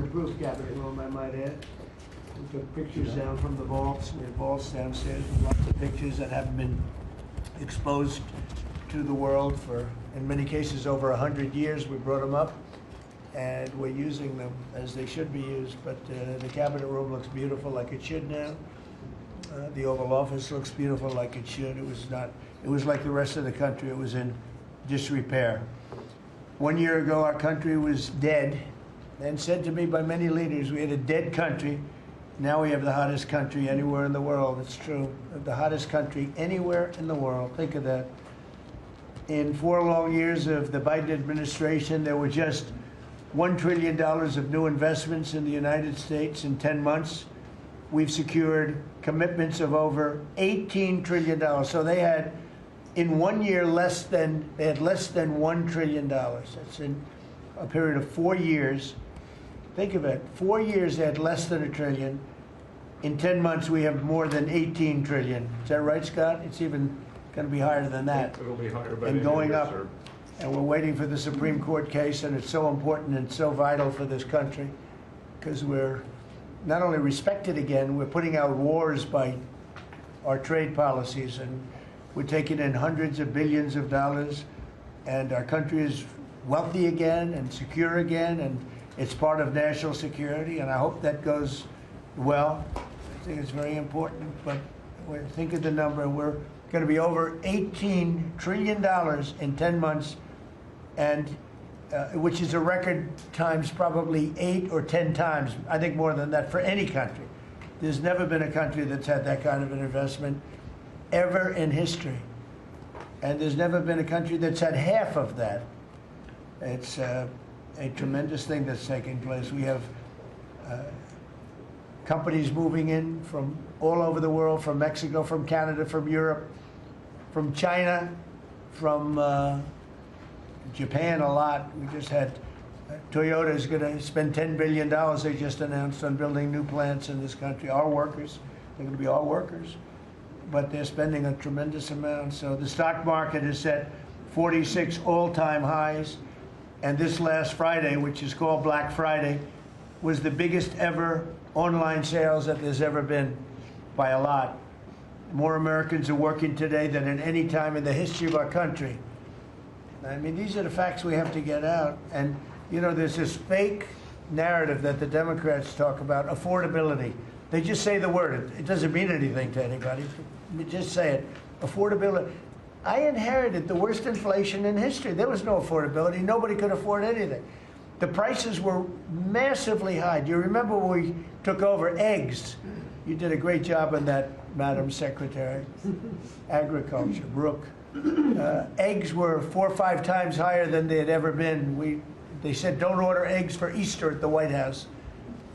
weatherproof cabinet room, I might add. We took pictures down from the vaults. We have vaults downstairs with lots of pictures that haven't been exposed to the world for, in many cases, over 100 years. We brought them up, and we're using them as they should be used. But the cabinet room looks beautiful, like it should now. The Oval Office looks beautiful, like it should. It was not. It was like the rest of the country. It was in disrepair. 1 year ago, our country was dead, and said to me by many leaders, we had a dead country. Now we have the hottest country anywhere in the world. It's true. The hottest country anywhere in the world. Think of that. In 4 long years of the Biden administration, there were just $1 trillion of new investments in the United States in 10 months. We've secured commitments of over $18 trillion. So they had, in 1 year, less than $1 trillion. That's in a period of 4 years. Think of it, 4 years they had less than $1 trillion. In 10 months we have more than $18 trillion. Is that right, Scott? It's even going to be higher than that. It'll be higher by and going up. Sir. And we're waiting for the Supreme Court case, and it's so important and so vital for this country because we're not only respected again, we're putting out wars by our trade policies, and we're taking in hundreds of billions of dollars, and our country is wealthy again and secure again, and it's part of national security, and I hope that goes well. I think it's very important, but think of the number. We're going to be over $18 trillion in 10 months, and which is a record times probably 8 or 10 times, I think more than that, for any country. There's never been a country that's had that kind of an investment ever in history. And there's never been a country that's had half of that. It's a tremendous thing that's taking place. We have companies moving in from all over the world, from Mexico, from Canada, from Europe, from China, from Japan a lot. We just had Toyota is going to spend $10 billion, they just announced, on building new plants in this country. Our workers, they're going to be our workers, but they're spending a tremendous amount. So the stock market is set 46 all-time highs. And this last Friday, which is called Black Friday, was the biggest ever online sales that there's ever been by a lot. More Americans are working today than at any time in the history of our country. I mean, these are the facts we have to get out. And, you know, there's this fake narrative that the Democrats talk about, affordability. They just say the word. It doesn't mean anything to anybody. Just say it. Affordability. I inherited the worst inflation in history. There was no affordability. Nobody could afford anything. The prices were massively high. Do you remember when we took over eggs? You did a great job on that, Madam Secretary. Agriculture, Brooke. Eggs were 4 or 5 times higher than they had ever been. They said, don't order eggs for Easter at the White House.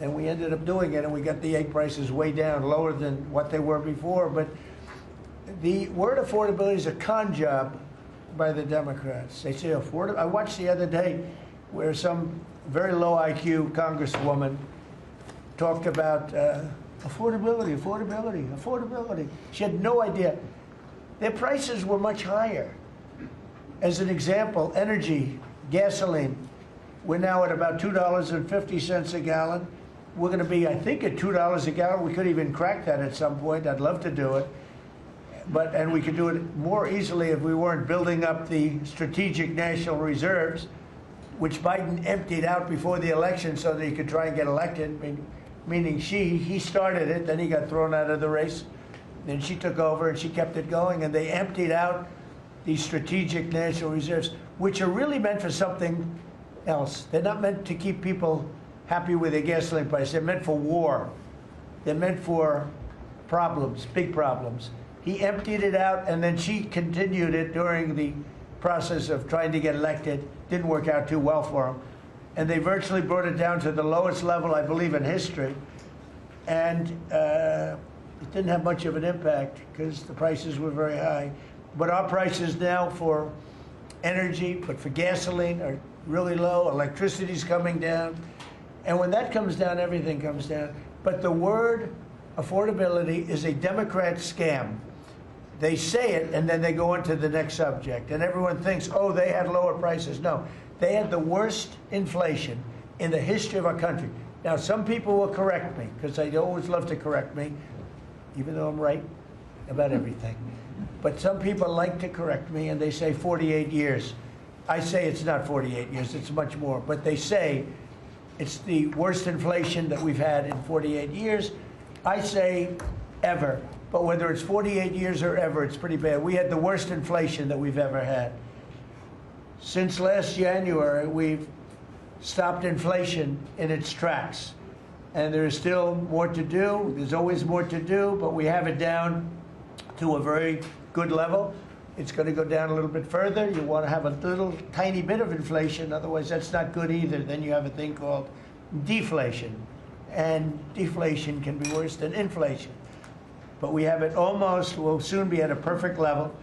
And we ended up doing it, and we got the egg prices way down, lower than what they were before. But the word affordability is a con job by the Democrats. They say affordable. I watched the other day where some very low IQ congresswoman talked about affordability, affordability, affordability. She had no idea. Their prices were much higher. As an example, energy, gasoline, we're now at about $2.50 a gallon. We're going to be, I think, at $2 a gallon. We could even crack that at some point. I'd love to do it. And we could do it more easily if we weren't building up the strategic national reserves, which Biden emptied out before the election so that he could try and get elected, meaning he started it, then he got thrown out of the race, then she took over and she kept it going, and they emptied out these strategic national reserves, which are really meant for something else. They're not meant to keep people happy with their gasoline price. They're meant for war. They're meant for problems, big problems. He emptied it out, and then she continued it during the process of trying to get elected. Didn't work out too well for him. And they virtually brought it down to the lowest level, I believe, in history. And it didn't have much of an impact because the prices were very high. But our prices now for energy, but for gasoline, are really low. Electricity's coming down. And when that comes down, everything comes down. But the word affordability is a Democrat scam. They say it, and then they go on to the next subject. And everyone thinks, oh, they had lower prices. No, they had the worst inflation in the history of our country. Now, some people will correct me, because I always love to correct me, even though I'm right about everything. But some people like to correct me, and they say 48 years. I say it's not 48 years, it's much more. But they say it's the worst inflation that we've had in 48 years. I say ever. But whether it's 48 years or ever, it's pretty bad. We had the worst inflation that we've ever had. Since last January, we've stopped inflation in its tracks. And there is still more to do. There's always more to do, but we have it down to a very good level. It's going to go down a little bit further. You want to have a little tiny bit of inflation, otherwise that's not good either. Then you have a thing called deflation. And deflation can be worse than inflation. But we have it almost, we'll soon be at a perfect level,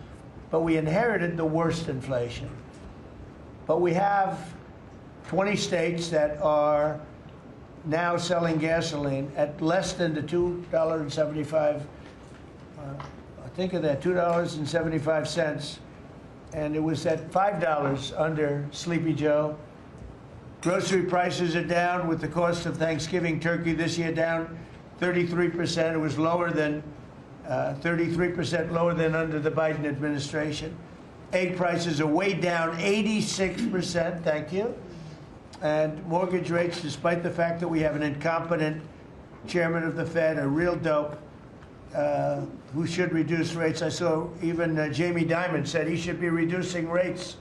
but we inherited the worst inflation. But we have 20 states that are now selling gasoline at less than the $2.75, think of that, $2.75, and it was at $5 under Sleepy Joe. Grocery prices are down with the cost of Thanksgiving turkey this year down 33%. It was lower than 33% lower than under the Biden administration. Egg prices are way down 86%, thank you. And mortgage rates, despite the fact that we have an incompetent chairman of the Fed, a real dope, who should reduce rates. I saw even Jamie Dimon said he should be reducing rates.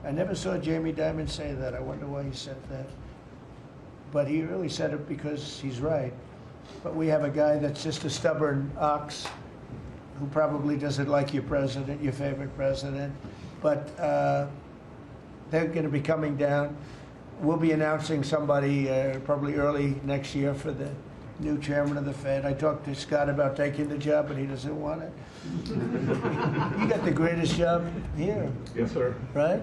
I never saw Jamie Dimon say that. I wonder why he said that. But he really said it because he's right. But we have a guy that's just a stubborn ox who probably doesn't like your president, your favorite president. But they're going to be coming down. We'll be announcing somebody probably early next year for the new chairman of the Fed. I talked to Scott about taking the job, but he doesn't want it. You got the greatest job here. Yes, sir. Right?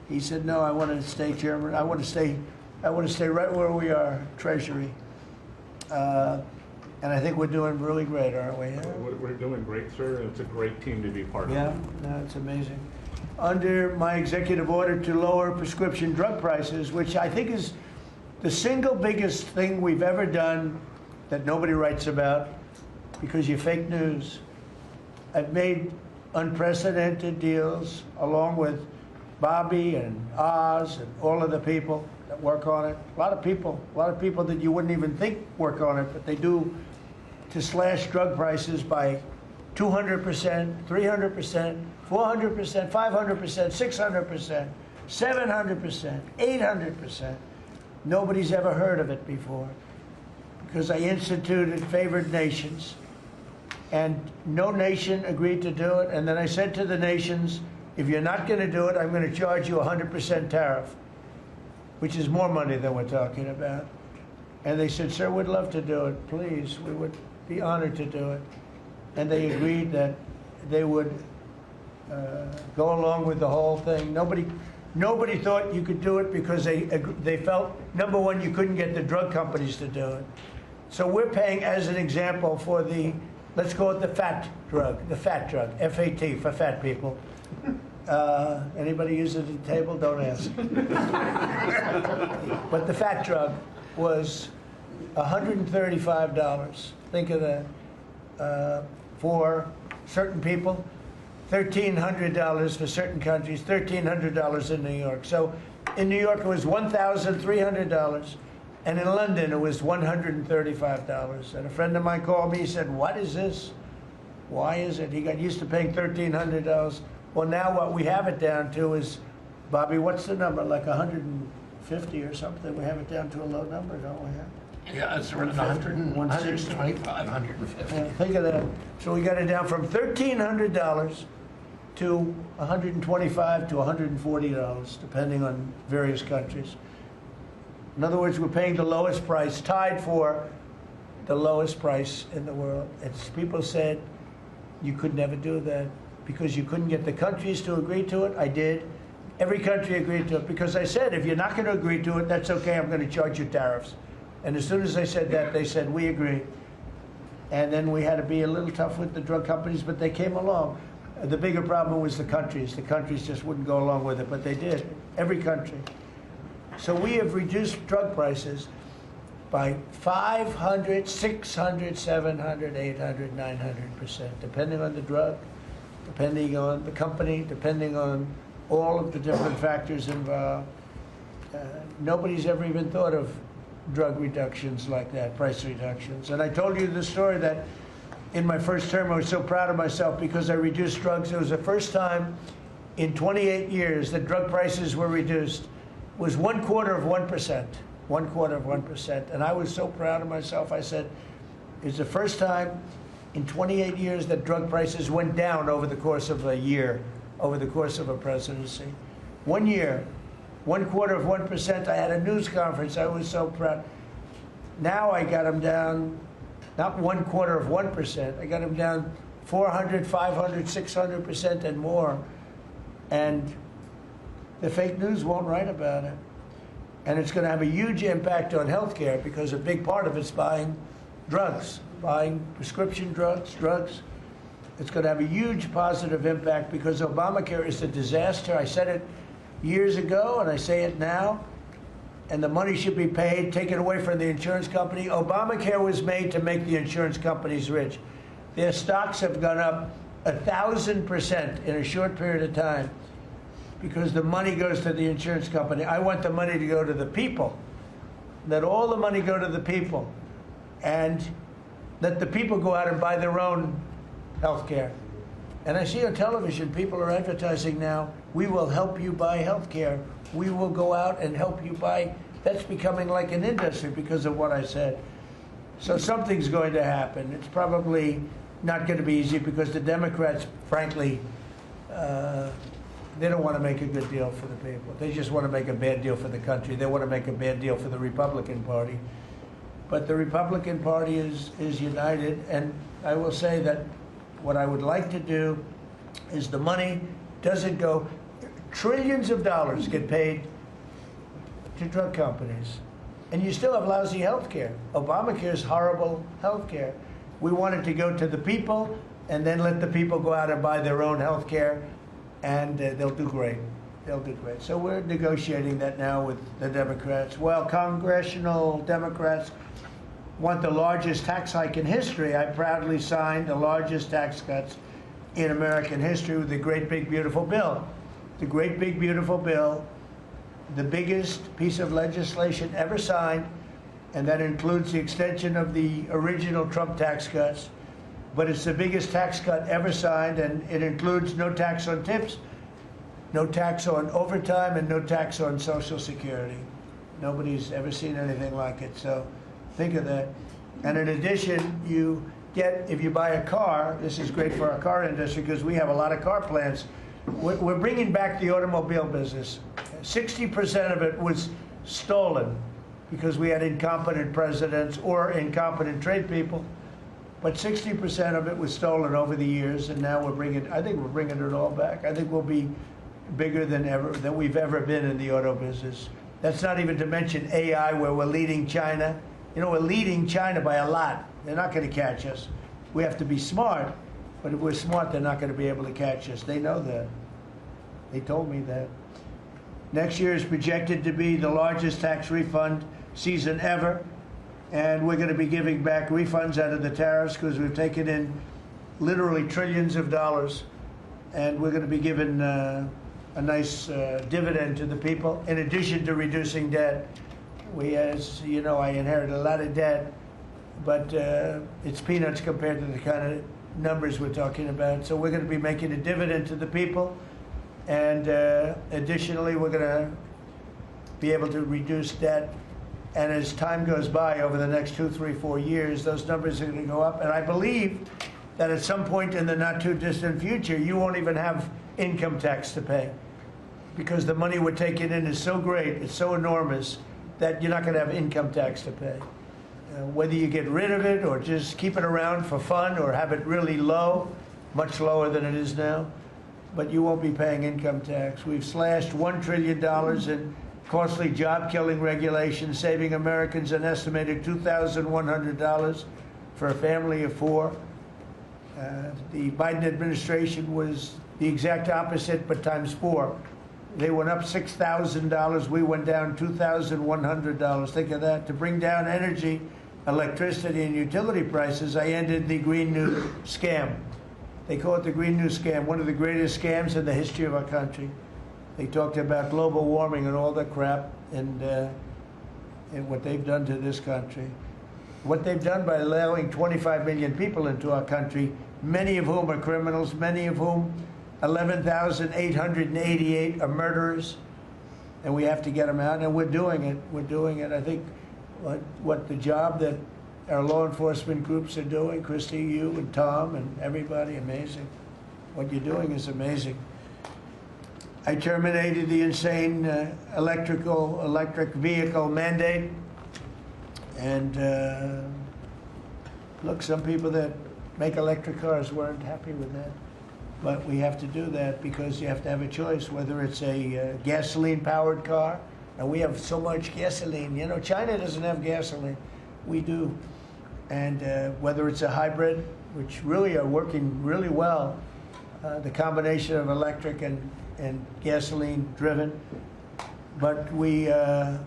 He said, no, I want to stay chairman. I want to stay right where we are, Treasury. And I think we're doing really great, aren't we? We're doing great, sir. It's a great team to be part of. Yeah, no, it's amazing. Under my executive order to lower prescription drug prices, which I think is the single biggest thing we've ever done that nobody writes about because you're fake news. I've made unprecedented deals along with Bobby and Oz and all of the people that work on it. A lot of people that you wouldn't even think work on it, but they do, to slash drug prices by 200%, 300%, 400%, 500%, 600%, 700%, 800%. Nobody's ever heard of it before because I instituted favored nations and no nation agreed to do it. And then I said to the nations, if you're not going to do it, I'm going to charge you 100% tariff, which is more money than we're talking about. And they said, sir, we'd love to do it. Please, we would be honored to do it. And they agreed that they would go along with the whole thing. Nobody thought you could do it because they felt, number one, you couldn't get the drug companies to do it. So we're paying, as an example, for the, let's call it the fat drug, F-A-T, for fat people. Anybody use it at the table? Don't ask. But the fat drug was $135. Think of that. For certain people, $1,300 for certain countries, $1,300 in New York. So in New York it was $1,300, and in London it was $135. And a friend of mine called me, he said, what is this? Why is it? He got used to paying $1,300. Well, now what we have it down to is, Bobby, what's the number? Like 150 or something? We have it down to a low number, don't we? Yeah, it's around 100, 125, 150. Yeah, think of that. So we got it down from $1,300 to $125 to $140, depending on various countries. In other words, we're paying the lowest price, tied for the lowest price in the world. It's, people said you could never do that because you couldn't get the countries to agree to it. I did. Every country agreed to it because I said, if you're not going to agree to it, that's okay, I'm going to charge you tariffs. And as soon as I said that, they said, we agree. And then we had to be a little tough with the drug companies, but they came along. The bigger problem was the countries. The countries just wouldn't go along with it, but they did. Every country. So we have reduced drug prices by 500, 600, 700, 800, 900%, depending on the drug, depending on the company, depending on all of the different factors involved. Nobody's ever even thought of drug reductions like that, price reductions. And I told you the story that in my first term, I was so proud of myself because I reduced drugs. It was the first time in 28 years that drug prices were reduced. It was 1/4%, 1/4%. And I was so proud of myself. I said, it's the first time in 28 years that drug prices went down over the course of a year, over the course of a presidency. 1 year, 1/4%. I had a news conference. I was so proud. Now I got them down, not 1/4%. I got them down 400, 500, 600% and more. And the fake news won't write about it. And it's going to have a huge impact on healthcare because a big part of it's buying drugs, buying prescription drugs. It's going to have a huge positive impact because Obamacare is a disaster. I said it years ago and I say it now. And the money should be paid, taken away from the insurance company. Obamacare was made to make the insurance companies rich. Their stocks have gone up 1,000% in a short period of time because the money goes to the insurance company. I want the money to go to the people. Let all the money go to the people. And let the people go out and buy their own health care. And I see on television, people are advertising now, we will help you buy health care. We will go out and help you buy. That's becoming like an industry because of what I said. So something's going to happen. It's probably not going to be easy because the Democrats, frankly, they don't want to make a good deal for the people. They just want to make a bad deal for the country. They want to make a bad deal for the Republican Party. But the Republican Party is united, and I will say that what I would like to do is the money doesn't go, trillions of dollars get paid to drug companies, and you still have lousy health care. Obamacare is horrible health care. We want it to go to the people, and then let the people go out and buy their own health care, and they'll do great. They'll do great. So we're negotiating that now with the Democrats. Well, congressional Democrats want the largest tax hike in history. I proudly signed the largest tax cuts in American history with the Great Big Beautiful Bill. The Great Big Beautiful Bill, the biggest piece of legislation ever signed, and that includes the extension of the original Trump tax cuts. But it's the biggest tax cut ever signed, and it includes no tax on tips, no tax on overtime, and no tax on Social Security. Nobody's ever seen anything like it, so think of that. And in addition, you get, if you buy a car, this is great for our car industry because we have a lot of car plants. We're bringing back the automobile business. 60% of it was stolen because we had incompetent presidents or incompetent trade people. But 60% of it was stolen over the years, and now I think we're bringing it all back. I think we'll be bigger than we've ever been in the auto business. That's not even to mention AI, where we're leading China. You know, we're leading China by a lot. They're not going to catch us. We have to be smart, but if we're smart, they're not going to be able to catch us. They know that. They told me that. Next year is projected to be the largest tax refund season ever. And we're going to be giving back refunds out of the tariffs because we've taken in literally trillions of dollars. And we're going to be giving a nice dividend to the people, in addition to reducing debt. As you know, I inherited a lot of debt, but it's peanuts compared to the kind of numbers we're talking about. So we're going to be making a dividend to the people. And additionally, we're going to be able to reduce debt. And as time goes by over the next 2, 3, 4 years, those numbers are going to go up. And I believe that at some point in the not too distant future, you won't even have income tax to pay because the money we're taking in is so great, it's so enormous, that you're not going to have income tax to pay. Whether you get rid of it or just keep it around for fun or have it really low, much lower than it is now, but you won't be paying income tax. We've slashed $1 trillion in costly job-killing regulations, saving Americans an estimated $2,100 for a family of 4. The Biden administration was the exact opposite, but times 4. They went up $6,000. We went down $2,100. Think of that. To bring down energy, electricity, and utility prices, I ended the Green New scam. They call it the Green New scam, one of the greatest scams in the history of our country. They talked about global warming and all that crap, and what they've done to this country. What they've done by allowing 25 million people into our country, many of whom are criminals, many of whom 11,888 are murderers, and we have to get them out, and we're doing it. We're doing it. I think what the job that our law enforcement groups are doing, Christy, you and Tom and everybody, amazing. What you're doing is amazing. I terminated the insane electric vehicle mandate, and look, some people that make electric cars weren't happy with that. But we have to do that because you have to have a choice, whether it's a gasoline-powered car, and we have so much gasoline. You know, China doesn't have gasoline. We do. And whether it's a hybrid, which really are working really well, the combination of electric and gasoline-driven. But we, you know,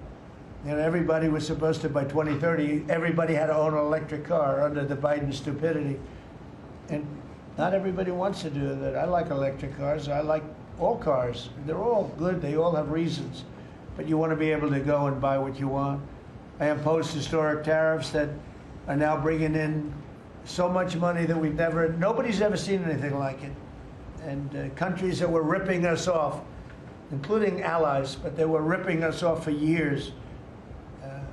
everybody was supposed to, by 2030, everybody had to own an electric car under the Biden stupidity. And not everybody wants to do that. I like electric cars. I like all cars. They're all good. They all have reasons. But you want to be able to go and buy what you want. I imposed historic tariffs that are now bringing in so much money that nobody's ever seen anything like it. And countries that were ripping us off, including allies, but they were ripping us off for years.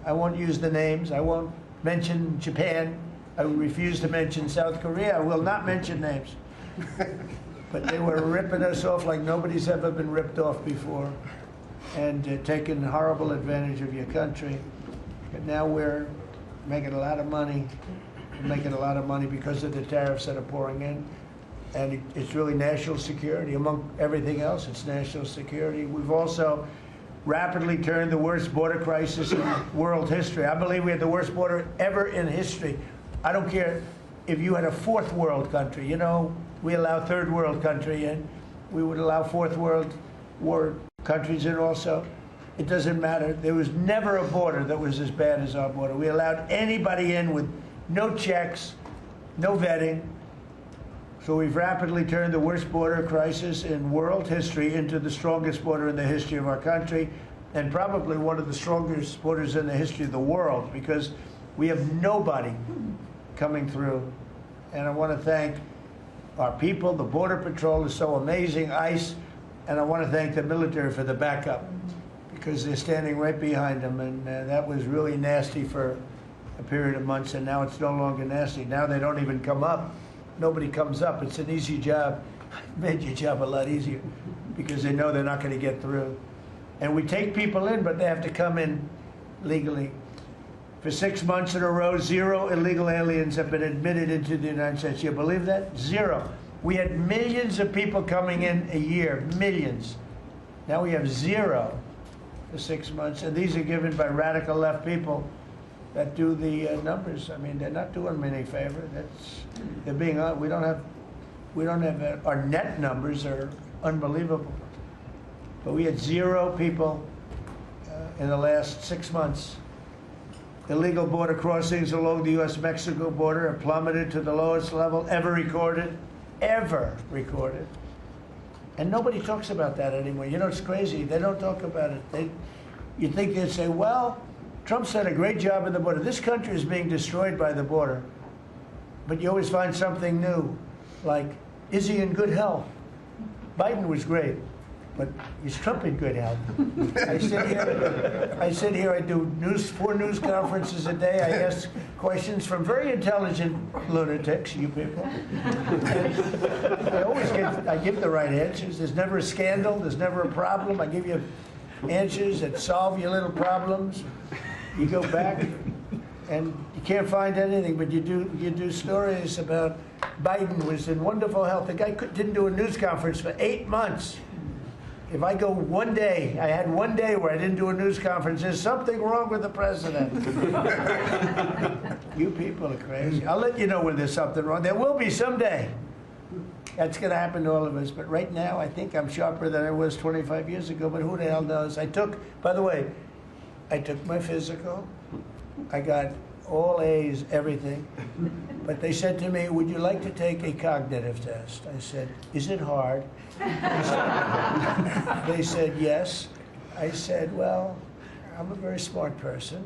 I won't use the names. I won't mention Japan. I refuse to mention South Korea. I will not mention names. But they were ripping us off like nobody's ever been ripped off before, and taking horrible advantage of your country. But now we're making a lot of money. We're making a lot of money because of the tariffs that are pouring in. And it's really national security. Among everything else, it's national security. We've also rapidly turned the worst border crisis in world history. I believe we had the worst border ever in history. I don't care if you had a fourth world country. You know, we allow third world country in. We would allow fourth world war countries in also. It doesn't matter. There was never a border that was as bad as our border. We allowed anybody in with no checks, no vetting. So we've rapidly turned the worst border crisis in world history into the strongest border in the history of our country, and probably one of the strongest borders in the history of the world, because we have nobody coming through. And I want to thank our people. The Border Patrol is so amazing, ICE, and I want to thank the military for the backup, because they're standing right behind them. And that was really nasty for a period of months, and now it's no longer nasty. Now they don't even come up. Nobody comes up. It's an easy job. It made your job a lot easier because they know they're not going to get through. And we take people in, but they have to come in legally. For 6 months in a row, 0 illegal aliens have been admitted into the United States. You believe that? 0. We had millions of people coming in a year, millions. Now we have 0 for 6 months, and these are given by radical left people that do the numbers. I mean, they're not doing me any favor. They're being we don't have our net numbers are unbelievable. But we had 0 people in the last 6 months. Illegal border crossings along the U.S.-Mexico border have plummeted to the lowest level ever recorded. And nobody talks about that anymore. You know, it's crazy. They don't talk about it. You'd think they'd say, well, Trump's done a great job at the border. This country is being destroyed by the border. But you always find something new, like, is he in good health? Biden was great, but is Trump in good health? I sit here, I do 4 news conferences a day. I ask questions from very intelligent lunatics, you people. And I give the right answers. There's never a scandal. There's never a problem. I give you answers that solve your little problems. You go back and you can't find anything, but you do stories about Biden was in wonderful health. The guy didn't do a news conference for 8 months. If I go one day, I had one day where I didn't do a news conference, there's something wrong with the president. You people are crazy. I'll let you know when there's something wrong. There will be someday. That's going to happen to all of us. But right now, I think I'm sharper than I was 25 years ago. But who the hell knows? By the way, I took my physical. I got all A's, everything. But they said to me, would you like to take a cognitive test? I said, is it hard? They said, yes. I said, well, I'm a very smart person.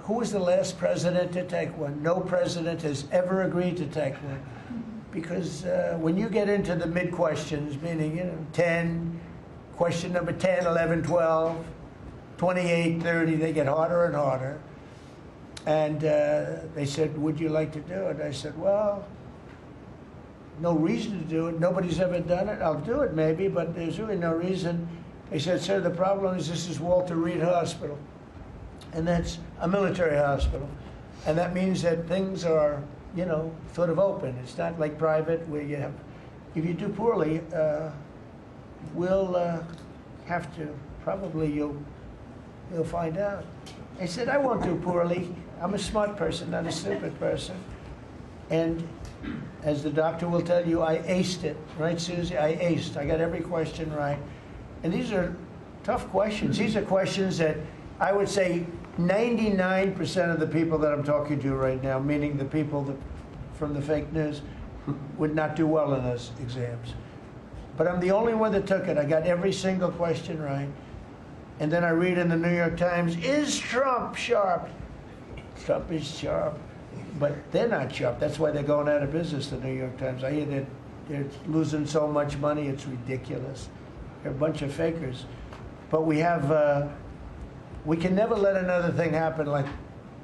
Who was the last president to take one? No president has ever agreed to take one. Because when you get into the mid-questions, meaning, 10, question number 10, 11, 12, 28, 30, they get harder and harder. And they said, would you like to do it? I said, well, no reason to do it. Nobody's ever done it. I'll do it maybe, but there's really no reason. They said, sir, the problem is this is Walter Reed Hospital. And that's a military hospital. And that means that things are, sort of open. It's not like private where you have, if you do poorly, we'll have to, probably you'll find out. I said, I won't do poorly. I'm a smart person, not a stupid person. And as the doctor will tell you, I aced it. Right, Susie? I aced. I got every question right. And these are tough questions. These are questions that I would say 99% of the people that I'm talking to right now, meaning the people from the fake news, would not do well in those exams. But I'm the only one that took it. I got every single question right. And then I read in the New York Times, is Trump sharp? Trump is sharp. But they're not sharp. That's why they're going out of business, the New York Times. I hear that they're losing so much money, it's ridiculous. They're a bunch of fakers. But we can never let another thing happen like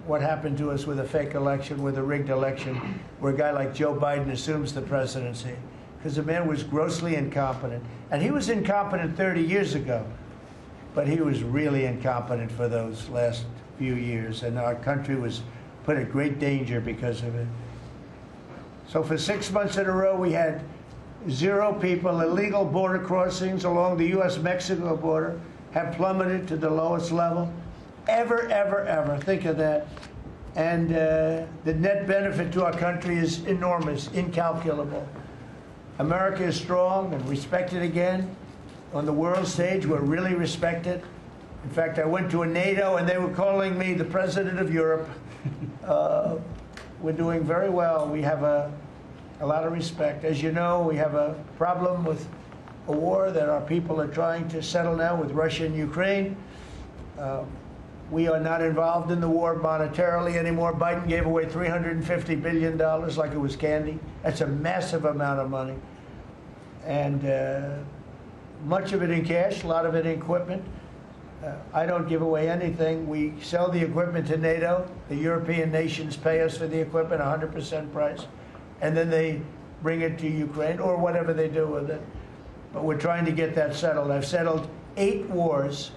what happened to us with a fake election, with a rigged election, where a guy like Joe Biden assumes the presidency. Because the man was grossly incompetent. And he was incompetent 30 years ago. But he was really incompetent for those last few years, and our country was put at great danger because of it. So for 6 months in a row, we had 0 people. Illegal border crossings along the U.S.-Mexico border have plummeted to the lowest level ever, ever, ever. Think of that. And the net benefit to our country is enormous, incalculable. America is strong and respected again. On the world stage, we're really respected. In fact, I went to a NATO and they were calling me the president of Europe. We're doing very well. We have a lot of respect. As you know, we have a problem with a war that our people are trying to settle now with Russia and Ukraine. We are not involved in the war monetarily anymore. Biden gave away $350 billion like it was candy. That's a massive amount of money. And much of it in cash, a lot of it in equipment. I don't give away anything. We sell the equipment to NATO. The European nations pay us for the equipment, 100% price. And then they bring it to Ukraine or whatever they do with it. But we're trying to get that settled. I've settled 8 wars.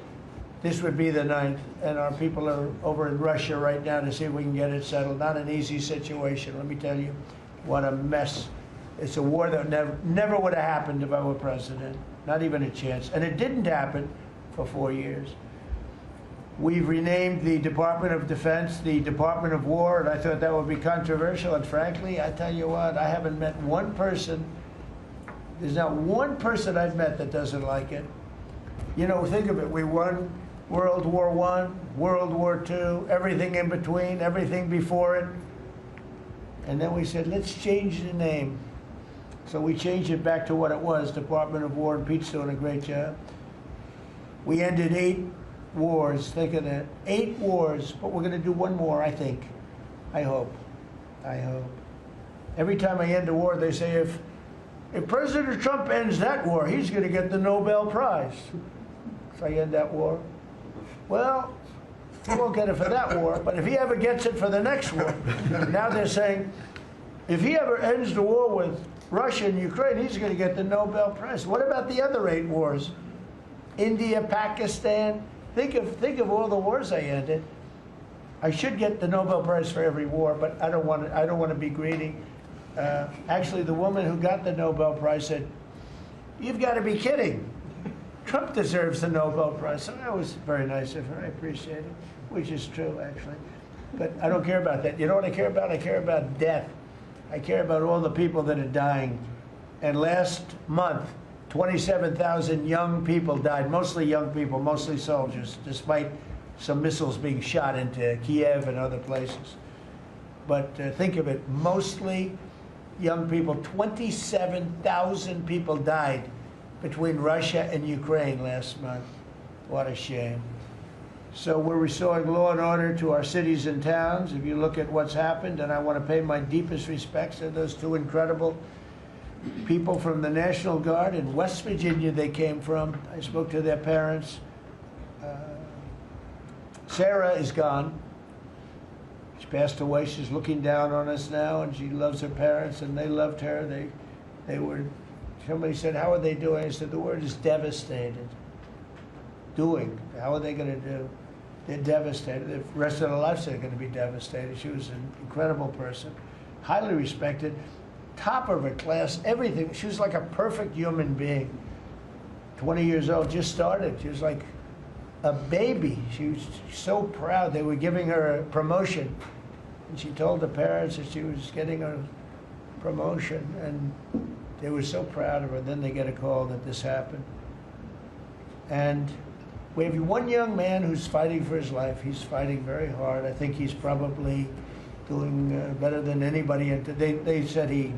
This would be the 9th. And our people are over in Russia right now to see if we can get it settled. Not an easy situation. Let me tell you what a mess. It's a war that never would have happened if I were president. Not even a chance. And it didn't happen for 4 years. We've renamed the Department of Defense the Department of War, and I thought that would be controversial. And frankly, I tell you what, I haven't met one person, there's not one person I've met that doesn't like it. Think of it. We won World War I, World War II, everything in between, everything before it. And then we said, let's change the name. So we changed it back to what it was, Department of War, and Pete's doing a great job. We ended 8 wars, think of that. 8 wars, but we're going to do one more, I think. I hope. Every time I end a war, they say, if President Trump ends that war, he's going to get the Nobel Prize. So I end that war. Well, he won't get it for that war, but if he ever gets it for the next war, now they're saying, if he ever ends the war with Russia and Ukraine, he's going to get the Nobel Prize. What about the other 8 wars? India, Pakistan. Think of all the wars I ended. I should get the Nobel Prize for every war, but I don't want to be greedy. Actually, the woman who got the Nobel Prize said, "You've got to be kidding. Trump deserves the Nobel Prize." So that was very nice of her. I appreciate it, which is true, actually. But I don't care about that. You know what I care about? I care about death. I care about all the people that are dying And last month, 27,000 young people died, mostly young people, mostly soldiers, despite some missiles being shot into Kiev and other places. But think of it, mostly young people. 27,000 people died between Russia and Ukraine last month. What a shame. So we're restoring law and order to our cities and towns. If you look at what's happened, and I want to pay my deepest respects to those two incredible people from the National Guard in West Virginia they came from. I spoke to their parents. Sarah is gone. She passed away. She's looking down on us now, and she loves her parents, and they loved her. They were, somebody said, how are they doing? I said, the word is devastated. Doing. How are they going to do? They're devastated. The rest of their lives they're going to be devastated. She was an incredible person, highly respected, top of her class, everything. She was like a perfect human being. 20 years old, just started. She was like a baby. She was so proud. They were giving her a promotion, and she told the parents that she was getting a promotion, and they were so proud of her. Then they get a call that this happened. And we have one young man who's fighting for his life. He's fighting very hard. I think he's probably doing better than anybody. They said he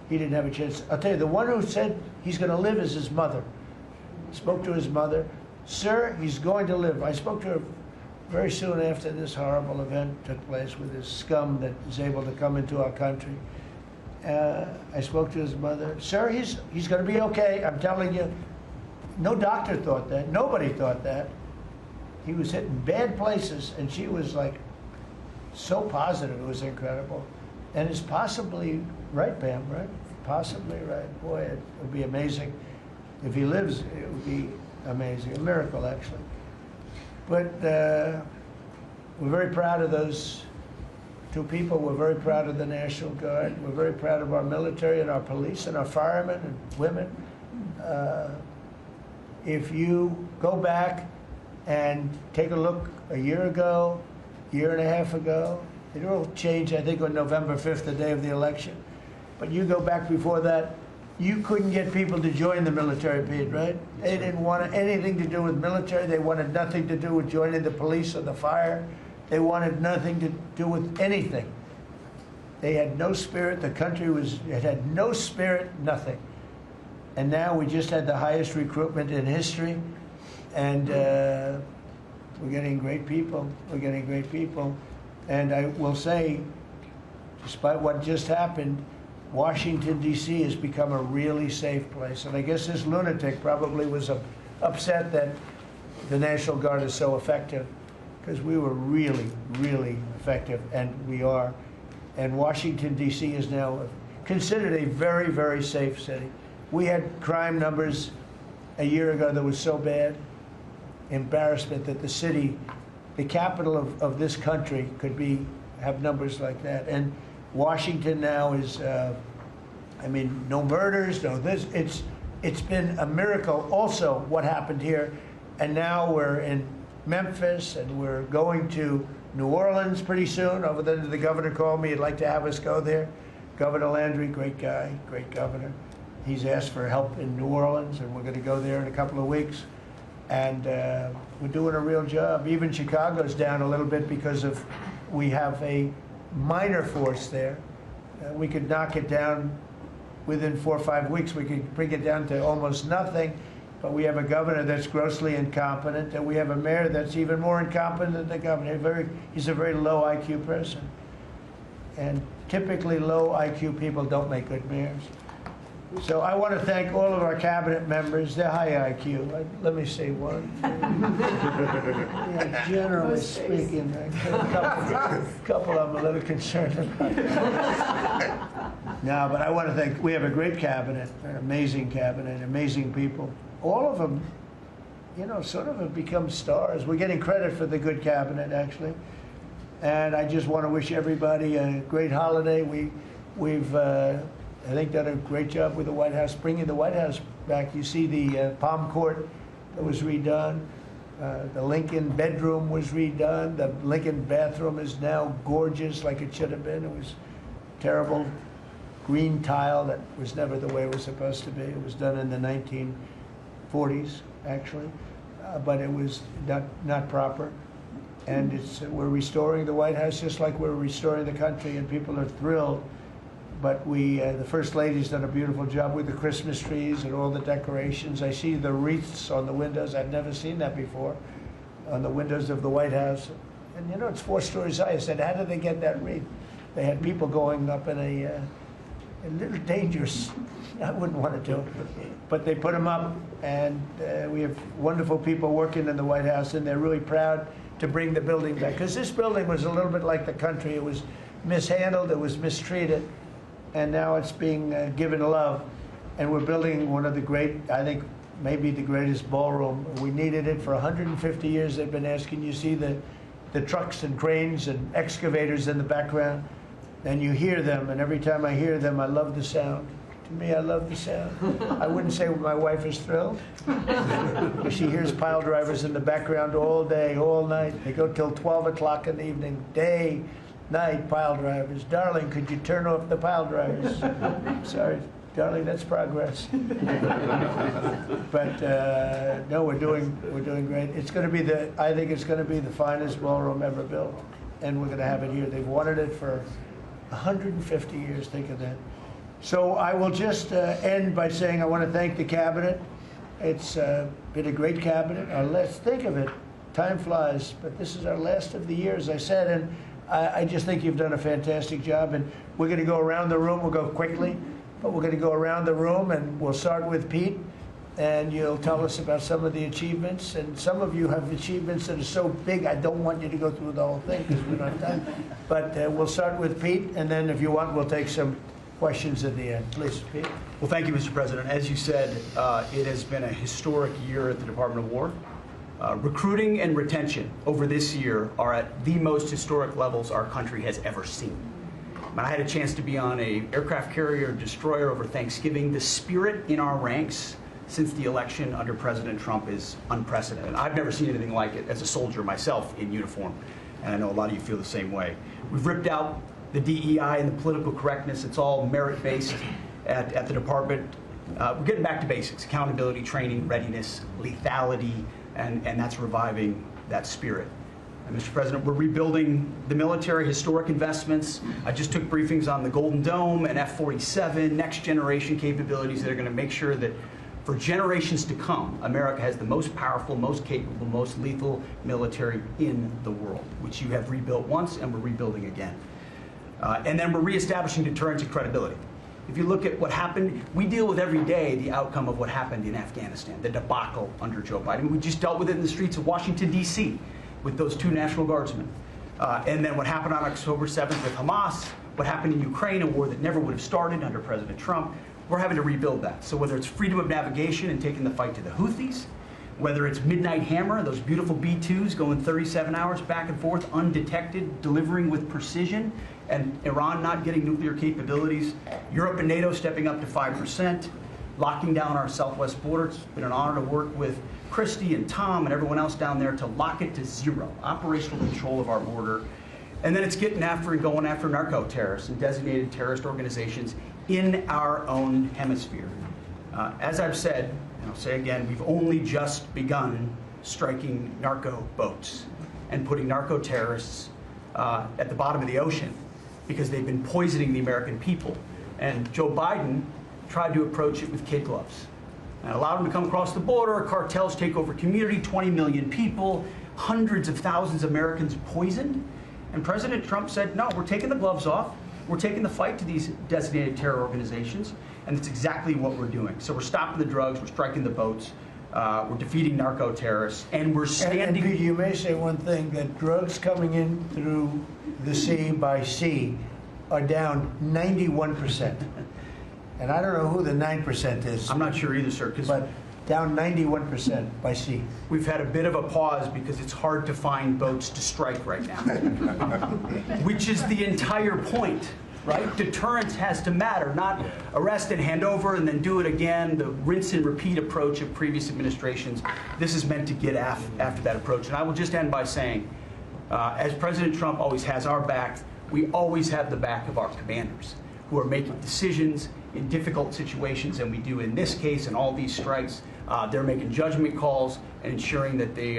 didn't have a chance. I'll tell you, the one who said he's going to live is his mother. Spoke to his mother. Sir, he's going to live. I spoke to her very soon after this horrible event took place with this scum that is able to come into our country. I spoke to his mother. Sir, he's going to be okay. I'm telling you. No doctor thought that. Nobody thought that. He was hitting bad places, and she was like so positive. It was incredible. And it's possibly right, Pam, right? Possibly right. Boy, it would be amazing. If he lives, it would be amazing. A miracle, actually. But we're very proud of those two people. We're very proud of the National Guard. We're very proud of our military and our police and our firemen and women. If you go back and take a look a year ago, year and a half ago, it all changed, I think, on November 5th, the day of the election. But you go back before that, you couldn't get people to join the military, Pete, right? They didn't want anything to do with military. They wanted nothing to do with joining the police or the fire. They wanted nothing to do with anything. They had no spirit. The country it had no spirit, nothing. And now we just had the highest recruitment in history, and we're getting great people. We're getting great people. And I will say, despite what just happened, Washington, D.C. has become a really safe place. And I guess this lunatic probably was upset that the National Guard is so effective, because we were really, really effective, and we are. And Washington, D.C. is now considered a very, very safe city. We had crime numbers a year ago that was so bad, embarrassment, that the city, the capital of this country, could have numbers like that. And Washington now is, I mean, no murders, no this. It's been a miracle also what happened here. And now we're in Memphis, and we're going to New Orleans pretty soon. Over there, the governor called me. He'd like to have us go there. Governor Landry, great guy, great governor. He's asked for help in New Orleans, and we're going to go there in a couple of weeks. And we're doing a real job. Even Chicago's down a little bit because we have a minor force there. We could knock it down within 4 or 5 weeks. We could bring it down to almost nothing. But we have a governor that's grossly incompetent, and we have a mayor that's even more incompetent than the governor. He's a very low IQ person. And typically low IQ people don't make good mayors. So I want to thank all of our cabinet members. They're high IQ. Let me see, one. Yeah, generally speaking, a couple I'm a little concerned about. No, but I want to thank, we have a great cabinet, an amazing cabinet, amazing people. All of them, you know, sort of have become stars. We're getting credit for the good cabinet, actually. And I just want to wish everybody a great holiday. We've I think done a great job with the White House, bringing the White House back. You see the Palm Court that was redone. The Lincoln bedroom was redone. The Lincoln bathroom is now gorgeous, like it should have been. It was terrible green tile that was never the way it was supposed to be. It was done in the 1940s, actually, but it was not proper. And we're restoring the White House just like we're restoring the country, and people are thrilled. But the First Lady's done a beautiful job with the Christmas trees and all the decorations. I see the wreaths on the windows. I've never seen that before, on the windows of the White House. And you know, it's 4 stories high. I said, how did they get that wreath? They had people going up in a little dangerous, I wouldn't want to do it, but they put them up, and we have wonderful people working in the White House, and they're really proud to bring the building back. Because this building was a little bit like the country. It was mishandled, it was mistreated, and now it's being given love. And we're building one of the great, I think, maybe the greatest ballroom. We needed it for 150 years. They've been asking. You see the trucks and cranes and excavators in the background, and you hear them, and every time I hear them, I love the sound. To me, I love the sound. I wouldn't say my wife is thrilled. She hears pile drivers in the background all day, all night. They go till 12 o'clock in the evening, day, night, pile drivers. Darling, could you turn off the pile drivers? Sorry, darling, that's progress. But no, we're doing great. It's going to be I think it's going to be the finest ballroom ever built, and we're going to have it here. They've wanted it for 150 years. Think of that. So I will just end by saying I want to thank the cabinet. It's been a great cabinet. Let's think of it. Time flies, but this is our last of the year, as I said, and I just think you've done a fantastic job. And we're going to go around the room. We'll go quickly, but we're going to go around the room, and we'll start with Pete, and you'll tell us about some of the achievements. And some of you have achievements that are so big, I don't want you to go through the whole thing because we're not done. But we'll start with Pete, and then if you want, we'll take some questions at the end. Please, Pete. Well, thank you, Mr. President. As you said, it has been a historic year at the Department of War. Recruiting and retention over this year are at the most historic levels our country has ever seen. When I had a chance to be on an aircraft carrier destroyer over Thanksgiving, the spirit in our ranks since the election under President Trump is unprecedented. I've never seen anything like it as a soldier myself in uniform, and I know a lot of you feel the same way. We've ripped out the DEI and the political correctness. It's all merit-based at the department. We're getting back to basics: accountability, training, readiness, lethality, and that's reviving that spirit. And Mr. President, we're rebuilding the military, historic investments. I just took briefings on the Golden Dome and F-47, next generation capabilities that are going to make sure that for generations to come, America has the most powerful, most capable, most lethal military in the world, which you have rebuilt once and we're rebuilding again. And then we're reestablishing deterrence and credibility. If you look at what happened, we deal with every day the outcome of what happened in Afghanistan, the debacle under Joe Biden. We just dealt with it in the streets of Washington, D.C. with those 2 National Guardsmen. And then what happened on October 7th with Hamas, what happened in Ukraine, a war that never would have started under President Trump. We're having to rebuild that. So whether it's freedom of navigation and taking the fight to the Houthis, whether it's Midnight Hammer, those beautiful B-2s going 37 hours back and forth, undetected, delivering with precision, and Iran not getting nuclear capabilities, Europe and NATO stepping up to 5%, locking down our southwest border. It's been an honor to work with Christy and Tom and everyone else down there to lock it to 0, operational control of our border. And then it's getting after and going after narco-terrorists and designated terrorist organizations in our own hemisphere. As I've said, and I'll say again, we've only just begun striking narco boats and putting narco-terrorists at the bottom of the ocean because they've been poisoning the American people. And Joe Biden tried to approach it with kid gloves and allowed them to come across the border. Cartels take over community, 20 million people, hundreds of thousands of Americans poisoned. And President Trump said, no, we're taking the gloves off. We're taking the fight to these designated terror organizations, and that's exactly what we're doing. So we're stopping the drugs, we're striking the boats, we're defeating narco-terrorists, and we're standing... And you may say one thing, that drugs coming in through the sea by sea are down 91%. And I don't know who the 9% is. I'm not sure either, sir. But down 91% by sea. We've had a bit of a pause because it's hard to find boats to strike right now, which is the entire point, right? Deterrence has to matter, not arrest and hand over and then do it again, the rinse and repeat approach of previous administrations. This is meant to get after that approach. And I will just end by saying, as President Trump always has our back, we always have the back of our commanders. who are making decisions in difficult situations, and we do in this case and all these strikes. They're making judgment calls and ensuring that they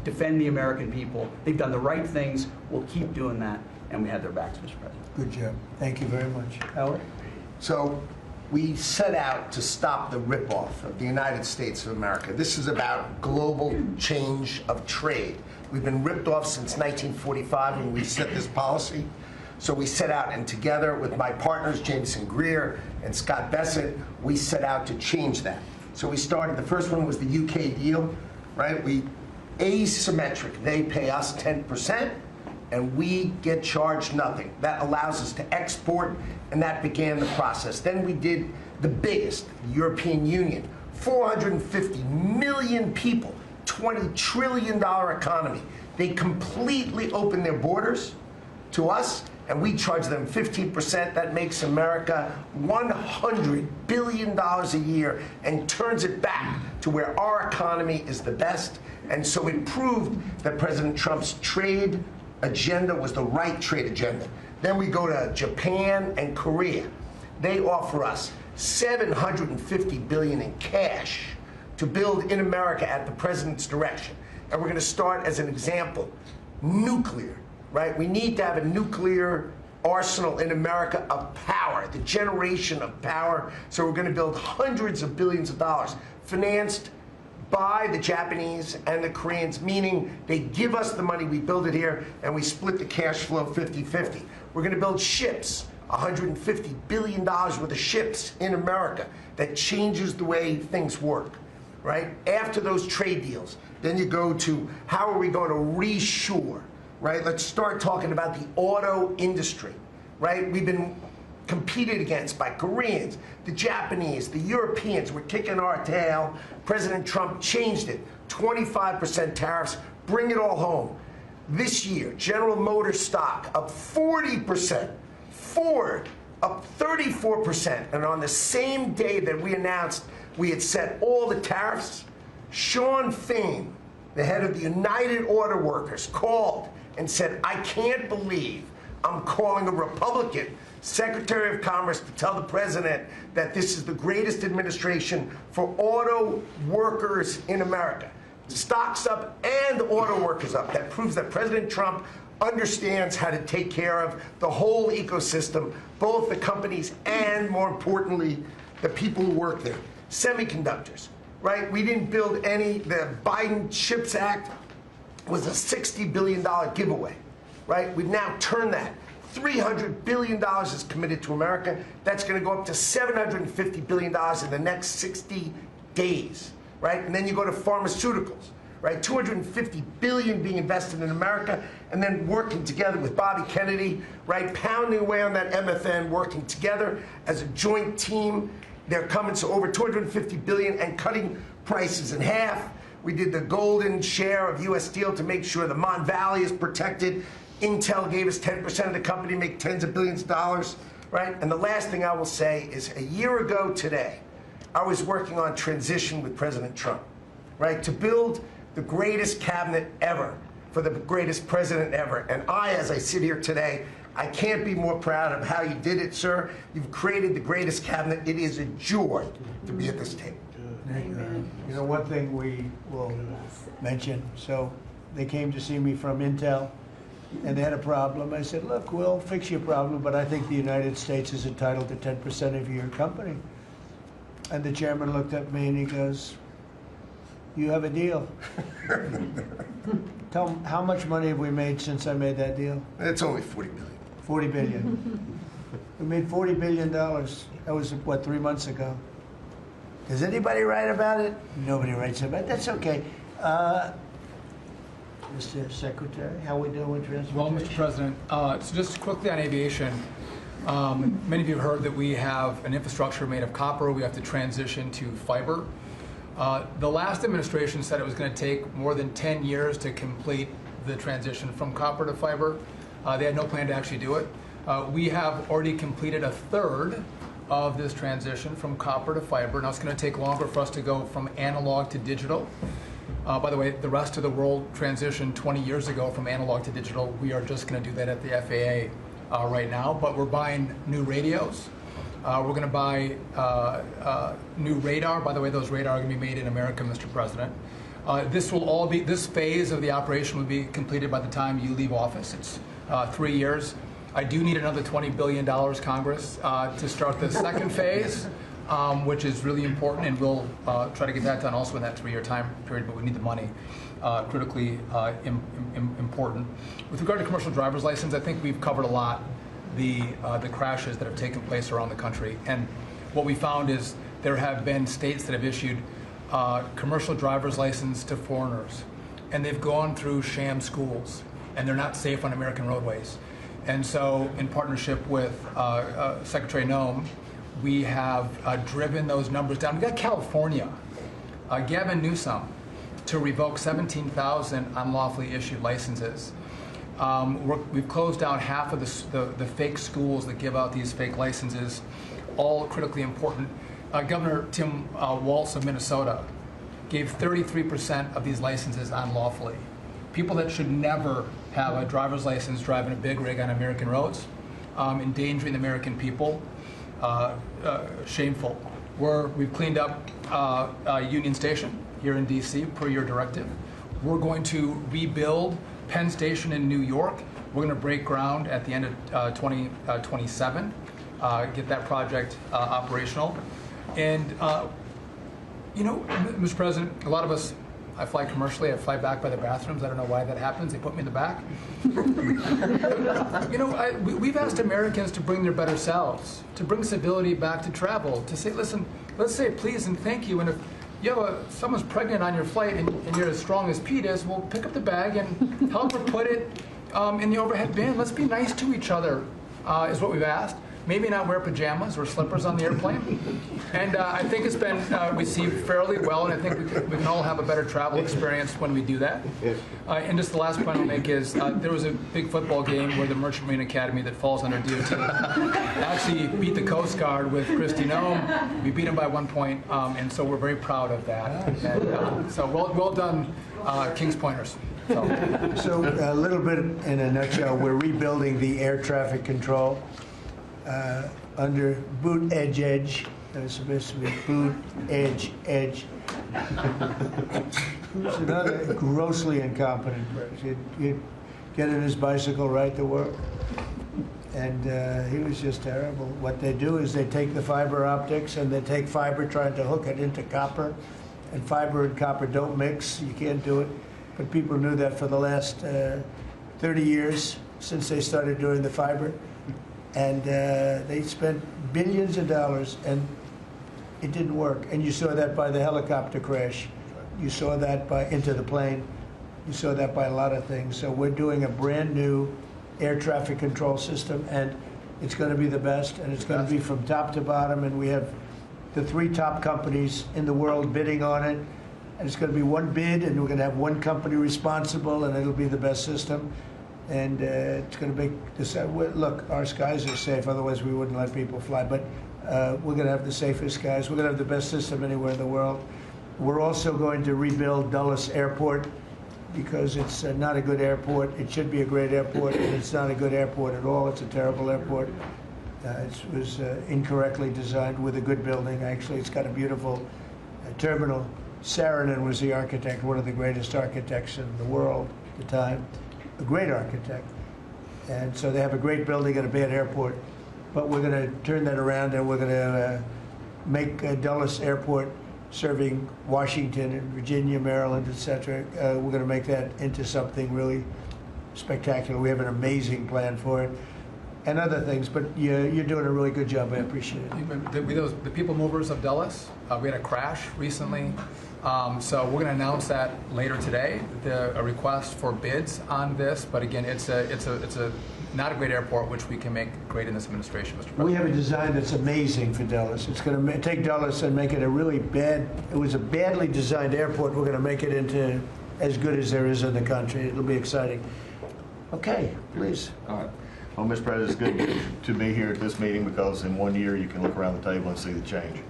defend the American people. They've done the right things. We'll keep doing that, and we have their backs, Mr. President. Good job. Thank you very much. Howard? So we set out to stop the ripoff of the United States of America. This is about global change of trade. We've been ripped off since 1945 when we set this policy. So we set out, and together with my partners, Jameson Greer and Scott Bessett, we set out to change that. So we started, the first one was the UK deal, right? We asymmetric. They pay us 10%, and we get charged nothing. That allows us to export, and that began the process. Then we did the biggest, the European Union, 450 million people, $20 trillion economy. They completely opened their borders to us, and we charge them 15%. That makes America $100 billion a year and turns it back to where our economy is the best. And so it proved that President Trump's trade agenda was the right trade agenda. Then we go to Japan and Korea. They offer us $750 billion in cash to build in America at the president's direction. And we're going to start, as an example, nuclear, right? We need to have a nuclear arsenal in America of power, the generation of power. So we're going to build hundreds of billions of dollars, financed by the Japanese and the Koreans, meaning they give us the money, we build it here, and we split the cash flow 50-50. We're going to build ships, $150 billion worth of ships in America. That changes the way things work, right? After those trade deals, then you go to how are we going to reshore, right? Let's start talking about the auto industry, right? We've been competed against by Koreans, the Japanese, the Europeans. We're kicking our tail. President Trump changed it. 25% tariffs, bring it all home. This year, General Motors stock up 40%, Ford up 34%, and on the same day that we announced we had set all the tariffs, Sean Fain, the head of the United Auto Workers, called and said, I can't believe I'm calling a Republican Secretary of Commerce to tell the president that this is the greatest administration for auto workers in America. Stocks up and auto workers up. That proves that President Trump understands how to take care of the whole ecosystem, both the companies and, more importantly, the people who work there. Semiconductors, right? We didn't build any. The Biden CHIPS Act was a $60 billion giveaway, right? We've now turned that. $300 billion is committed to America. That's going to go up to $750 billion in the next 60 days, right? And then you go to pharmaceuticals, right? $250 billion being invested in America, and then working together with Bobby Kennedy, right? Pounding away on that MFN, working together as a joint team. They're coming to over $250 billion and cutting prices in half. We did the golden share of U.S. Steel to make sure the Mon Valley is protected. Intel gave us 10% of the company, make tens of billions of dollars, right? And the last thing I will say is a year ago today, I was working on transition with President Trump, right? To build the greatest cabinet ever for the greatest president ever. And I, as I sit here today, I can't be more proud of how you did it, sir. You've created the greatest cabinet. It is a joy to be at this table. Amen. You know, one thing we will mention, so they came to see me from Intel, and they had a problem. I said, look, we'll fix your problem, but I think the United States is entitled to 10% of your company. And the chairman looked at me and he goes, you have a deal. Tell them, how much money have we made since I made that deal? It's only $40 billion. 40 billion. We made $40 billion. That was, what, 3 months ago? Does anybody write about it? Nobody writes about it. That's okay. Mr. Secretary, how we doing with transportation? Well, Mr. President, so just quickly on aviation, many of you have heard that we have an infrastructure made of copper. We have to transition to fiber. The last administration said it was going to take more than 10 years to complete the transition from copper to fiber. They had no plan to actually do it. We have already completed a third of this transition from copper to fiber. Now it's going to take longer for us to go from analog to digital. By the way, the rest of the world transitioned 20 years ago from analog to digital. We are just going to do that at the FAA right now, but we're buying new radios. We're going to buy new radar. By the way, those radar are going to be made in America, Mr. President. This phase of the operation will be completed by the time you leave office. It's 3 years. I do need another $20 billion, Congress, to start the second phase, which is really important, and we'll try to get that done also in that 3-year time period, but we need the money. Critically important. With regard to commercial driver's license, I think we've covered a lot the crashes that have taken place around the country. And what we found is there have been states that have issued commercial driver's license to foreigners, and they've gone through sham schools, and they're not safe on American roadways. And so, in partnership with Secretary Noem, we have driven those numbers down. We got California, Gavin Newsom, to revoke 17,000 unlawfully issued licenses. We've closed down half of the fake schools that give out these fake licenses, all critically important. Governor Tim Walz of Minnesota gave 33% of these licenses unlawfully. People that should never have a driver's license driving a big rig on American roads, endangering the American people, shameful. We've cleaned up Union Station here in DC per your directive. We're going to rebuild Penn Station in New York. We're going to break ground at the end of 2027, get that project operational. And, you know, Mr. President, a lot of us, I fly commercially, I fly back by the bathrooms. I don't know why that happens. They put me in the back. You know, we've asked Americans to bring their better selves, to bring civility back to travel, to say, listen, let's say please and thank you. And if you have someone's pregnant on your flight and you're as strong as Pete is, well, pick up the bag and help her put it in the overhead bin. Let's be nice to each other, is what we've asked. Maybe not wear pajamas or slippers on the airplane. And I think it's been received fairly well, and I think we can all have a better travel experience when we do that. And just the last point I'll make is there was a big football game where the Merchant Marine Academy that falls under DOT actually beat the Coast Guard with Kristi Noem. We beat them by 1 point, and so we're very proud of that. And, so well done, Kings Pointers. So a little bit in a nutshell, we're rebuilding the air traffic control under boot edge. It's supposed to be boot edge. Who's another grossly incompetent person. He'd get in his bicycle, ride to work, and he was just terrible. What they do is they take the fiber optics and they take fiber trying to hook it into copper, and fiber and copper don't mix. You can't do it. But people knew that for the last 30 years since they started doing the fiber. And they spent billions of dollars, and it didn't work. And you saw that by the helicopter crash. You saw that by Into the Plane. You saw that by a lot of things. So we're doing a brand new air traffic control system, and it's going to be the best, and it's going to be from top to bottom. And we have the 3 top companies in the world bidding on it. And it's going to be one bid, and we're going to have one company responsible, and it'll be the best system. And it's going to make this. Look, our skies are safe. Otherwise, we wouldn't let people fly. But we're going to have the safest skies. We're going to have the best system anywhere in the world. We're also going to rebuild Dulles Airport because it's not a good airport. It should be a great airport, and it's not a good airport at all. It's a terrible airport. It was incorrectly designed with a good building. Actually, it's got a beautiful terminal. Saarinen was the architect, one of the greatest architects in the world at the time. A great architect. And so they have a great building and a bad airport. But we're going to turn that around, and we're going to make Dulles Airport serving Washington and Virginia, Maryland, etc. We're going to make that into something really spectacular. We have an amazing plan for it. And other things, but you're doing a really good job. I appreciate it. The people movers of Dulles, we had a crash recently. So we're going to announce that later today, a request for bids on this. But again, it's a not a great airport, which we can make great in this administration, Mr. President. We have a design that's amazing for Dulles. It's going to take Dulles and make it a really bad. It was a badly designed airport. We're going to make it into as good as there is in the country. It'll be exciting. Okay, please. All right. Well, Mr. President, it's good to be here at this meeting because in 1 year you can look around the table and see the change.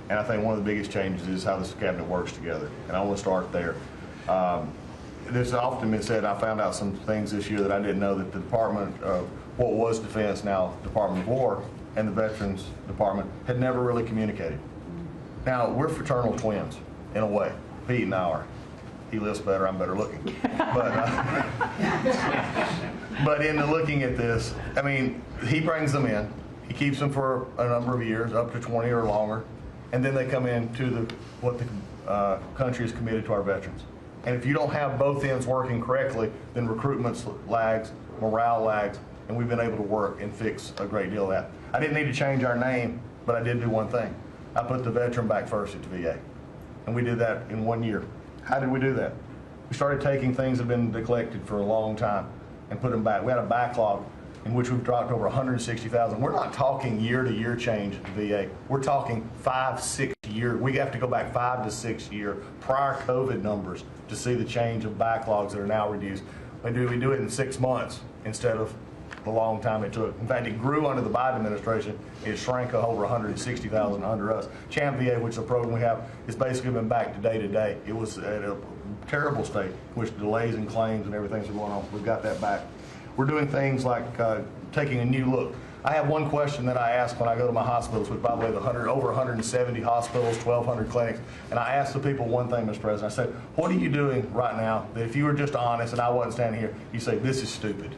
And I think one of the biggest changes is how this cabinet works together. And I want to start there. There's often been said, I found out some things this year that I didn't know, that the Department of what was Defense, now Department of War, and the Veterans Department had never really communicated. Now, we're fraternal twins, in a way. Pete and I are. He lifts better, I'm better looking. But in looking at this, I mean, he brings them in. He keeps them for a number of years, up to 20 or longer, and then they come into what the country is committed to our veterans. And if you don't have both ends working correctly, then recruitment lags, morale lags, and we've been able to work and fix a great deal of that. I didn't need to change our name, but I did do one thing. I put the veteran back first at the VA. And we did that in 1 year. How did we do that? We started taking things that have been neglected for a long time and put them back. We had a backlog in which we've dropped over 160,000. We're not talking year-to-year change at the VA. We're talking 5-6 year. We have to go back 5 to 6 year prior COVID numbers to see the change of backlogs that are now reduced. We do it in 6 months instead of the long time it took. In fact, it grew under the Biden administration. It shrank over 160,000 under us. Champ VA, which is a program we have, has basically been back to day to day. It was at a terrible state, which delays and claims and everything's going on. We've got that back. We're doing things like taking a new look. I have one question that I ask when I go to my hospitals, with probably over 170 hospitals, 1,200 clinics, and I ask the people one thing, Mr. President. I said, what are you doing right now that if you were just honest and I wasn't standing here, you say, this is stupid?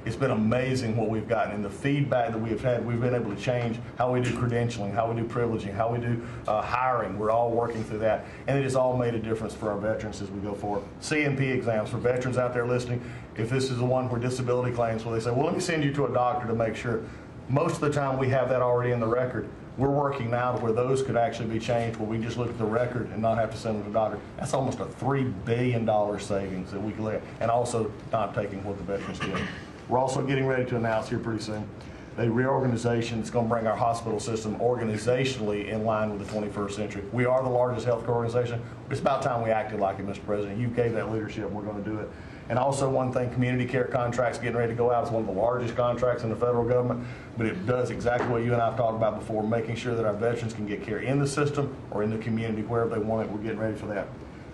It's been amazing what we've gotten, and the feedback that we've had. We've been able to change how we do credentialing, how we do privileging, how we do hiring. We're all working through that, and it has all made a difference for our veterans as we go forward. CNP exams for veterans out there listening. If this is the one where disability claims, where they say, well, let me send you to a doctor to make sure. Most of the time we have that already in the record. We're working now to where those could actually be changed, where we just look at the record and not have to send them to the doctor. That's almost a $3 billion savings that we can let, and also not taking what the veterans did. We're also getting ready to announce here pretty soon a reorganization that's going to bring our hospital system organizationally in line with the 21st century. We are the largest healthcare organization. It's about time we acted like it, Mr. President. You gave that leadership, and we're going to do it. And also one thing, community care contracts getting ready to go out. It's one of the largest contracts in the federal government, but it does exactly what you and I have talked about before, making sure that our veterans can get care in the system or in the community, wherever they want it. We're getting ready for that.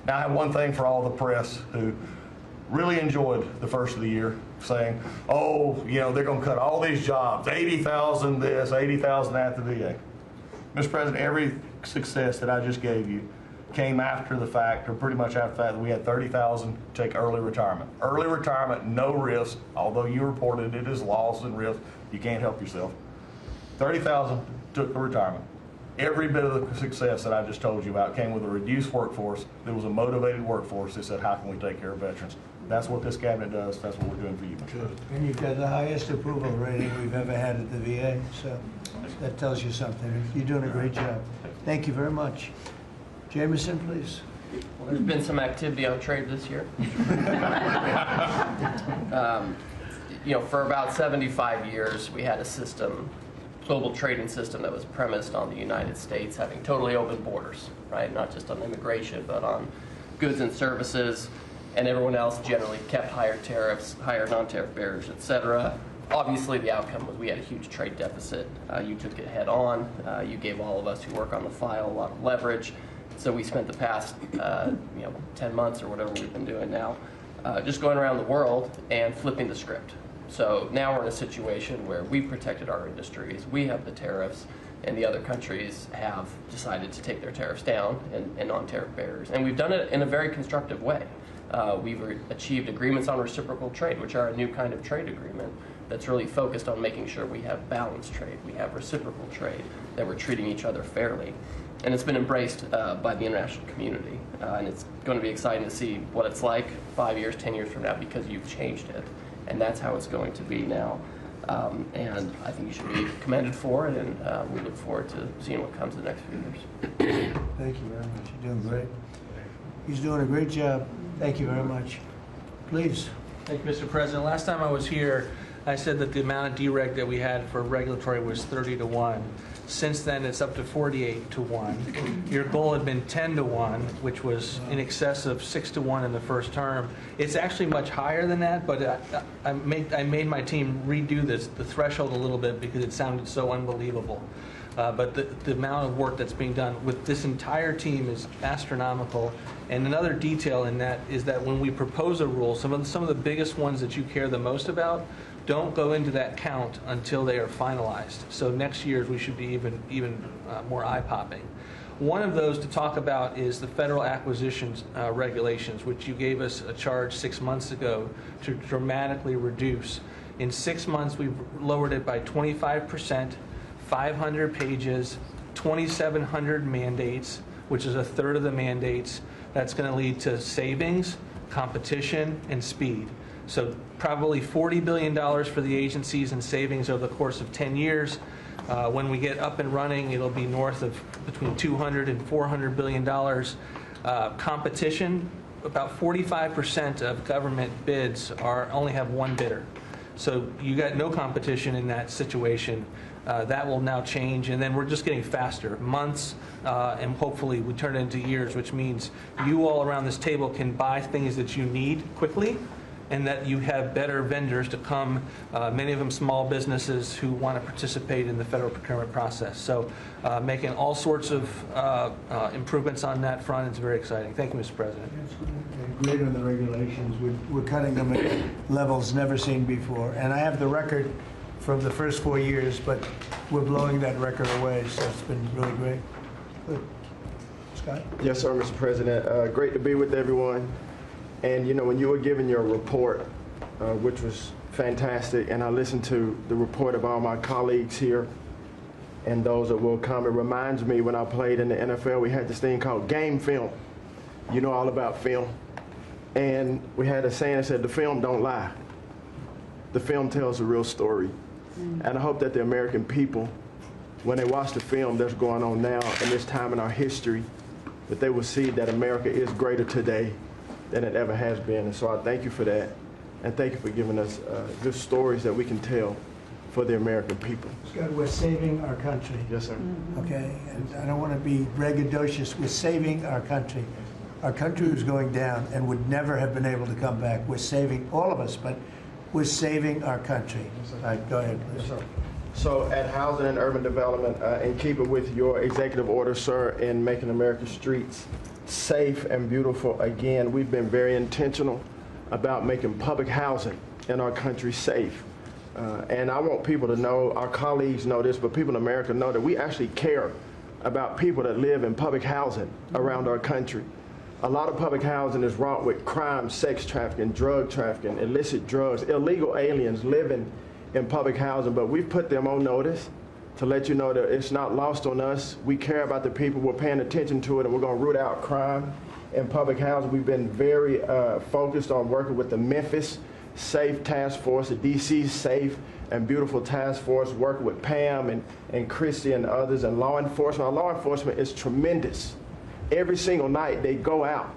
Now, I have one thing for all the press who really enjoyed the first of the year, saying, oh, you know, they're going to cut all these jobs, 80,000 this, 80,000 that at the VA. Mr. President, every success that I just gave you came after the fact, or pretty much after the fact, that we had 30,000 take early retirement. Early retirement, no risk, although you reported it as loss and risk, you can't help yourself. 30,000 took the retirement. Every bit of the success that I just told you about came with a reduced workforce. There was a motivated workforce that said, how can we take care of veterans? That's what this cabinet does. That's what we're doing for you. Good. And you've got the highest approval rating we've ever had at the VA, so that tells you something. You're doing a great job. Thank you very much. Jameson, please. Well, there's been some activity on trade this year. You know, for about 75 years, we had a system, global trading system, that was premised on the United States having totally open borders, right? Not just on immigration, but on goods and services, and everyone else generally kept higher tariffs, higher non-tariff barriers, et cetera. Obviously, the outcome was we had a huge trade deficit. You took it head on. You gave all of us who work on the file a lot of leverage. So we spent the past 10 months or whatever we've been doing now just going around the world and flipping the script. So now we're in a situation where we've protected our industries, we have the tariffs, and the other countries have decided to take their tariffs down and non-tariff barriers. And we've done it in a very constructive way. We've achieved agreements on reciprocal trade, which are a new kind of trade agreement that's really focused on making sure we have balanced trade, we have reciprocal trade, that we're treating each other fairly. And it's been embraced by the international community. And it's going to be exciting to see what it's like 5 years, 10 years from now, because you've changed it. And that's how it's going to be now. And I think you should be commended for it, and we look forward to seeing what comes in the next few years. Thank you very much. You're doing great. He's doing a great job. Thank you very much. Please. Thank you, Mr. President. Last time I was here, I said that the amount of dereg that we had for regulatory was 30-1. Since then, it's up to 48-1. Your goal had been 10-1, which was in excess of 6-1 in the first term. It's actually much higher than that, but I made my team redo the threshold a little bit because it sounded so unbelievable. But the amount of work that's being done with this entire team is astronomical. And another detail in that is that when we propose a rule, some of the biggest ones that you care the most about don't go into that count until they are finalized. So next year's we should be even more eye-popping. One of those to talk about is the federal acquisitions regulations, which you gave us a charge 6 months ago to dramatically reduce. In 6 months, we've lowered it by 25%, 500 pages, 2,700 mandates, which is a third of the mandates. That's going to lead to savings, competition, and speed. So probably $40 billion for the agencies in savings over the course of 10 years. When we get up and running, it'll be north of between $200 and $400 billion. Competition, about 45% of government bids only have one bidder. So you got no competition in that situation. That will now change, and then we're just getting faster, months, and hopefully we turn it into years, which means you all around this table can buy things that you need quickly, and that you have better vendors to come, many of them small businesses who want to participate in the federal procurement process. So making all sorts of improvements on that front. It's very exciting. Thank you, Mr. President. Great on the regulations. We're cutting them at levels never seen before. And I have the record from the first 4 years, but we're blowing that record away, so it's been really great. Good. Scott? Yes, sir, Mr. President. Great to be with everyone. And, you know, when you were giving your report, which was fantastic, and I listened to the report of all my colleagues here and those that will come, it reminds me when I played in the NFL, we had this thing called game film. You know all about film. And we had a saying that said, the film don't lie. The film tells a real story. And I hope that the American people, when they watch the film that's going on now in this time in our history, that they will see that America is greater today than it ever has been. And so I thank you for that. And thank you for giving us good stories that we can tell for the American people. Scott, we're saving our country. Yes, sir. Okay, and I don't want to be braggadocious. We're saving our country. Our country was going down and would never have been able to come back. We're saving all of us, but we're saving our country. All right, go ahead, please. Yes, sir. So at Housing and Urban Development, and keep it with your executive order, sir, in making America's streets safe and beautiful again, we've been very intentional about making public housing in our country safe. And I want people to know, our colleagues know this, but people in America know that we actually care about people that live in public housing around our country. A lot of public housing is wrought with crime, sex trafficking, drug trafficking, illicit drugs, illegal aliens living in public housing, but we've put them on notice to let you know that it's not lost on us. We care about the people, we're paying attention to it, and we're going to root out crime in public housing. We've been very focused on working with the Memphis Safe Task Force, the DC Safe and Beautiful Task Force, working with Pam and Christy and others, and law enforcement. Our law enforcement is tremendous. Every single night they go out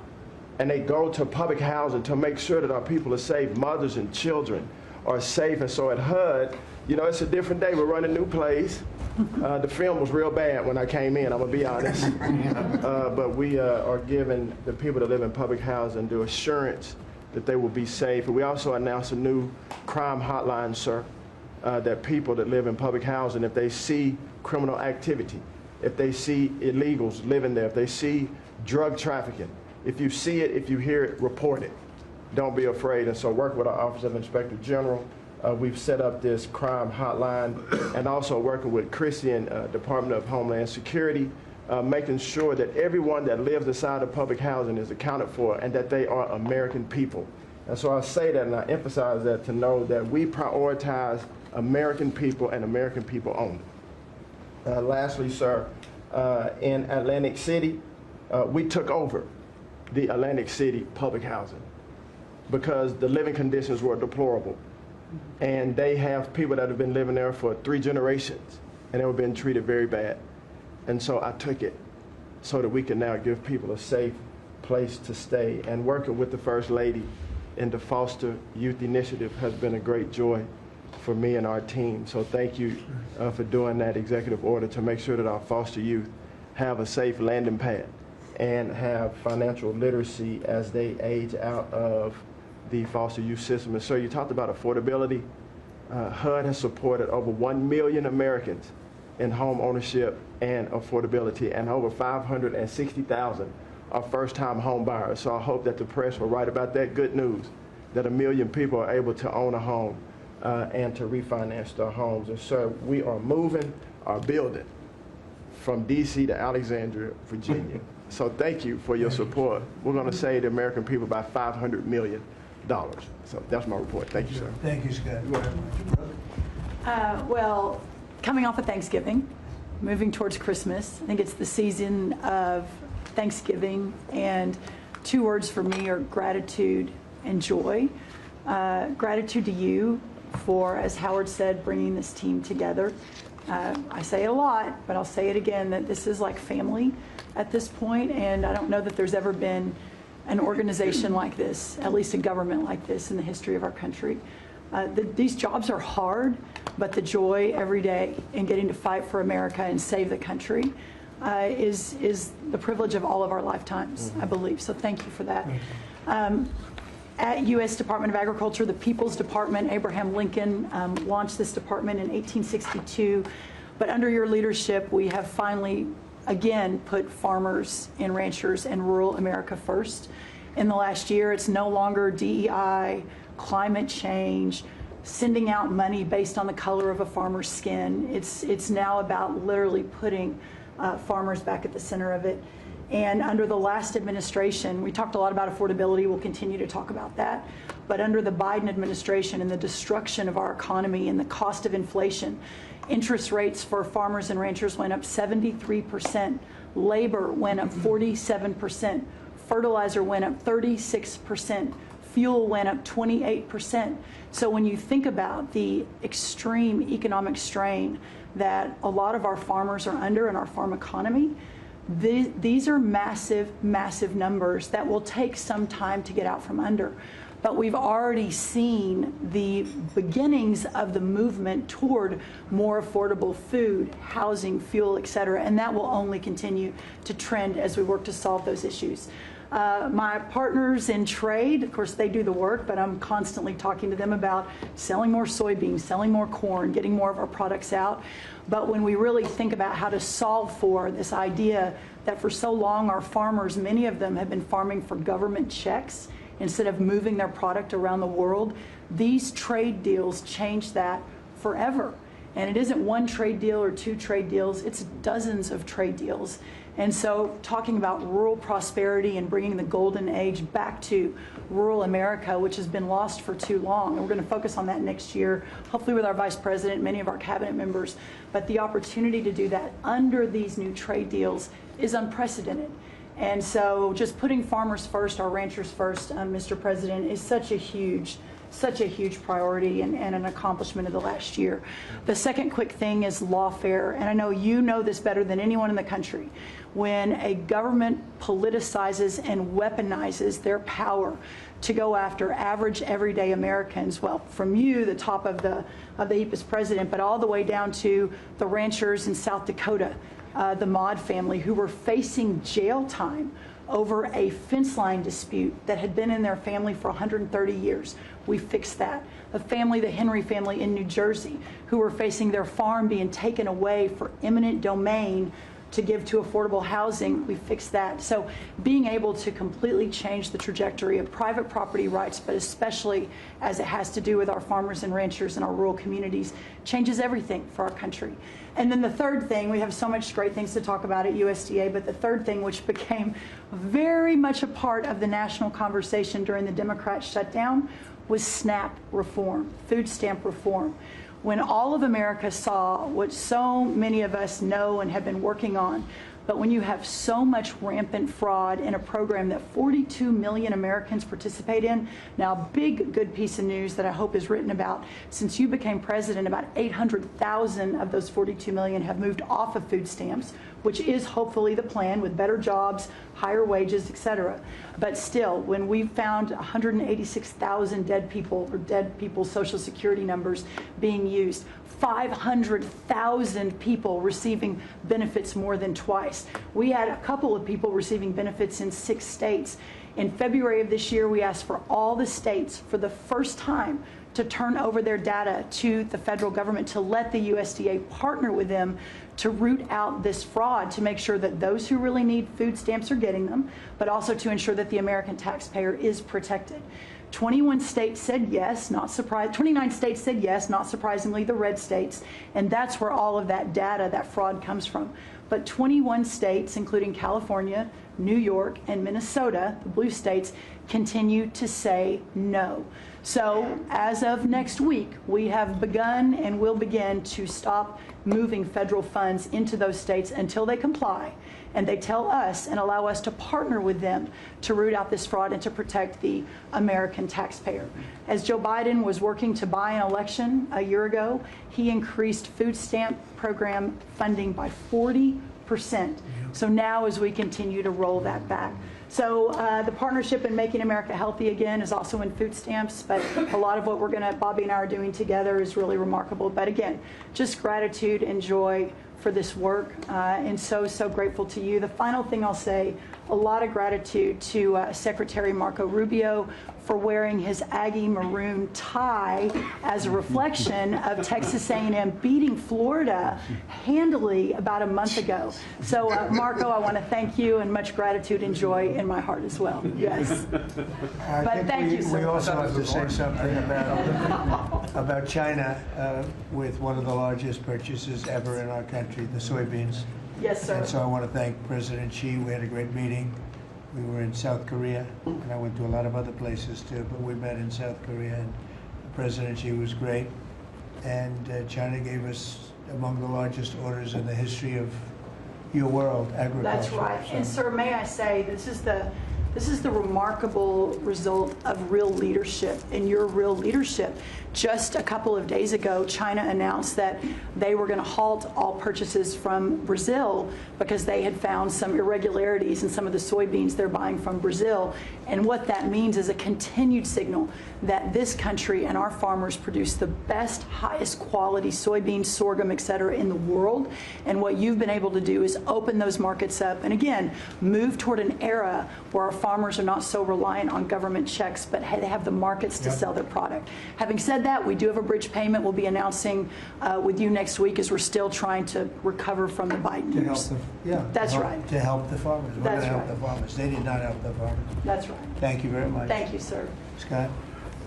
and they go to public housing to make sure that our people are safe, mothers and children are safe. And so at HUD, you know, it's a different day. We're running new plays. The film was real bad when I came in, I'm going to be honest. But we are giving the people that live in public housing the assurance that they will be safe. And we also announced a new crime hotline, sir, that people that live in public housing, if they see criminal activity, if they see illegals living there, if they see drug trafficking, if you see it, if you hear it, report it. Don't be afraid. And so work with our Office of Inspector General. We've set up this crime hotline, and also working with Christy and Department of Homeland Security, making sure that everyone that lives inside of public housing is accounted for and that they are American people. And so I say that and I emphasize that to know that we prioritize American people and American people only. Lastly, sir, in Atlantic City, we took over the Atlantic City public housing because the living conditions were deplorable. And they have people that have been living there for 3 generations, and they were being treated very bad. And so I took it so that we can now give people a safe place to stay. And working with the First Lady in the Foster Youth Initiative has been a great joy for me and our team. So thank you for doing that executive order to make sure that our foster youth have a safe landing pad and have financial literacy as they age out of the foster youth system. And sir, you talked about affordability. HUD has supported over 1 million Americans in home ownership and affordability, and over 560,000 are first-time home buyers. So I hope that the press will write about that good news, that 1 million people are able to own a home and to refinance their homes. And sir, we are moving our building from DC to Alexandria, Virginia. So thank you for your support. We're going to save the American people about $500 million. So that's my report. Thank you, sir. Thank you, Scott, very much. Brooke? Well, coming off of Thanksgiving, moving towards Christmas, I think it's the season of Thanksgiving, and two words for me are gratitude and joy. Gratitude to you for, as Howard said, bringing this team together. I say it a lot, but I'll say it again, that this is like family at this point, and I don't know that there's ever been an organization like this, at least a government like this, in the history of our country. These jobs are hard, but the joy every day in getting to fight for America and save the country is the privilege of all of our lifetimes, I believe. So thank you for that. At U.S. Department of Agriculture, the People's Department, Abraham Lincoln launched this department in 1862. But under your leadership, we have finally, again, put farmers and ranchers and rural America first. In the last year, it's no longer DEI, climate change, sending out money based on the color of a farmer's skin. It's now about literally putting farmers back at the center of it. And under the last administration, we talked a lot about affordability. We'll continue to talk about that. But under the Biden administration and the destruction of our economy and the cost of inflation, interest rates for farmers and ranchers went up 73%. Labor went up 47%. Fertilizer went up 36%. Fuel went up 28%. So when you think about the extreme economic strain that a lot of our farmers are under in our farm economy, these are massive, massive numbers that will take some time to get out from under. But we've already seen the beginnings of the movement toward more affordable food, housing, fuel, et cetera, and that will only continue to trend as we work to solve those issues. My partners in trade, of course, they do the work, but I'm constantly talking to them about selling more soybeans, selling more corn, getting more of our products out. But when we really think about how to solve for this idea that for so long our farmers, many of them have been farming for government checks instead of moving their product around the world, these trade deals change that forever. And it isn't one trade deal or two trade deals, it's dozens of trade deals. And so talking about rural prosperity and bringing the golden age back to rural America, which has been lost for too long. And we're going to focus on that next year, hopefully with our Vice President, many of our cabinet members. But the opportunity to do that under these new trade deals is unprecedented. And so just putting farmers first, our ranchers first, Mr. President, is such a huge priority and an accomplishment of the last year. The second quick thing is lawfare, and I know you know this better than anyone in the country. When a government politicizes and weaponizes their power to go after average, everyday Americans, well, from you, the top of the heap as president, but all the way down to the ranchers in South Dakota, the Maud family, who were facing jail time over a fence line dispute that had been in their family for 130 years. We fixed that. The family, the Henry family in New Jersey, who were facing their farm being taken away for eminent domain to give to affordable housing, we fixed that. So being able to completely change the trajectory of private property rights, but especially as it has to do with our farmers and ranchers and our rural communities, changes everything for our country. And then the third thing, we have so much great things to talk about at USDA, but the third thing, which became very much a part of the national conversation during the Democrat shutdown, was SNAP reform, food stamp reform. When all of America saw what so many of us know and have been working on, but when you have so much rampant fraud in a program that 42 million Americans participate in, now big good piece of news that I hope is written about, since you became president, about 800,000 of those 42 million have moved off of food stamps, which is hopefully the plan with better jobs, higher wages, et cetera. But still, when we found 186,000 dead people's Social Security numbers being used, 500,000 people receiving benefits more than twice. We had a couple of people receiving benefits in 6 states. In February of this year, we asked for all the states for the first time to turn over their data to the federal government, to let the USDA partner with them to root out this fraud, to make sure that those who really need food stamps are getting them, but also to ensure that the American taxpayer is protected. 21 states said yes, not surprised. 29 states said yes, not surprisingly, the red states, and that's where all of that data, that fraud comes from. But 21 states, including California, New York, and Minnesota, the blue states, continue to say no. So as of next week, we have begun and will begin to stop moving federal funds into those states until they comply and they tell us and allow us to partner with them to root out this fraud and to protect the American taxpayer. As Joe Biden was working to buy an election a year ago, he increased food stamp program funding by 40%. So now as we continue to roll that back. So the partnership in Making America Healthy Again is also in food stamps, but a lot of what Bobby and I are doing together is really remarkable. But again, just gratitude and joy for this work, and so grateful to you. The final thing I'll say, a lot of gratitude to Secretary Marco Rubio for wearing his Aggie maroon tie as a reflection of Texas A&M beating Florida handily about a month ago. So Marco, I want to thank you, and much gratitude and joy in my heart as well. Yes. But thank you, sir. We also have to say something about China with one of the largest purchases ever in our country, the soybeans. Yes, sir. And so I want to thank President Xi. We had a great meeting. We were in South Korea, and I went to a lot of other places too, but we met in South Korea, and President Xi was great. And China gave us among the largest orders in the history of your world, agriculture. That's right. So, And sir, may I say, this is the remarkable result of real leadership, and your real leadership. Just a couple of days ago, China announced that they were going to halt all purchases from Brazil because they had found some irregularities in some of the soybeans they're buying from Brazil. And what that means is a continued signal that this country and our farmers produce the best, highest quality soybeans, sorghum, et cetera, in the world. And what you've been able to do is open those markets up and, again, move toward an era where our farmers are not so reliant on government checks, but they have the markets to sell their product. Having said that, we do have a bridge payment we'll be announcing with you next week, as we're still trying to recover from the Biden years. That's right. To help the farmers. We're going to help the farmers. They did not help the farmers. That's right. Thank you very much. Thank you, sir. Scott?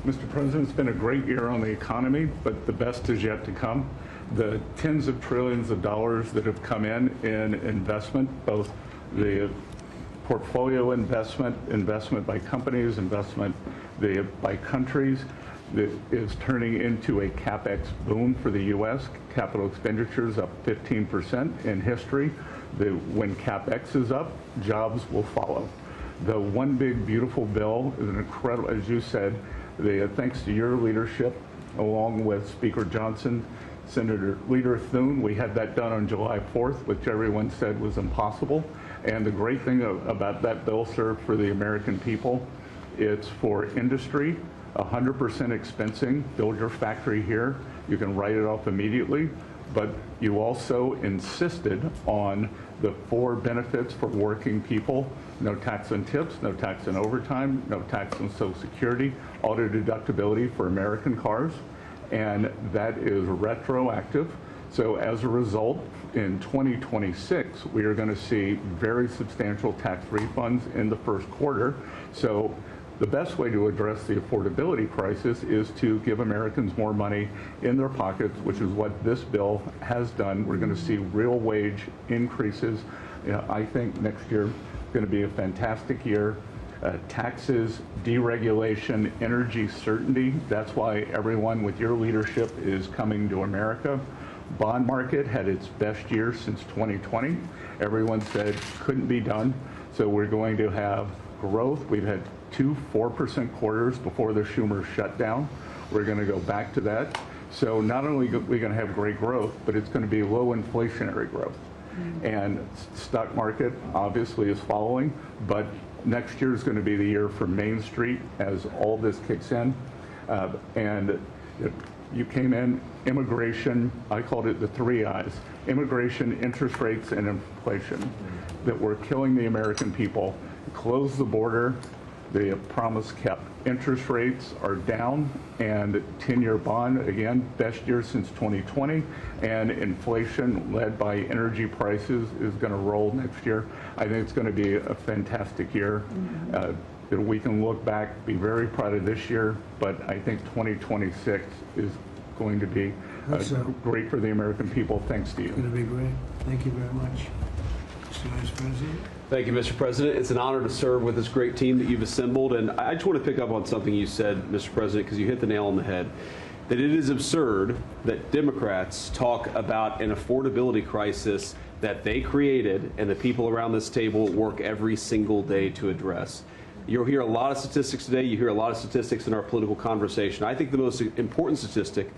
Mr. President, it's been a great year on the economy, but the best is yet to come. The tens of trillions of dollars that have come in investment, both the portfolio investment by companies, investment by countries, that is turning into a CapEx boom for the U.S. Capital expenditures up 15% in history. When CapEx is up, jobs will follow. The One Big Beautiful Bill is an incredible, as you said, thanks to your leadership, along with Speaker Johnson, Senator Leader Thune, we had that done on July 4th, which everyone said was impossible. And the great thing about that bill, sir, for the American people, it's for industry, 100% expensing, build your factory here, you can write it off immediately, but you also insisted on the 4 benefits for working people: no tax on tips, no tax on overtime, no tax on Social Security, auto deductibility for American cars, and that is retroactive. So as a result, in 2026, we are going to see very substantial tax refunds in the first quarter. So the best way to address the affordability crisis is to give Americans more money in their pockets, which is what this bill has done. We're going to see real wage increases. I think next year is going to be a fantastic year. Taxes, deregulation, energy certainty. That's why everyone with your leadership is coming to America. Bond market had its best year since 2020. Everyone said couldn't be done. So we're going to have growth. We've had 2 4% quarters before the Schumer shutdown. We're going to go back to that. So not only are we going to have great growth, but it's going to be low inflationary growth. And stock market obviously is following, but next year is going to be the year for Main Street as all this kicks in. And you came in, immigration, I called it the 3 I's: immigration, interest rates, and inflation, that were killing the American people. Close the border, the promise kept. Interest rates are down, and 10-year bond, again, best year since 2020, and inflation led by energy prices is going to roll next year. I think it's going to be a fantastic year. that we can look back, be very proud of this year, but I think 2026 is going to be great for the American people. Thanks to you. It's going to be great. Thank you very much. Mr. Vice President. Thank you, Mr. President. It's an honor to serve with this great team that you've assembled. And I just want to pick up on something you said, Mr. President, because you hit the nail on the head, that it is absurd that Democrats talk about an affordability crisis that they created and the people around this table work every single day to address. You'll hear a lot of statistics today. You hear a lot of statistics in our political conversation. I think the most important statistic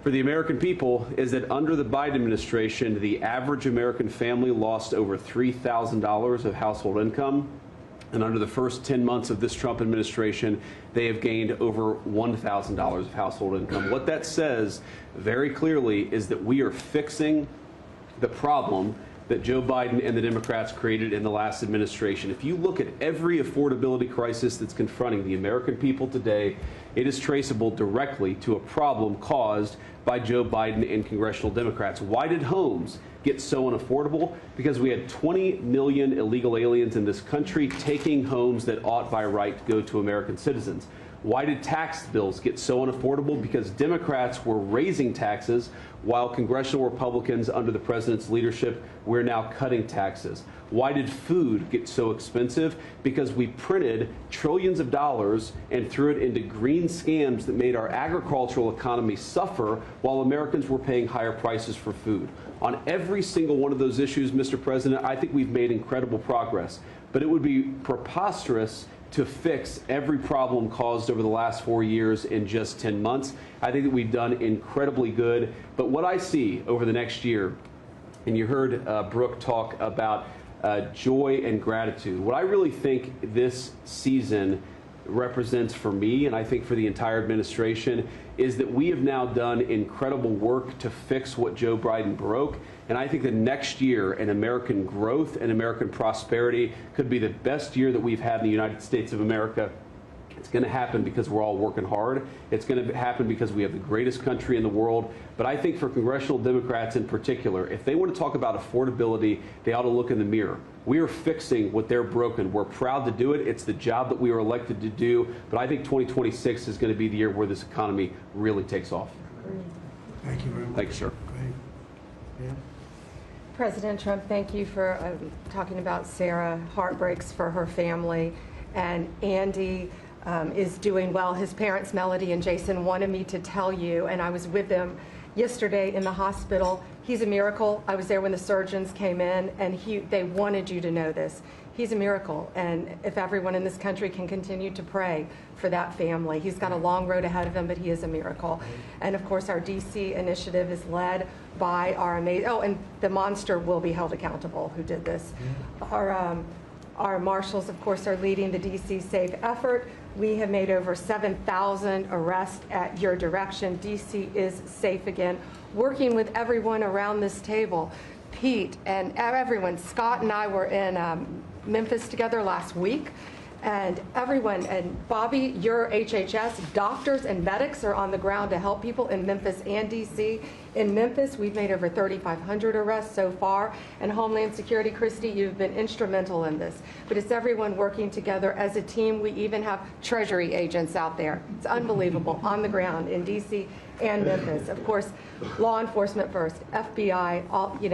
for the American people is that under the Biden administration, the average American family lost over $3,000 of household income. And under the first 10 months of this Trump administration, they have gained over $1,000 of household income. What that says very clearly is that we are fixing the problem that Joe Biden and the Democrats created in the last administration. If you look at every affordability crisis that's confronting the American people today, it is traceable directly to a problem caused by Joe Biden and congressional Democrats. Why did homes get so unaffordable? Because we had 20 million illegal aliens in this country taking homes that ought by right to go to American citizens. Why did tax bills get so unaffordable? Because Democrats were raising taxes while congressional Republicans under the president's leadership, we're now cutting taxes. Why did food get so expensive? Because we printed trillions of dollars and threw it into green scams that made our agricultural economy suffer while Americans were paying higher prices for food. On every single one of those issues, Mr. President, I think we've made incredible progress. But it would be preposterous to fix every problem caused over the last 4 years in just 10 months. I think that we've done incredibly good. But what I see over the next year, and you heard Brooke talk about joy and gratitude, what I really think this season represents for me, and I think for the entire administration, is that we have now done incredible work to fix what Joe Biden broke. And I think that next year in American growth and American prosperity could be the best year that we've had in the United States of America. It's going to happen because we're all working hard. It's going to happen because we have the greatest country in the world. But I think for congressional Democrats in particular, if they want to talk about affordability, they ought to look in the mirror. We are fixing what they're broken. We're proud to do it. It's the job that we were elected to do. But I think 2026 is going to be the year where this economy really takes off. Thank you very much. Thank you, sir. Great. Yeah. President Trump, thank you for talking about Sarah. Heartbreaks for her family. And Andy is doing well. His parents, Melody and Jason, wanted me to tell you, and I was with them yesterday in the hospital. He's a miracle. I was there when the surgeons came in, and they wanted you to know this. He's a miracle, and if everyone in this country can continue to pray for that family. He's got a long road ahead of him, but he is a miracle. And of course, our DC initiative is led by our amazing, and the monster will be held accountable who did this. Our marshals, of course, are leading the DC Safe effort. We have made over 7,000 arrests at your direction. DC is safe again. Working with everyone around this table, Pete and everyone. Scott and I were in Memphis together last week, and everyone, and Bobby, your HHS, doctors and medics are on the ground to help people in Memphis and DC. In Memphis, we've made over 3,500 arrests so far, and Homeland Security, Christy, you've been instrumental in this. But it's everyone working together as a team. We even have Treasury agents out there. It's unbelievable, on the ground in DC and Memphis. Of course, law enforcement first, FBI,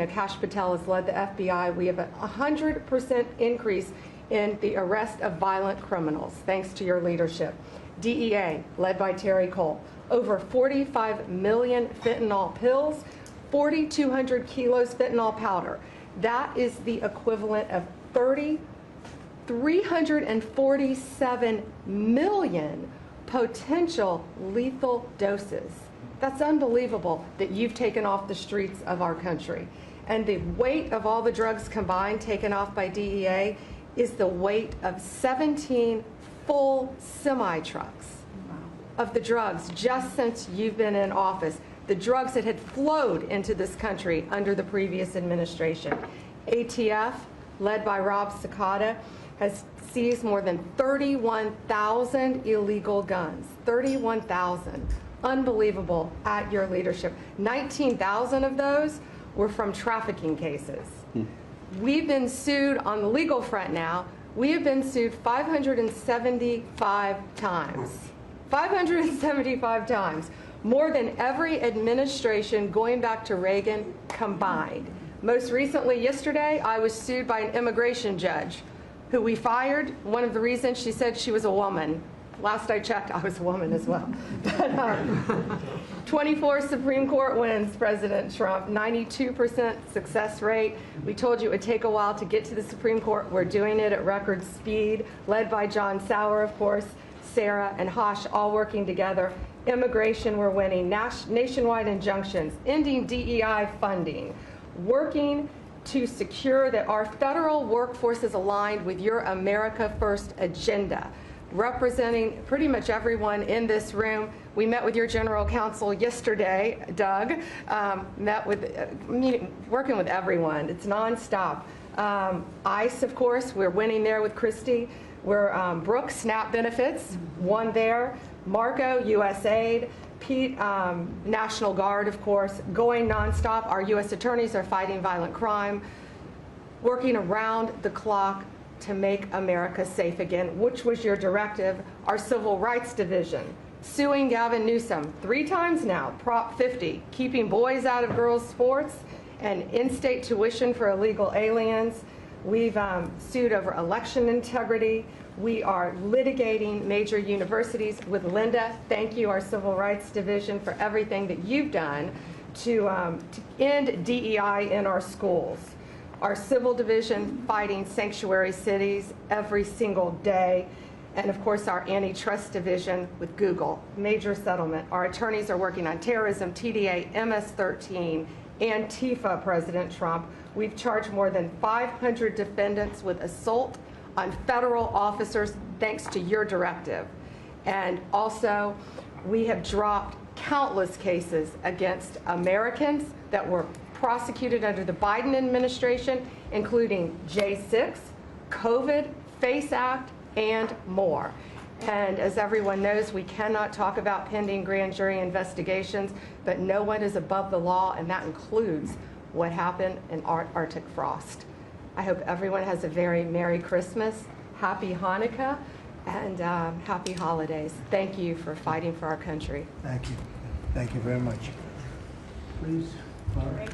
Kash Patel has led the FBI. We have a 100% increase in the arrest of violent criminals, thanks to your leadership. DEA, led by Terry Cole, over 45 million fentanyl pills, 4,200 kilos fentanyl powder. That is the equivalent of 347 million potential lethal doses. That's unbelievable that you've taken off the streets of our country. And the weight of all the drugs combined taken off by DEA is the weight of 17 full semi-trucks of the drugs just since you've been in office. The drugs that had flowed into this country under the previous administration. ATF, led by Rob Sakata, has seized more than 31,000 illegal guns. 31,000. Unbelievable at your leadership. 19,000 of those were from trafficking cases. We've been sued on the legal front now We have been sued 575 times. 575 times. More than every administration going back to Reagan combined. Most recently, yesterday, I was sued by an immigration judge who we fired. One of the reasons, she said she was a woman. Last I checked, I was a woman as well. But, 24 Supreme Court wins, President Trump, 92% success rate. We told you it would take a while to get to the Supreme Court. We're doing it at record speed, led by John Sauer, of course, Sarah and Hosh, all working together. Immigration, we're winning. Nationwide injunctions, ending DEI funding, working to secure that our federal workforce is aligned with your America First agenda, representing pretty much everyone in this room. We met with your general counsel yesterday, Doug, working with everyone. It's nonstop. ICE, of course, we're winning there with Christie. We're Brooks, SNAP benefits, won there. Marco, USAID. Pete, National Guard, of course, going nonstop. Our U.S. attorneys are fighting violent crime, working around the clock to make America safe again, which was your directive. Our Civil Rights Division, suing Gavin Newsom 3 times now, Prop 50, keeping boys out of girls' sports, and in-state tuition for illegal aliens. We've sued over election integrity. We are litigating major universities with Linda. Thank you, our Civil Rights Division, for everything that you've done to end DEI in our schools. Our Civil Division fighting sanctuary cities every single day. And of course, our Antitrust Division with Google, major settlement. Our attorneys are working on terrorism, TDA, MS-13, Antifa, President Trump. We've charged more than 500 defendants with assault on federal officers thanks to your directive. And also, we have dropped countless cases against Americans that were prosecuted under the Biden administration, including J6, COVID, FACE Act, and more. And as everyone knows, we cannot talk about pending grand jury investigations, but no one is above the law, and that includes what happened in Arctic frost. I hope everyone has a very Merry Christmas, Happy Hanukkah, and Happy Holidays. Thank you for fighting for our country. Thank you. Thank you very much. Please, Laura.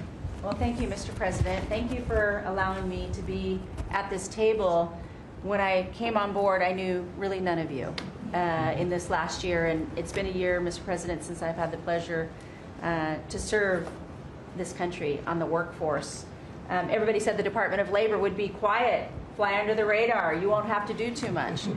Well, thank you, Mr. President. Thank you for allowing me to be at this table. When I came on board, I knew really none of you in this last year, and it's been a year, Mr. President, since I've had the pleasure to serve this country on the workforce. Everybody said the Department of Labor would be quiet, fly under the radar, you won't have to do too much.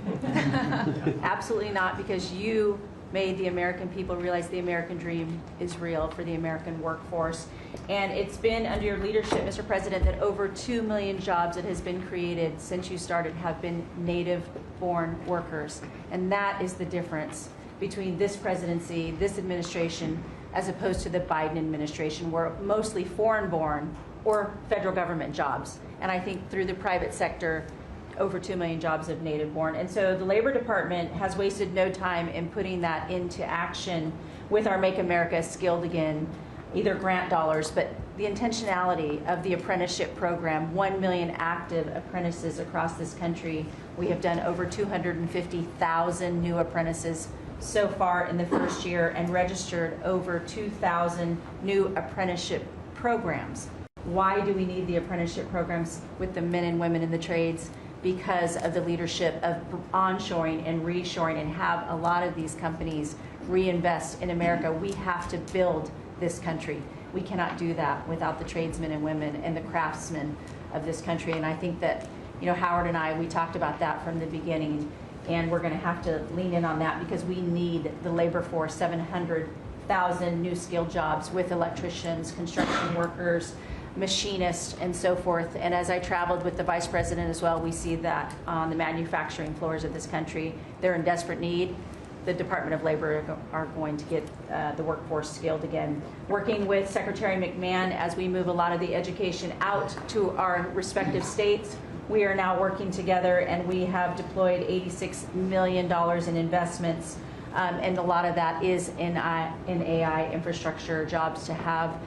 Absolutely not, because you made the American people realize the American dream is real for the American workforce. And it's been under your leadership, Mr. President, that over 2 million jobs that has been created since you started have been native-born workers. And that is the difference between this presidency, this administration, as opposed to the Biden administration, where mostly foreign-born or federal government jobs. And I think through the private sector, over 2 million jobs of native-born. And so the Labor Department has wasted no time in putting that into action with our Make America Skilled Again, either grant dollars, but the intentionality of the apprenticeship program, 1 million active apprentices across this country. We have done over 250,000 new apprentices so far in the first year and registered over 2,000 new apprenticeship programs. Why do we need the apprenticeship programs with the men and women in the trades? Because of the leadership of onshoring and reshoring, and have a lot of these companies reinvest in America. We have to build this country. We cannot do that without the tradesmen and women and the craftsmen of this country. And I think that, Howard and I, we talked about that from the beginning, and we're going to have to lean in on that because we need the labor force, 700,000 new skilled jobs with electricians, construction workers, machinists, and so forth. And as I traveled with the Vice President as well, we see that on the manufacturing floors of this country, they're in desperate need. The Department of Labor are going to get the workforce skilled again. Working with Secretary McMahon as we move a lot of the education out to our respective states, we are now working together, and we have deployed $86 million in investments, and a lot of that is in AI infrastructure jobs to have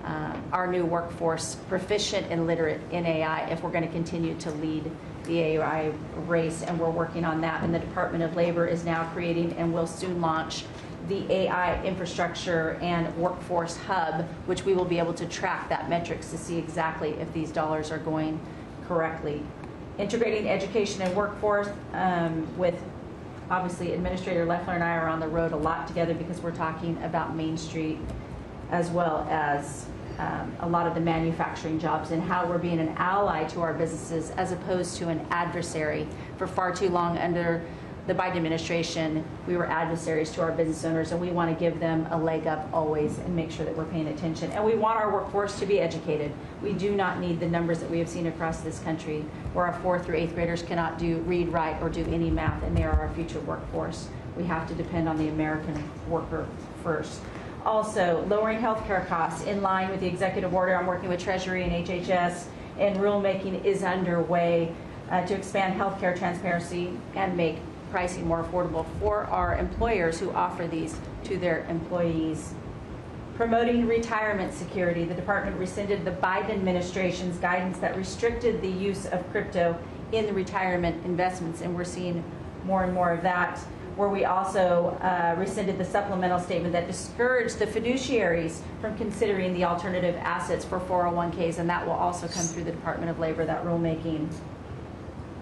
our new workforce proficient and literate in AI if we're going to continue to lead the AI race, and we're working on that. And the Department of Labor is now creating and will soon launch the AI infrastructure and workforce hub, which we will be able to track that metrics to see exactly if these dollars are going correctly. Integrating education and workforce with, obviously, Administrator Leffler and I are on the road a lot together because we're talking about Main Street as well as a lot of the manufacturing jobs and how we're being an ally to our businesses as opposed to an adversary. For far too long under the Biden administration, we were adversaries to our business owners, and we want to give them a leg up always and make sure that we're paying attention. And we want our workforce to be educated. We do not need the numbers that we have seen across this country where our 4th through 8th graders cannot do read, write, or do any math, and they are our future workforce. We have to depend on the American worker first. Also, lowering healthcare costs in line with the executive order. I'm working with Treasury and HHS, and rulemaking is underway to expand healthcare transparency and make pricing more affordable for our employers who offer these to their employees. Promoting retirement security. The department rescinded the Biden administration's guidance that restricted the use of crypto in the retirement investments, and we're seeing more and more of that, where we also rescinded the supplemental statement that discouraged the fiduciaries from considering the alternative assets for 401ks, and that will also come through the Department of Labor, that rulemaking.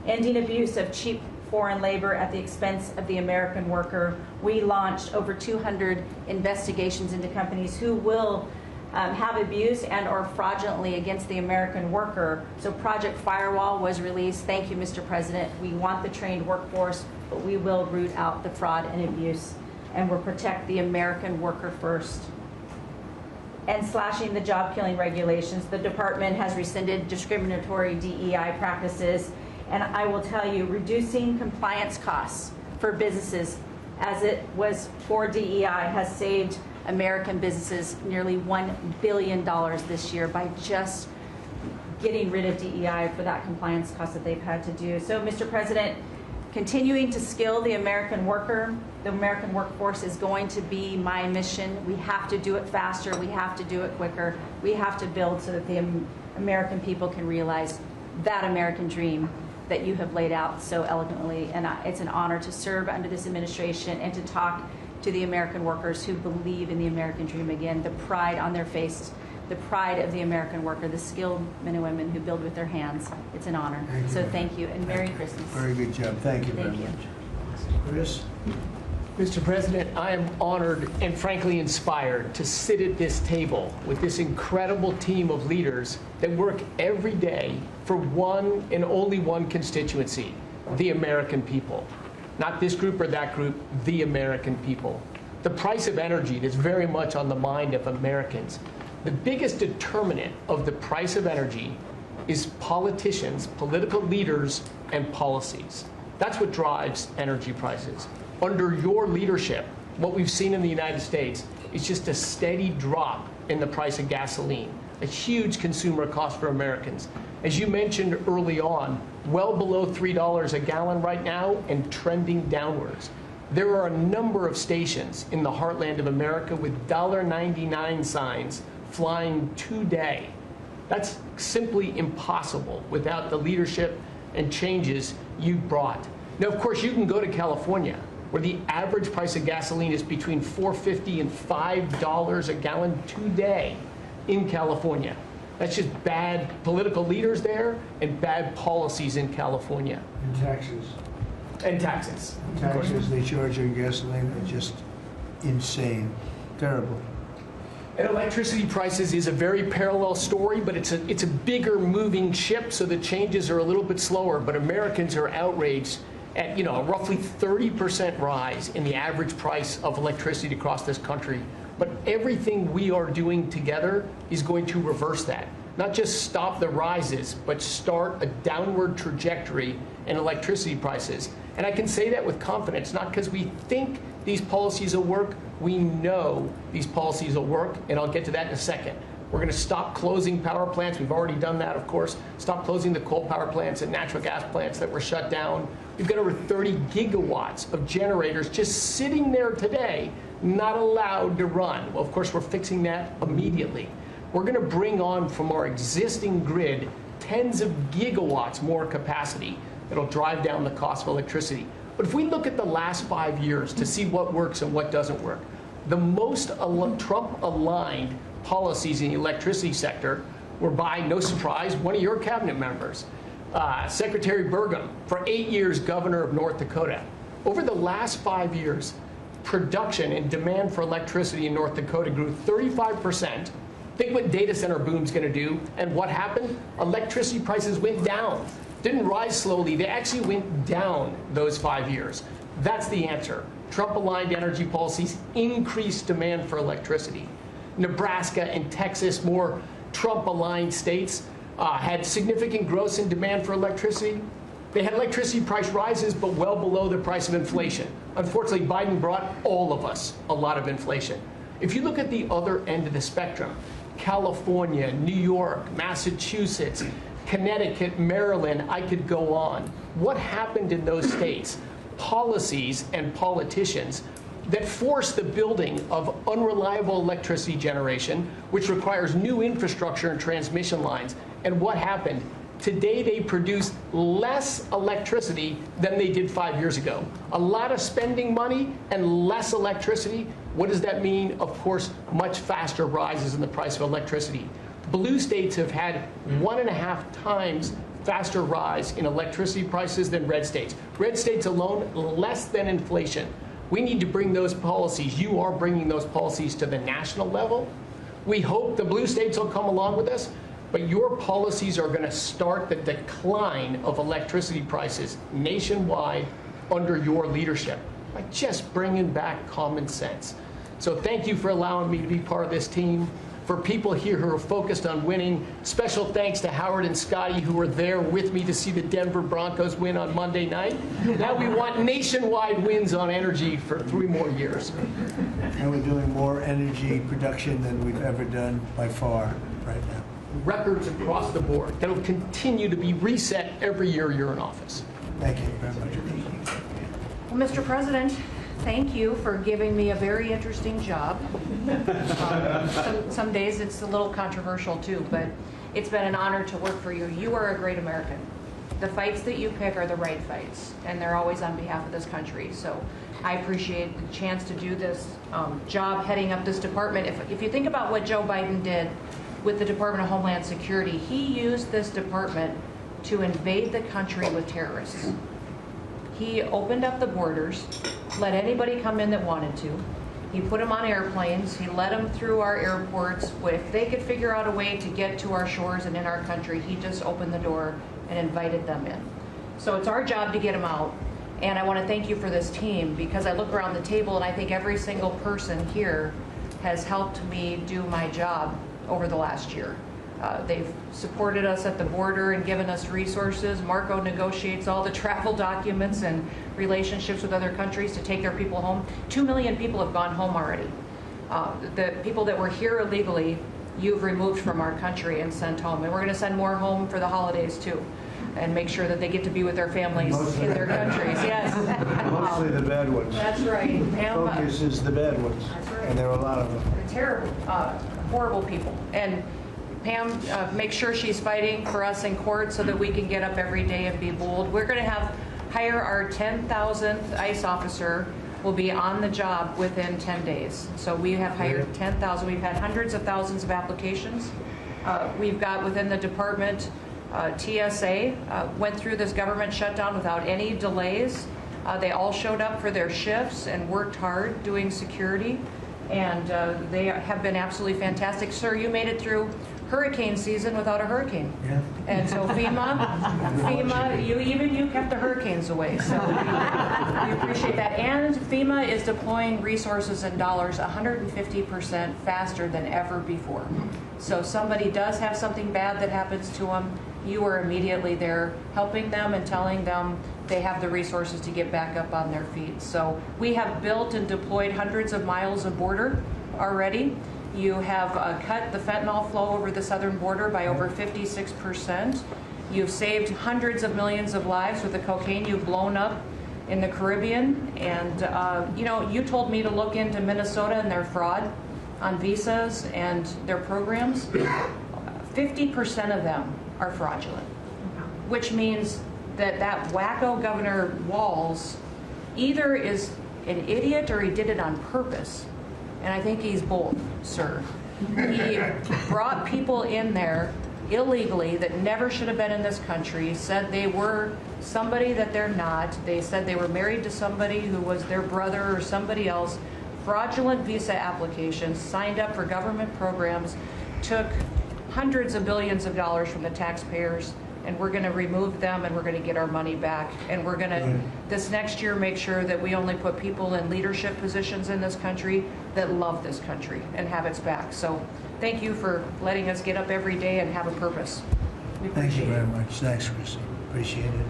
Ending abuse of cheap foreign labor at the expense of the American worker. We launched over 200 investigations into companies who will have abuse and or fraudulently against the American worker. So Project Firewall was released. Thank you, Mr. President. We want the trained workforce, but we will root out the fraud and abuse, and we'll protect the American worker first. And slashing the job-killing regulations. The department has rescinded discriminatory DEI practices. And I will tell you, reducing compliance costs for businesses, as it was for DEI, has saved American businesses nearly $1 billion this year by just getting rid of DEI for that compliance cost that they've had to do. So, Mr. President, continuing to skill the American worker, the American workforce is going to be my mission. We have to do it faster. We have to do it quicker. We have to build so that the American people can realize that American dream that you have laid out so eloquently. And it's an honor to serve under this administration and to talk to the American workers who believe in the American dream again, the pride on their face, the pride of the American worker, the skilled men and women who build with their hands. It's an honor. So thank you, and Merry Christmas. Very good job. Thank you very Thank you. much. Chris? Mr. President, I am honored and frankly inspired to sit at this table with this incredible team of leaders that work every day for one and only one constituency, the American people. Not this group or that group, the American people. The price of energy is very much on the mind of Americans. The biggest determinant of the price of energy is politicians, political leaders, and policies. That's what drives energy prices. Under your leadership, what we've seen in the United States is just a steady drop in the price of gasoline, a huge consumer cost for Americans. As you mentioned early on, well below $3 a gallon right now and trending downwards. There are a number of stations in the heartland of America with $1.99 signs flying today. That's simply impossible without the leadership and changes you've brought. Now, of course, you can go to California, where the average price of gasoline is between $4.50 and $5 a gallon today in California. That's just bad political leaders there and bad policies in California. And taxes. And taxes. Taxes they charge on gasoline are just insane. Terrible. And electricity prices is a very parallel story, but it's a bigger moving ship, so the changes are a little bit slower. But Americans are outraged at a roughly 30% rise in the average price of electricity across this country. But everything we are doing together is going to reverse that. Not just stop the rises, but start a downward trajectory in electricity prices. And I can say that with confidence, not because we think these policies will work. We know these policies will work, and I'll get to that in a second. We're going to stop closing power plants. We've already done that, of course. Stop closing the coal power plants and natural gas plants that were shut down. We've got over 30 gigawatts of generators just sitting there today, not allowed to run. Well, of course, we're fixing that immediately. We're going to bring on from our existing grid tens of gigawatts more capacity that'll drive down the cost of electricity. But if we look at the last 5 years to see what works and what doesn't work, the most Trump-aligned policies in the electricity sector were by, no surprise, one of your cabinet members, Secretary Burgum, for 8 years governor of North Dakota. Over the last 5 years, production and demand for electricity in North Dakota grew 35%. Think what data center boom's going to do. And what happened? Electricity prices went down. Didn't rise slowly. They actually went down those 5 years. That's the answer. Trump-aligned energy policies increased demand for electricity. Nebraska and Texas, more Trump-aligned states, had significant growth in demand for electricity. They had electricity price rises, but well below the price of inflation. Unfortunately, Biden brought all of us a lot of inflation. If you look at the other end of the spectrum, California, New York, Massachusetts, Connecticut, Maryland, I could go on. What happened in those states? Policies and politicians that force the building of unreliable electricity generation, which requires new infrastructure and transmission lines. And what happened? Today they produce less electricity than they did 5 years ago. A lot of spending money and less electricity. What does that mean? Of course, much faster rises in the price of electricity. Blue states have had 1.5 times faster rise in electricity prices than red states. Red states alone, less than inflation. We need to bring those policies. You are bringing those policies to the national level. We hope the blue states will come along with us. But your policies are going to start the decline of electricity prices nationwide under your leadership by just bringing back common sense. So thank you for allowing me to be part of this team. For people here who are focused on winning, special thanks to Howard and Scotty who were there with me to see the Denver Broncos win on Monday night. Now we want nationwide wins on energy for 3 more years. And we're doing more energy production than we've ever done by far right now. Records across the board that'll continue to be reset every year you're in office. Thank you very much. Well, Mr. President, thank you for giving me a very interesting job. Some days it's a little controversial too, but it's been an honor to work for you. You are a great American. The fights that you pick are the right fights, and they're always on behalf of this country. So I appreciate the chance to do this job heading up this department. If you think about what Joe Biden did with the Department of Homeland Security, he used this department to invade the country with terrorists. He opened up the borders, let anybody come in that wanted to. He put them on airplanes. He let them through our airports. If they could figure out a way to get to our shores and in our country, he just opened the door and invited them in. So it's our job to get them out. And I want to thank you for this team, because I look around the table and I think every single person here has helped me do my job over the last year. They've supported us at the border and given us resources. Marco negotiates all the travel documents and relationships with other countries to take their people home. 2 million people have gone home already. The people that were here illegally, you've removed from our country and sent home. And we're going to send more home for the holidays too, and make sure that they get to be with their families in their countries. Yes. Mostly the bad ones. That's right. Focus is the bad ones. That's right. And there are a lot of them. They're terrible, horrible people. And Pam makes sure she's fighting for us in court so that we can get up every day and be bold. We're going to hire our 10,000th ICE officer. Will be on the job within 10 days. So we have hired 10,000. We've had hundreds of thousands of applications. We've got within the department, TSA went through this government shutdown without any delays. They all showed up for their shifts and worked hard doing security. And they have been absolutely fantastic. Sir, you made it through hurricane season without a hurricane. Yeah. And so FEMA, you kept the hurricanes away. So we appreciate that. And FEMA is deploying resources and dollars 150% faster than ever before. So if somebody does have something bad that happens to them, you are immediately there helping them and telling them they have the resources to get back up on their feet. So we have built and deployed hundreds of miles of border already. You have cut the fentanyl flow over the southern border by over 56%. You've saved hundreds of millions of lives with the cocaine you've blown up in the Caribbean. And, you told me to look into Minnesota and their fraud. on visas and their programs, 50% of them are fraudulent, which means that wacko Governor Walz either is an idiot or he did it on purpose. And I think he's both, sir. He brought people in there illegally that never should have been in this country, said they were somebody that they're not. They said they were married to somebody who was their brother or somebody else. Fraudulent visa applications, signed up for government programs, took hundreds of billions of dollars from the taxpayers, and we're going to remove them and we're going to get our money back. And we're going to, this next year, make sure that we only put people in leadership positions in this country that love this country and have its back. So thank you for letting us get up every day and have a purpose. We Thank you appreciate very it. much. Thanks, Chrissy. Appreciate it.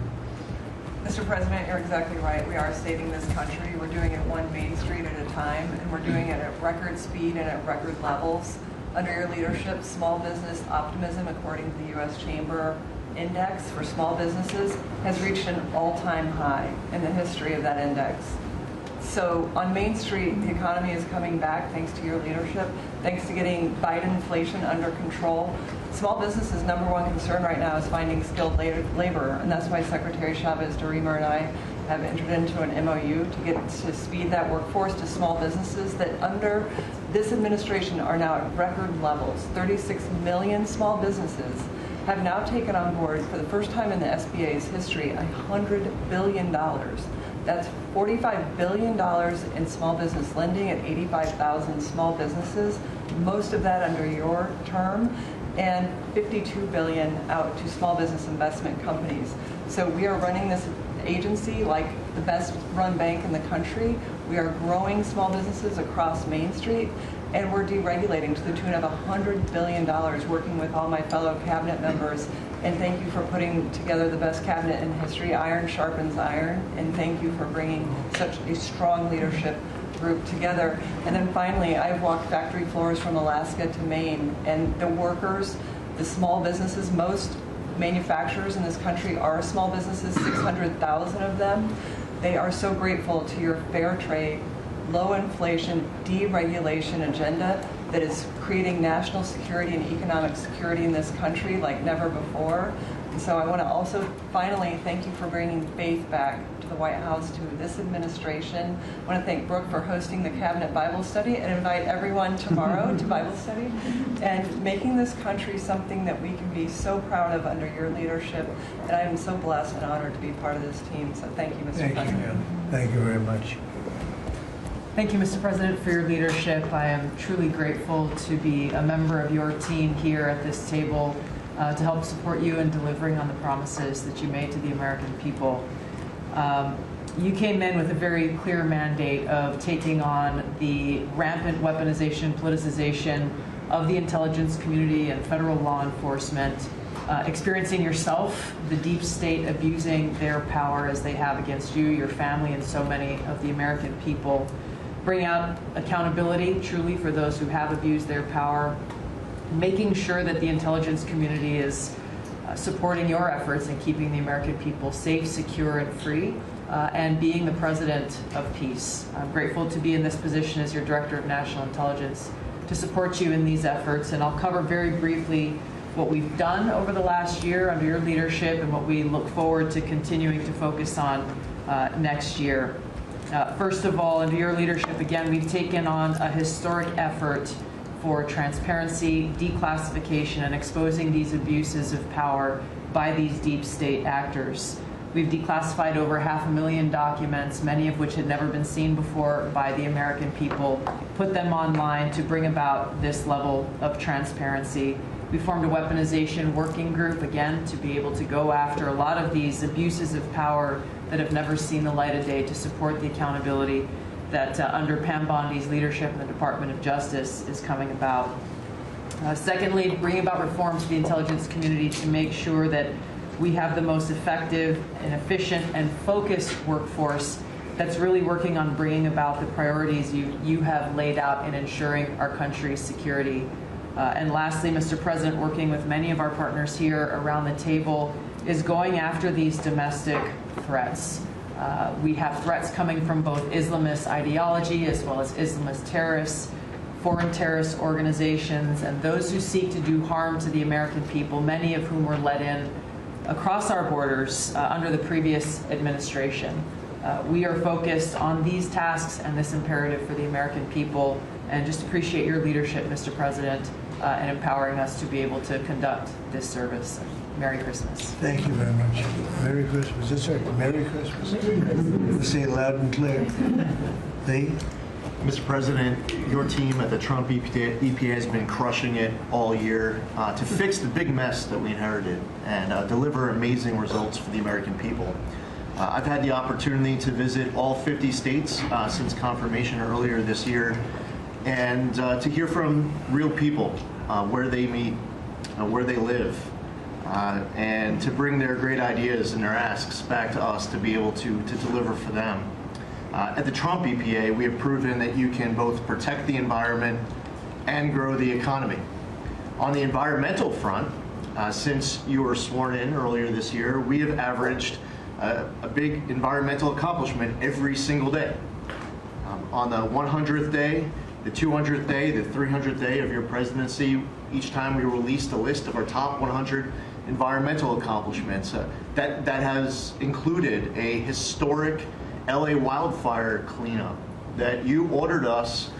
Mr. President, you're exactly right. We are saving this country. We're doing it one Main Street at a time, and we're doing it at record speed and at record levels. Under your leadership, small business optimism, according to the U.S. Chamber Index for small businesses, has reached an all-time high in the history of that index. So on Main Street, the economy is coming back thanks to your leadership, thanks to getting Biden inflation under control. Small businesses' number one concern right now is finding skilled labor, and that's why Secretary Chavez DeRemer and I have entered into an MOU to speed that workforce to small businesses that under this administration are now at record levels. 36 million small businesses have now taken on board, for the first time in the SBA's history, $100 billion. That's $45 billion in small business lending at 85,000 small businesses, most of that under your term, and $52 billion out to small business investment companies. So we are running this agency like the best run bank in the country. We are growing small businesses across Main Street, and we're deregulating to the tune of $100 billion, working with all my fellow cabinet members. And thank you for putting together the best cabinet in history. Iron sharpens iron, and thank you for bringing such a strong leadership group together. And then finally, I've walked factory floors from Alaska to Maine, and the workers, the small businesses, most manufacturers in this country are small businesses, 600,000 of them. They are so grateful to your fair trade, low inflation, deregulation agenda that is creating national security and economic security in this country like never before. And so I want to also finally thank you for bringing faith back to the White House, to this administration. I want to thank Brooke for hosting the Cabinet Bible Study and invite everyone tomorrow to Bible study and making this country something that we can be so proud of under your leadership. And I am so blessed and honored to be part of this team. So thank you, Mr. President. Thank you very much. Thank you, Mr. President, for your leadership. I am truly grateful to be a member of your team here at this table to help support you in delivering on the promises that you made to the American people. You came in with a very clear mandate of taking on the rampant weaponization, politicization of the intelligence community and federal law enforcement, experiencing yourself, the deep state abusing their power as they have against you, your family, and so many of the American people. Bring out accountability truly for those who have abused their power, making sure that the intelligence community is supporting your efforts in keeping the American people safe, secure, and free, and being the president of peace. I'm grateful to be in this position as your Director of National Intelligence to support you in these efforts, and I'll cover very briefly what we've done over the last year under your leadership and what we look forward to continuing to focus on next year. First of all, under your leadership, again, we've taken on a historic effort for transparency, declassification, and exposing these abuses of power by these deep state actors. We've declassified over 500,000 documents, many of which had never been seen before by the American people, put them online to bring about this level of transparency. We formed a weaponization working group, again, to be able to go after a lot of these abuses of power that have never seen the light of day, to support the accountability that under Pam Bondi's leadership in the Department of Justice is coming about. Secondly, bringing about reforms to the intelligence community to make sure that we have the most effective and efficient and focused workforce that's really working on bringing about the priorities you have laid out in ensuring our country's security. And lastly, Mr. President, working with many of our partners here around the table is going after these domestic threats. We have threats coming from both Islamist ideology as well as Islamist terrorists, foreign terrorist organizations, and those who seek to do harm to the American people, many of whom were let in across our borders under the previous administration. We are focused on these tasks and this imperative for the American people, and just appreciate your leadership, Mr. President, and empowering us to be able to conduct this service. Merry Christmas. Thank you very much. Merry Christmas. That's right. Merry Christmas. Let's say it loud and clear. Lee? Mr. President, your team at the Trump EPA has been crushing it all year to fix the big mess that we inherited and deliver amazing results for the American people. I've had the opportunity to visit all 50 states since confirmation earlier this year, and to hear from real people where they meet, where they live, and to bring their great ideas and their asks back to us to be able to deliver for them. At the Trump EPA, we have proven that you can both protect the environment and grow the economy. On the environmental front, since you were sworn in earlier this year, we have averaged a big environmental accomplishment every single day. On the 100th day, the 200th day, the 300th day of your presidency, each time we released a list of our top 100 environmental accomplishments. That has included a historic LA wildfire cleanup that you ordered us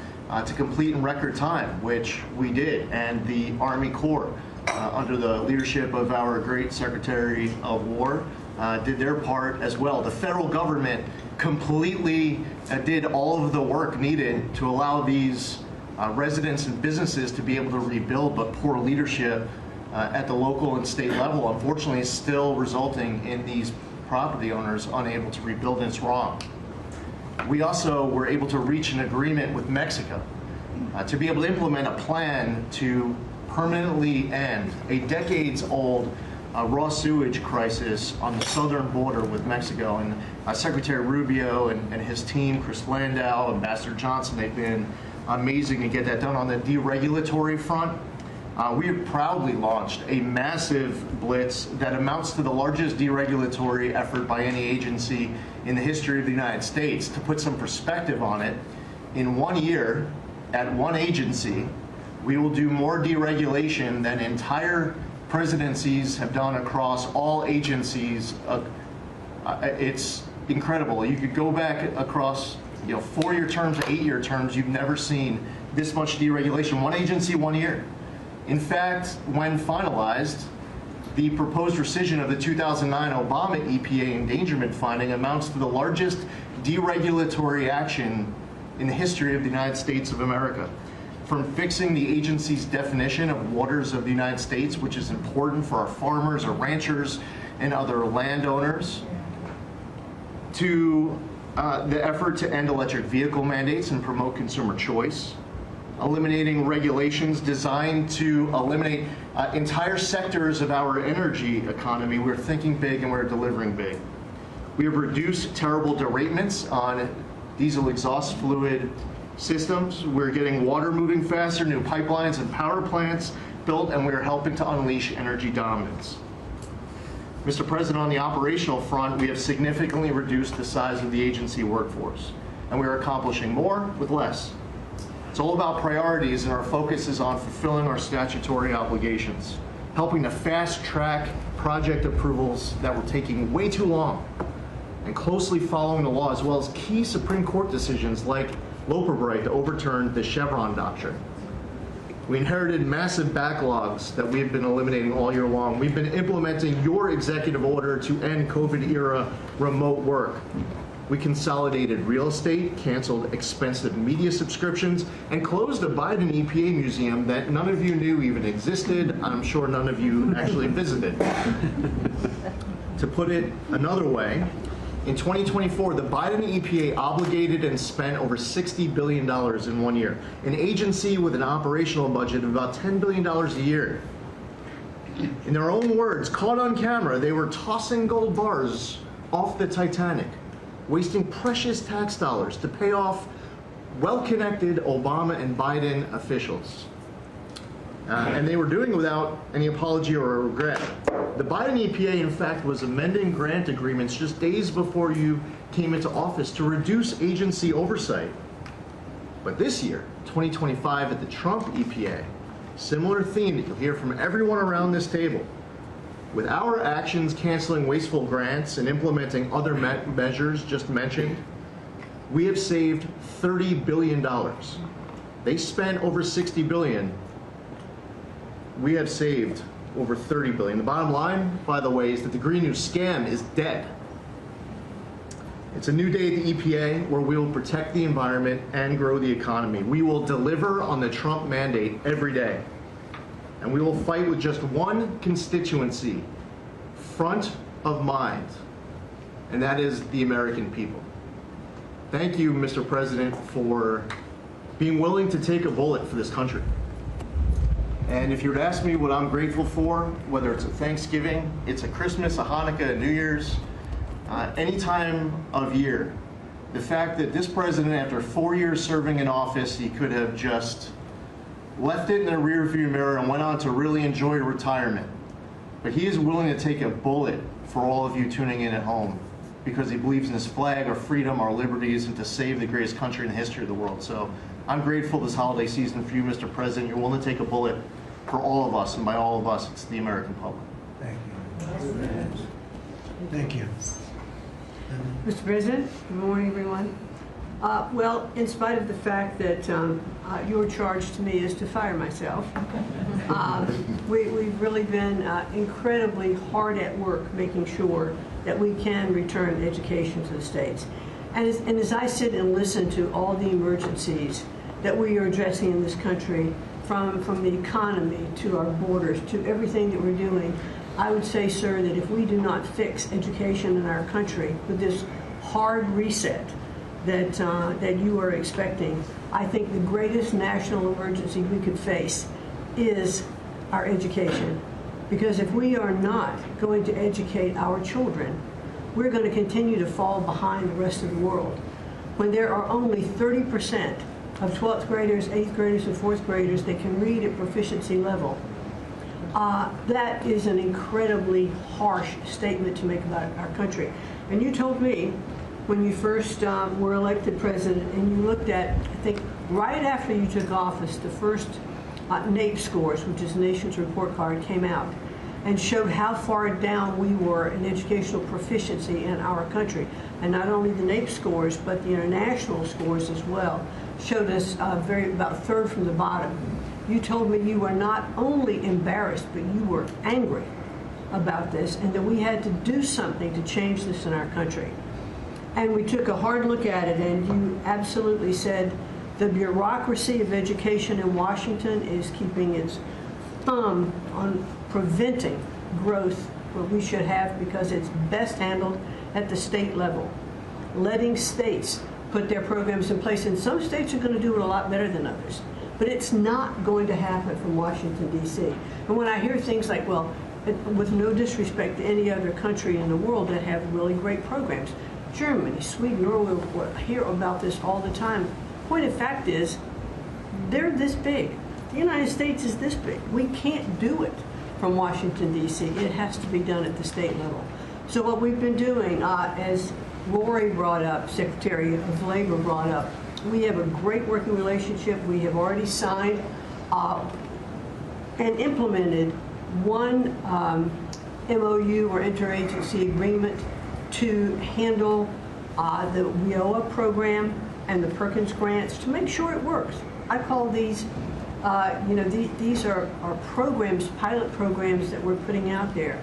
to complete in record time, which we did, and the Army Corps, under the leadership of our great Secretary of War, did their part as well. The federal government completely did all of the work needed to allow these residents and businesses to be able to rebuild, but poor leadership at the local and state level, unfortunately, is still resulting in these property owners unable to rebuild, and it's wrong. We also were able to reach an agreement with Mexico to be able to implement a plan to permanently end a decades-old raw sewage crisis on the southern border with Mexico. And Secretary Rubio and his team, Chris Landau, Ambassador Johnson, they've been amazing to get that done. On the deregulatory front, we have proudly launched a massive blitz that amounts to the largest deregulatory effort by any agency in the history of the United States. To put some perspective on it, in 1 year, at one agency, we will do more deregulation than entire presidencies have done across all agencies. It's incredible. You could go back across 4-year terms, 8-year terms, you've never seen this much deregulation. One agency, 1 year. In fact, when finalized, the proposed rescission of the 2009 Obama EPA endangerment finding amounts to the largest deregulatory action in the history of the United States of America. From fixing the agency's definition of waters of the United States, which is important for our farmers, our ranchers, and other landowners, to the effort to end electric vehicle mandates and promote consumer choice, eliminating regulations designed to eliminate entire sectors of our energy economy. We're thinking big and we're delivering big. We have reduced terrible derailments on diesel exhaust fluid systems. We're getting water moving faster, new pipelines and power plants built, and we're helping to unleash energy dominance. Mr. President, on the operational front, we have significantly reduced the size of the agency workforce, and we are accomplishing more with less. It's all about priorities, and our focus is on fulfilling our statutory obligations, helping to fast-track project approvals that were taking way too long, and closely following the law, as well as key Supreme Court decisions like Loper-Bright to overturn the Chevron doctrine. We inherited massive backlogs that we have been eliminating all year long. We've been implementing your executive order to end COVID-era remote work. We consolidated real estate, canceled expensive media subscriptions, and closed a Biden EPA museum that none of you knew even existed. I'm sure none of you actually visited. To put it another way, in 2024, the Biden EPA obligated and spent over $60 billion in 1 year, an agency with an operational budget of about $10 billion a year. In their own words, caught on camera, they were tossing gold bars off the Titanic, wasting precious tax dollars to pay off well-connected Obama and Biden officials. And they were doing it without any apology or regret. The Biden EPA, in fact, was amending grant agreements just days before you came into office to reduce agency oversight. But this year, 2025 at the Trump EPA, similar theme that you'll hear from everyone around this table. With our actions canceling wasteful grants and implementing other measures just mentioned, we have saved $30 billion. They spent over $60 billion. We have saved over $30 billion. The bottom line, by the way, is that the Green New scam is dead. It's a new day at the EPA where we will protect the environment and grow the economy. We will deliver on the Trump mandate every day. And we will fight with just one constituency front of mind, and that is the American people. Thank you, Mr. President, for being willing to take a bullet for this country. And if you were to ask me what I'm grateful for, whether it's a Thanksgiving, it's a Christmas, a Hanukkah, a New Year's, any time of year, the fact that this president, after 4 years serving in office, he could have just left it in the rearview mirror and went on to really enjoy retirement. But he is willing to take a bullet for all of you tuning in at home because he believes in this flag, our freedom, our liberties, and to save the greatest country in the history of the world. So I'm grateful this holiday season for you, Mr. President. You're willing to take a bullet for all of us, and by all of us, it's the American public. Thank you. Thank you. Mr. President, good morning, everyone. Well, in spite of the fact that your charge to me is to fire myself, we've really been incredibly hard at work making sure that we can return education to the states. And as I sit and listen to all the emergencies that we are addressing in this country, from the economy to our borders to everything that we're doing, I would say, sir, that if we do not fix education in our country with this hard reset that you are expecting, I think the greatest national emergency we could face is our education. Because if we are not going to educate our children, we're going to continue to fall behind the rest of the world. When there are only 30% of 12th graders, 8th graders, and 4th graders that can read at proficiency level, that is an incredibly harsh statement to make about our country. And you told me when you first were elected president, and you looked at, I think, right after you took office, the first NAEP scores, which is the Nation's Report Card, came out and showed how far down we were in educational proficiency in our country. And not only the NAEP scores, but the international scores as well showed us about a third from the bottom. You told me you were not only embarrassed, but you were angry about this, and that we had to do something to change this in our country. And we took a hard look at it, and you absolutely said the bureaucracy of education in Washington is keeping its thumb on preventing growth what we should have, because it's best handled at the state level. Letting states put their programs in place, and some states are going to do it a lot better than others. But it's not going to happen from Washington, D.C. And when I hear things like, well, with no disrespect to any other country in the world that have really great programs, Germany, Sweden, Norway, we hear about this all the time. Point of fact is, they're this big. The United States is this big. We can't do it from Washington, D.C. It has to be done at the state level. So what we've been doing, as Lori brought up, Secretary of Labor brought up, we have a great working relationship. We have already signed and implemented one MOU or interagency agreement to handle the WIOA program and the Perkins grants to make sure it works. I call these, these are programs, pilot programs that we're putting out there.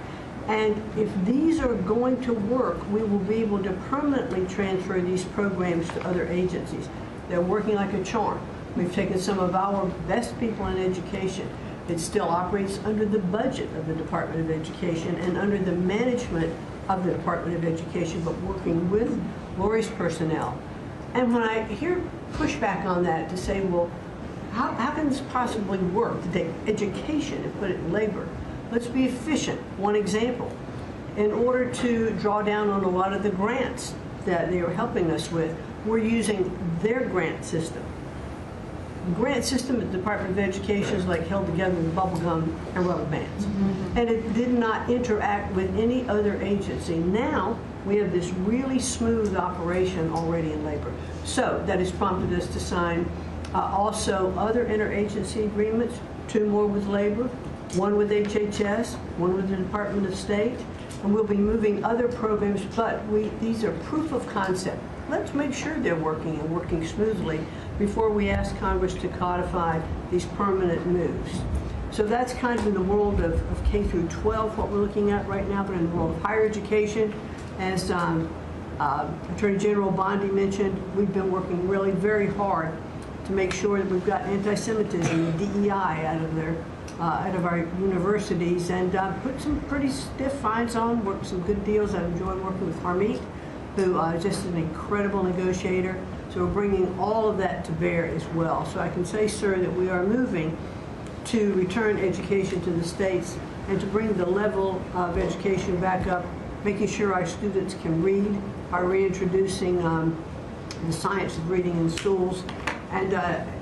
And if these are going to work, we will be able to permanently transfer these programs to other agencies. They're working like a charm. We've taken some of our best people in education. It still operates under the budget of the Department of Education and under the management of the Department of Education, but working with Lori's personnel. And when I hear pushback on that to say, well, how can this possibly work to take education and put it in labor? Let's be efficient. One example, in order to draw down on a lot of the grants that they are helping us with, we're using their grant system. The grant system at the Department of Education is like held together with bubble gum and rubber bands. And it did not interact with any other agency. Now, we have this really smooth operation already in labor. So that has prompted us to sign Also, other interagency agreements, 2 more with labor, 1 with HHS, 1 with the Department of State, and we'll be moving other programs, but these are proof of concept. Let's make sure they're working and working smoothly before we ask Congress to codify these permanent moves. So that's kind of in the world of K through 12, what we're looking at right now, but in the world of higher education, as Attorney General Bondi mentioned, we've been working really very hard to make sure that we've got anti-Semitism and DEI out of our universities, and put some pretty stiff fines on, worked some good deals. I've enjoyed working with Harmeet, who is just an incredible negotiator. So we're bringing all of that to bear as well. So I can say, sir, that we are moving to return education to the states and to bring the level of education back up, making sure our students can read, are reintroducing the science of reading in schools. And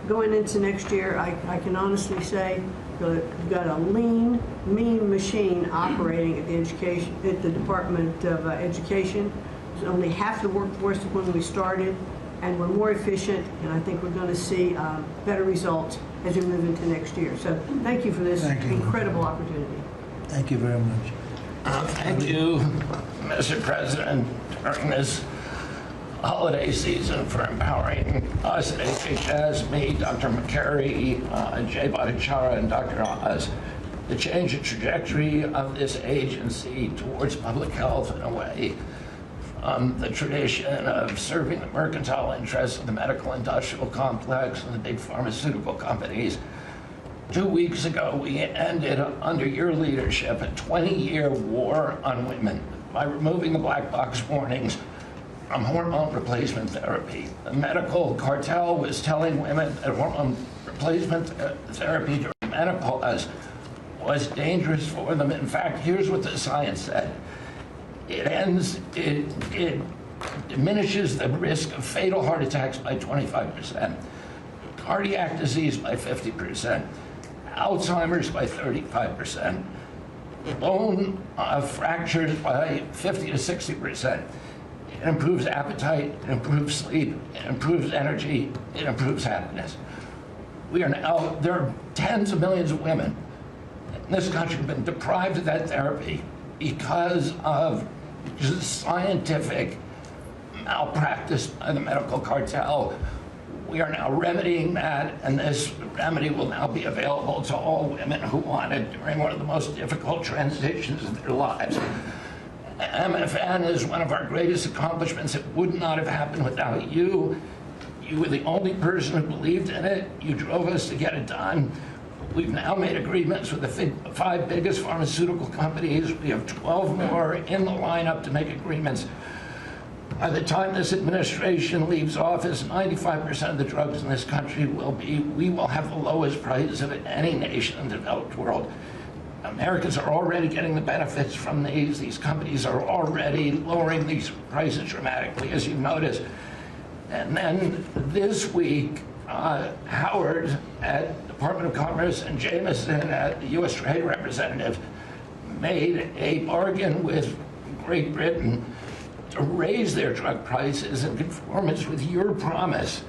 going into next year, I can honestly say we've got a lean, mean machine operating at the Department of Education. There's only half the workforce when we started, and we're more efficient, and I think we're going to see better results as we move into next year. So thank you for this incredible opportunity. Thank you very much. Thank you, Mr. President, during this holiday season for empowering us at HHS, me, Dr. McCary, Jay Bhattacharya, and Dr. Oz, to change the trajectory of this agency towards public health in a way from the tradition of serving the mercantile interests of the medical industrial complex and the big pharmaceutical companies. 2 weeks ago, we ended, under your leadership, a 20-year war on women by removing the black box warnings from hormone replacement therapy. The medical cartel was telling women that hormone replacement therapy during menopause was dangerous for them. In fact, here's what the science said. It diminishes the risk of fatal heart attacks by 25%, cardiac disease by 50%, Alzheimer's by 35%, bone fractures by 50 to 60%. It improves appetite, it improves sleep, it improves energy, it improves happiness. There are tens of millions of women in this country who have been deprived of that therapy because of just scientific malpractice by the medical cartel. We are now remedying that, and this remedy will now be available to all women who want it during one of the most difficult transitions of their lives. MFN is one of our greatest accomplishments. It would not have happened without you. You were the only person who believed in it. You drove us to get it done. We've now made agreements with the 5 biggest pharmaceutical companies. We have 12 more in the lineup to make agreements. By the time this administration leaves office, 95% of the drugs in this country we will have the lowest prices of any nation in the developed world. Americans are already getting the benefits from these. These companies are already lowering these prices dramatically, as you've noticed. And then this week, Howard at Department of Commerce and Jameson at the U.S. Trade Representative made a bargain with Great Britain to raise their drug prices in conformance with your promise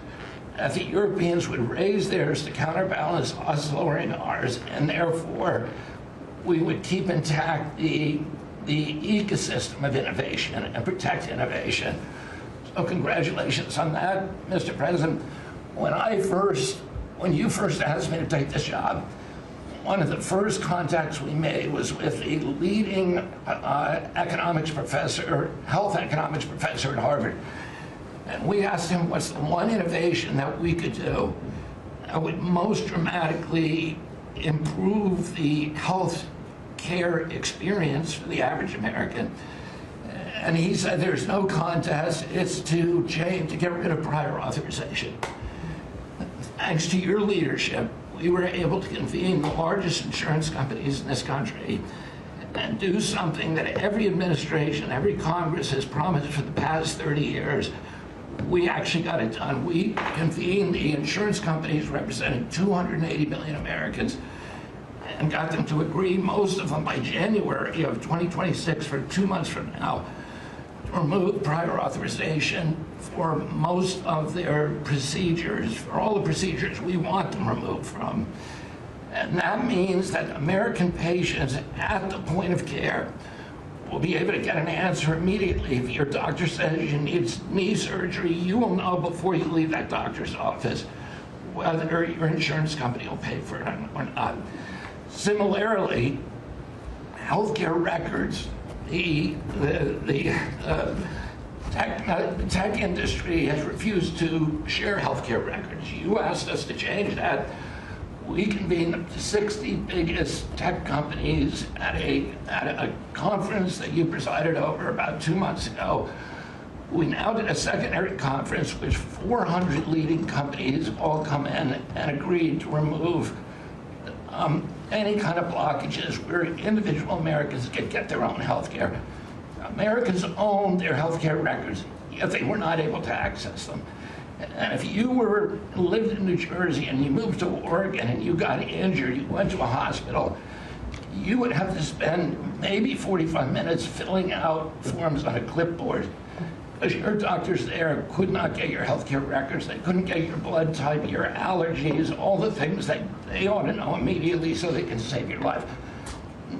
that the Europeans would raise theirs to counterbalance us lowering ours, and therefore we would keep intact the ecosystem of innovation and protect innovation. So congratulations on that, Mr. President. When you first asked me to take this job, one of the first contacts we made was with the leading economics professor, health economics professor at Harvard. And we asked him what's the one innovation that we could do that would most dramatically improve the health care experience for the average American. And he said there's no contest, it's to get rid of prior authorization. Thanks to your leadership, we were able to convene the largest insurance companies in this country and do something that every administration, every Congress has promised for the past 30 years. We actually got it done. We convened the insurance companies representing 280 million Americans and got them to agree, most of them by January of 2026, for 2 months from now, to remove prior authorization for most of their procedures, for all the procedures we want them removed from. And that means that American patients at the point of care will be able to get an answer immediately. If your doctor says you need knee surgery, you will know before you leave that doctor's office whether your insurance company will pay for it or not. Similarly, healthcare records, the tech industry has refused to share healthcare records. You asked us to change that. We convened the 60 biggest tech companies at a conference that you presided over about 2 months ago. We now did a secondary conference which 400 leading companies all come in and agreed to remove any kind of blockages where individual Americans can get their own health care. Americans own their health care records, yet they were not able to access them. And if you lived in New Jersey and you moved to Oregon and you got injured, you went to a hospital, you would have to spend maybe 45 minutes filling out forms on a clipboard because your doctors there could not get your healthcare records. They couldn't get your blood type, your allergies, all the things that they ought to know immediately so they can save your life.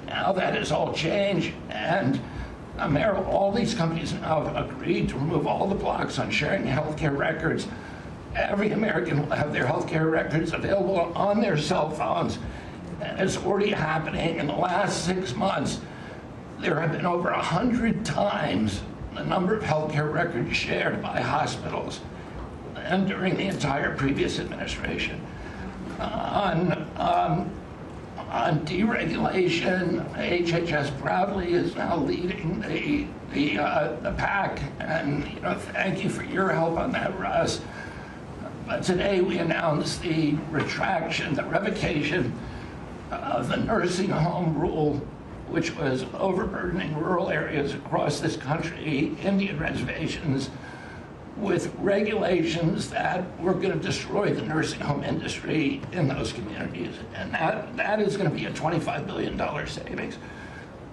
Now that has all changed, and all these companies now have agreed to remove all the blocks on sharing healthcare records. Every American will have their healthcare records available on their cell phones, and it's already happening. In the last 6 months, there have been over 100 times the number of healthcare records shared by hospitals and during the entire previous administration. On deregulation, HHS proudly is now leading the pack, and thank you for your help on that, Russ. But today we announced the revocation of the nursing home rule, which was overburdening rural areas across this country, Indian reservations, with regulations that were going to destroy the nursing home industry in those communities. And that is going to be a $25 billion savings.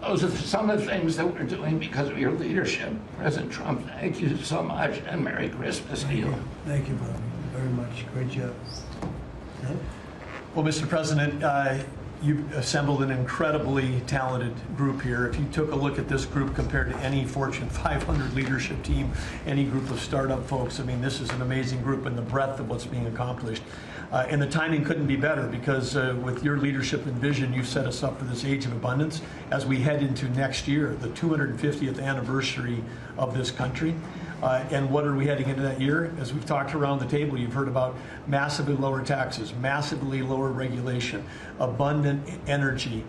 Those are some of the things that we're doing because of your leadership. President Trump, thank you so much, and Merry Christmas to you. Thank you, Bobby, very much. Great job. Well, Mr. President, you've assembled an incredibly talented group here. If you took a look at this group compared to any Fortune 500 leadership team, any group of startup folks, I mean, this is an amazing group and the breadth of what's being accomplished. And the timing couldn't be better because with your leadership and vision, you've set us up for this age of abundance as we head into next year, the 250th anniversary of this country. And what are we heading into that year? As we've talked around the table, you've heard about massively lower taxes, massively lower regulation, abundant energy,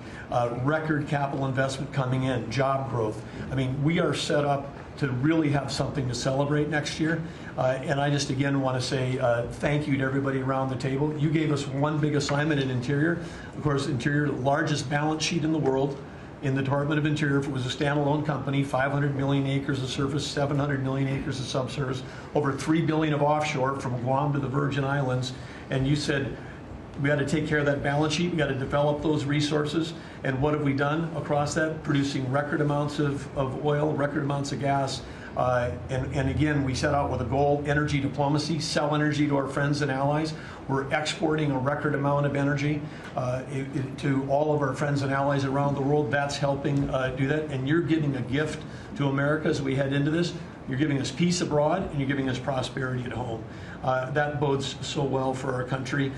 record capital investment coming in, job growth. I mean, we are set up to really have something to celebrate next year. And I just again want to say thank you to everybody around the table. You gave us one big assignment in Interior. Of course, Interior, the largest balance sheet in the world. In the Department of Interior, if it was a standalone company, 500 million acres of surface, 700 million acres of subsurface, over 3 billion of offshore from Guam to the Virgin Islands. And you said, we got to take care of that balance sheet. We got to develop those resources. And what have we done across that? Producing record amounts of oil, record amounts of gas. And again, we set out with a goal, energy diplomacy, sell energy to our friends and allies. We're exporting a record amount of energy to all of our friends and allies around the world. That's helping do that. And you're giving a gift to America as we head into this. You're giving us peace abroad, and you're giving us prosperity at home. That bodes so well for our country.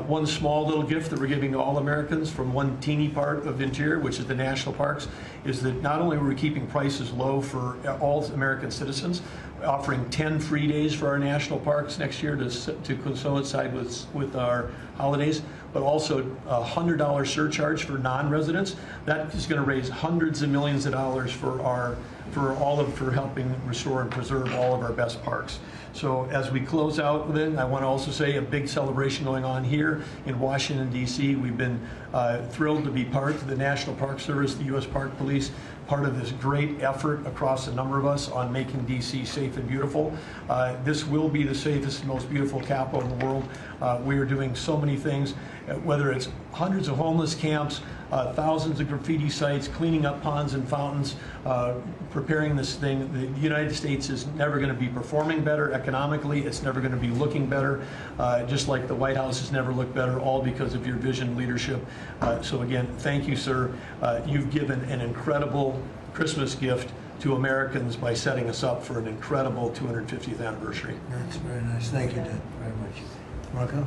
One small little gift that we're giving to all Americans from one teeny part of Interior, which is the national parks, is that not only are we keeping prices low for all American citizens, offering 10 free days for our national parks next year to coincide with our holidays, but also a $100 surcharge for non-residents. That is going to raise hundreds of millions of dollars for helping restore and preserve all of our best parks. So as we close out then, I want to also say a big celebration going on here in Washington, D.C. We've been thrilled to be part of the National Park Service, the U.S. Park Police, part of this great effort across a number of us on making D.C. safe and beautiful. This will be the safest and most beautiful capital in the world. We are doing so many things, whether it's hundreds of homeless camps, thousands of graffiti sites, cleaning up ponds and fountains, preparing this thing. The United States is never going to be performing better economically. It's never going to be looking better, just like the White House has never looked better, all because of your vision leadership. So again, thank you, sir. You've given an incredible Christmas gift to Americans by setting us up for an incredible 250th anniversary. That's very nice. Thank you, Dad, very much. Marco?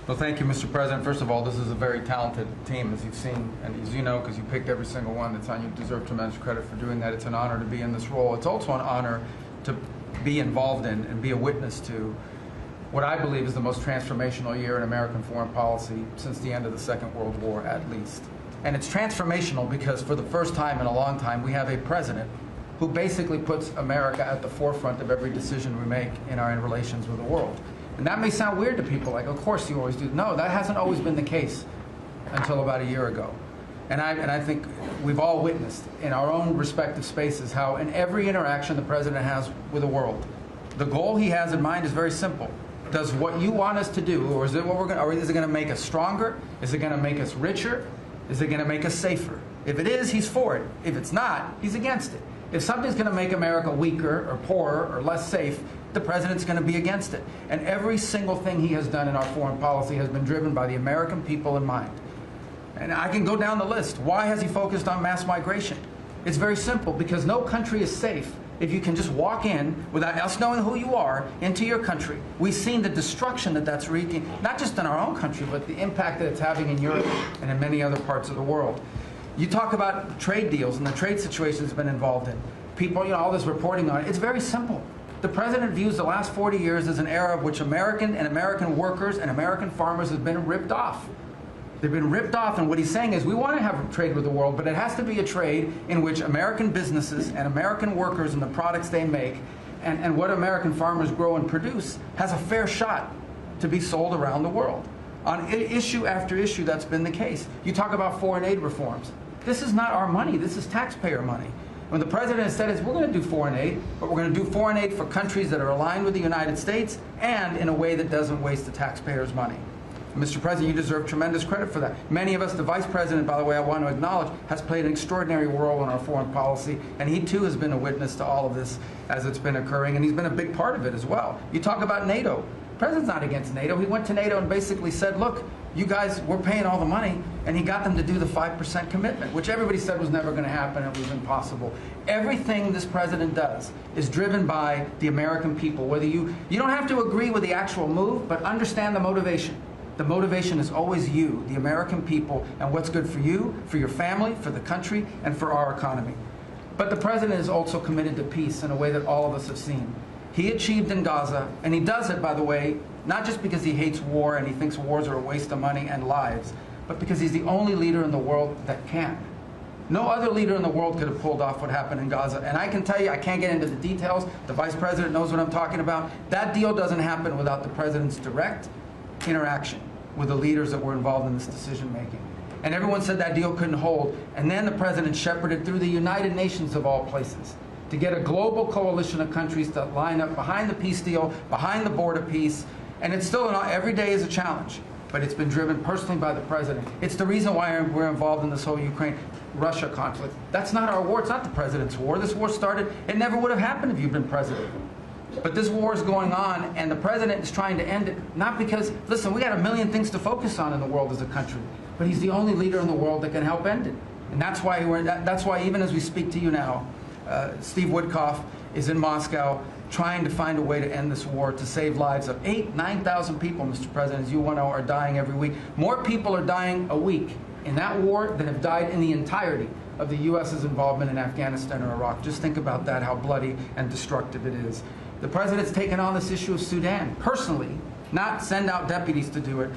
Well, thank you, Mr. President. First of all, this is a very talented team, as you've seen, and as you know, because you picked every single one that's on. You deserve tremendous credit for doing that. It's an honor to be in this role. It's also an honor to be involved in and be a witness to what I believe is the most transformational year in American foreign policy since the end of the Second World War, at least. And it's transformational because for the first time in a long time, we have a president who basically puts America at the forefront of every decision we make in our relations with the world. And that may sound weird to people, like, of course you always do. No, that hasn't always been the case until about a year ago. And I think we've all witnessed in our own respective spaces how in every interaction the president has with the world, the goal he has in mind is very simple. Does what you want us to do, or is it what we're going, or is it going to make us stronger? Is it going to make us richer? Is it going to make us safer? If it is, he's for it. If it's not, he's against it. If something's going to make America weaker or poorer or less safe, the president's going to be against it. And every single thing he has done in our foreign policy has been driven by the American people in mind. And I can go down the list. Why has he focused on mass migration? It's very simple, because no country is safe if you can just walk in without us knowing who you are into your country. We've seen the destruction that that's wreaking, not just in our own country, but the impact that it's having in Europe and in many other parts of the world. You talk about trade deals and the trade situation has been involved in. People, you know, all this reporting on it. It's very simple. The president views the last 40 years as an era of which American workers and American farmers have been ripped off. They've been ripped off, and what he's saying is we want to have trade with the world, but it has to be a trade in which American businesses and American workers and the products they make and what American farmers grow and produce has a fair shot to be sold around the world. On issue after issue, that's been the case. You talk about foreign aid reforms. This is not our money. This is taxpayer money. When the president has said is we're going to do foreign aid, but we're going to do foreign aid for countries that are aligned with the United States and in a way that doesn't waste the taxpayers' money. Mr. President, you deserve tremendous credit for that. Many of us, the Vice President, by the way, I want to acknowledge, has played an extraordinary role in our foreign policy, and he too has been a witness to all of this as it's been occurring, and he's been a big part of it as well. You talk about NATO. The president's not against NATO. He went to NATO and basically said, look, you guys, we're paying all the money, and he got them to do the 5% commitment, which everybody said was never going to happen, it was impossible. Everything this president does is driven by the American people. Whether you don't have to agree with the actual move, but understand the motivation. The motivation is always you, the American people, and what's good for you, for your family, for the country, and for our economy. But the president is also committed to peace in a way that all of us have seen. He achieved in Gaza, and he does it, by the way, not just because he hates war and he thinks wars are a waste of money and lives, but because he's the only leader in the world that can. No other leader in the world could have pulled off what happened in Gaza. And I can tell you, I can't get into the details. The Vice President knows what I'm talking about. That deal doesn't happen without the president's direct interaction with the leaders that were involved in this decision making. And everyone said that deal couldn't hold. And then the president shepherded through the United Nations of all places to get a global coalition of countries to line up behind the peace deal, behind the border peace. And it's still, every day is a challenge, but it's been driven personally by the president. It's the reason why we're involved in this whole Ukraine-Russia conflict. That's not our war. It's not the president's war. This war started, it never would have happened if you'd been president. But this war is going on, and the president is trying to end it, not because, listen, we got a million things to focus on in the world as a country, but he's the only leader in the world that can help end it. And that's why even as we speak to you now, Steve Witkoff is in Moscow trying to find a way to end this war, to save lives of 9,000 people, Mr. President, as you know, are dying every week. More people are dying a week in that war than have died in the entirety of the U.S.'s involvement in Afghanistan or Iraq. Just think about that, how bloody and destructive it is. The president's taken on this issue of Sudan personally, not send out deputies to do it.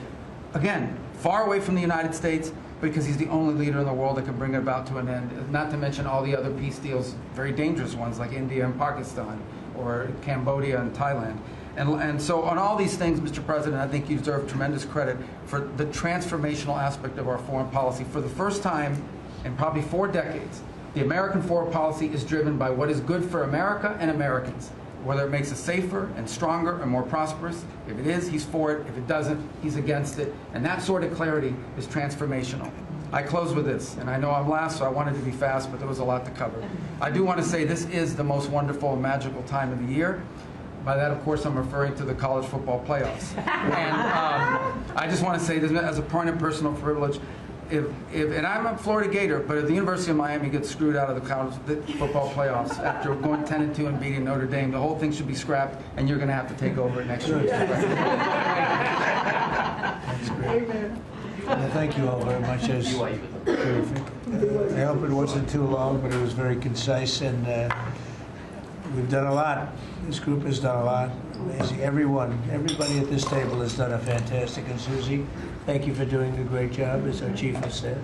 Again, far away from the United States, because he's the only leader in the world that can bring it about to an end, not to mention all the other peace deals, very dangerous ones like India and Pakistan, or Cambodia and Thailand. And so on all these things, Mr. President, I think you deserve tremendous credit for the transformational aspect of our foreign policy. For the first time in probably 4 decades, the American foreign policy is driven by what is good for America and Americans. Whether it makes us safer and stronger and more prosperous. If it is, he's for it. If it doesn't, he's against it. And that sort of clarity is transformational. I close with this, and I know I'm last, so I wanted to be fast, but there was a lot to cover. I do want to say this is the most wonderful and magical time of the year. By that, of course, I'm referring to the college football playoffs. And I just want to say this as a point of personal privilege. And I'm a Florida Gator, but if the University of Miami gets screwed out of the college football playoffs after going 10-2 and beating Notre Dame, the whole thing should be scrapped, and you're going to have to take over it next year. That's great. Well, thank you all very much. Terrific. I hope it wasn't too long, but it was very concise, and we've done a lot. This group has done a lot. Amazing. Everybody at this table has done a fantastic. And Susie, thank you for doing a great job as our Chief of Staff.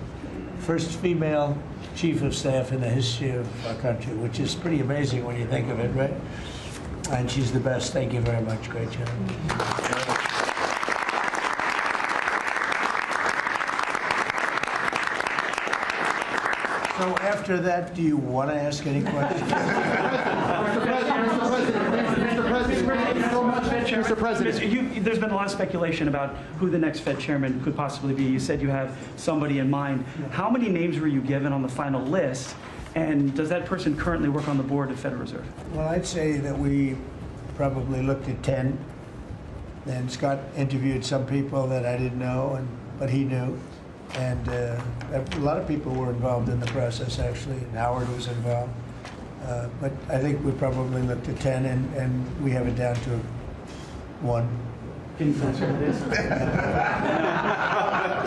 First female Chief of Staff in the history of our country, which is pretty amazing when you think of it, right? And she's the best. Thank you very much. Great job. So after that, do you want to ask any questions? Mr. President, there's been a lot of speculation about who the next Fed chairman could possibly be. You said you have somebody in mind. How many names were you given on the final list? And does that person currently work on the board of Federal Reserve? Well, I'd say that we probably looked at 10. And Scott interviewed some people that I didn't know, but he knew. And a lot of people were involved in the process, actually, and Howard was involved. But I think we probably looked at 10, and we have it down to 1. Can you answer who that is?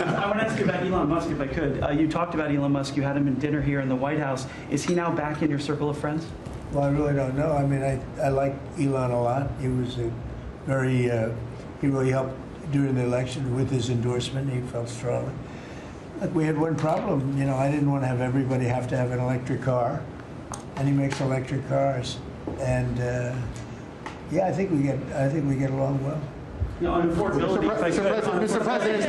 I want to ask you about Elon Musk, if I could. You talked about Elon Musk. You had him in dinner here in the White House. Is he now back in your circle of friends? Well, I really don't know. I mean, I like Elon a lot. He was he really helped during the election with his endorsement. He felt strongly. Look, we had one problem. You know, I didn't want to have everybody have to have an electric car, and he makes electric cars. And yeah, I think we get along well. No, on affordability. Mr. President,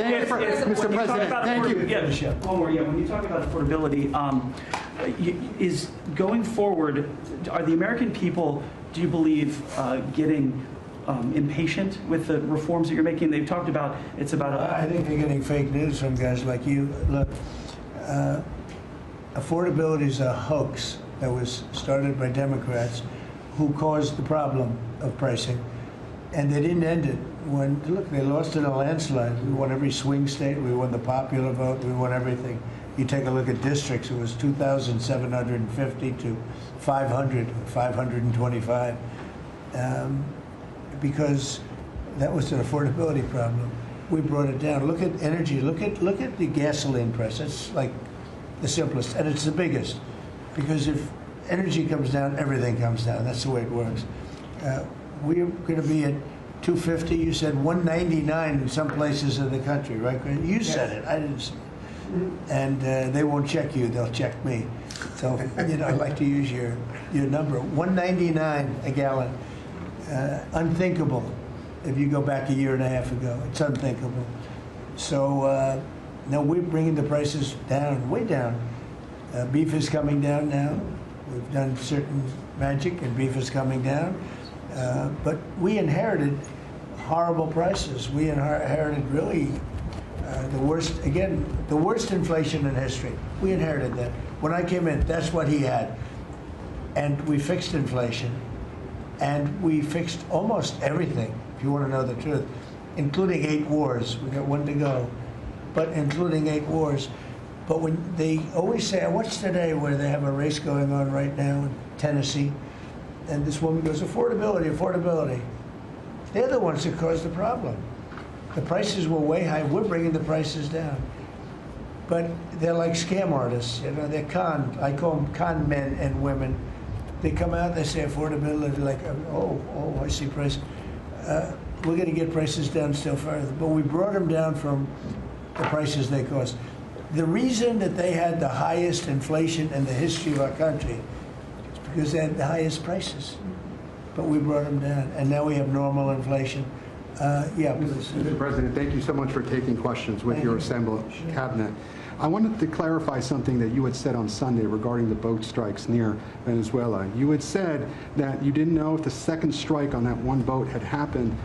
thank you. Yeah, one more. Yeah, when you talk about affordability, is going forward, are the American people, do you believe, getting impatient with the reforms that you're making? They've talked about I think they're getting fake news from guys like you. Look, affordability is a hoax that was started by Democrats who caused the problem of pricing, and they didn't end it. Look, they lost in a landslide. We won every swing state. We won the popular vote. We won everything. You take a look at districts. It was 2,750 to 525. Because that was an affordability problem. We brought it down. Look at energy. Look at the gasoline price. It's like the simplest, and it's the biggest. Because if energy comes down, everything comes down. That's the way it works. We're going to be at 250. You said 199 in some places in the country, right? You said it. I didn't say it. And they won't check you. They'll check me. So I'd like to use your number. 199 a gallon. Unthinkable if you go back a year and a half ago. It's unthinkable. So now we're bringing the prices down, way down. Beef is coming down now. We've done certain magic and beef is coming down. But we inherited horrible prices. We inherited really the worst inflation in history. We inherited that. When I came in, that's what he had. And we fixed inflation. And we fixed almost everything, if you want to know the truth, including 8 wars. We got 1 to go, but including 8 wars. But when they always say, I watched today where they have a race going on right now in Tennessee, and this woman goes, affordability, affordability. They're the ones that caused the problem. The prices were way high. We're bringing the prices down. But they're like scam artists. They're I call them con men and women. They come out, they say affordability, like, oh, I see price. We're going to get prices down still further. But we brought them down from the prices they cost. The reason that they had the highest inflation in the history of our country is because they had the highest prices. But we brought them down, and now we have normal inflation. Yeah, please. Mr. President, thank you so much for taking questions with your assembled cabinet. I wanted to clarify something that you had said on Sunday regarding the boat strikes near Venezuela. You had said that you didn't know if the second strike on that one boat had happened,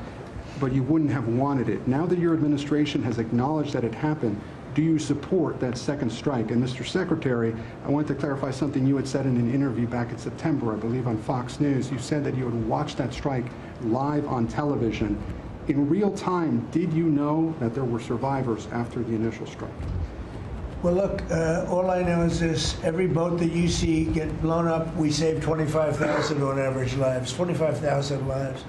but you wouldn't have wanted it. Now that your administration has acknowledged that it happened, do you support that second strike? And Mr. Secretary, I wanted to clarify something you had said in an interview back in September, I believe on Fox News. You said that you would watch that strike live on television. In real time, did you know that there were survivors after the initial strike? Well, look, all I know is this. Every boat that you see get blown up, we save 25,000 on average lives, 25,000 lives.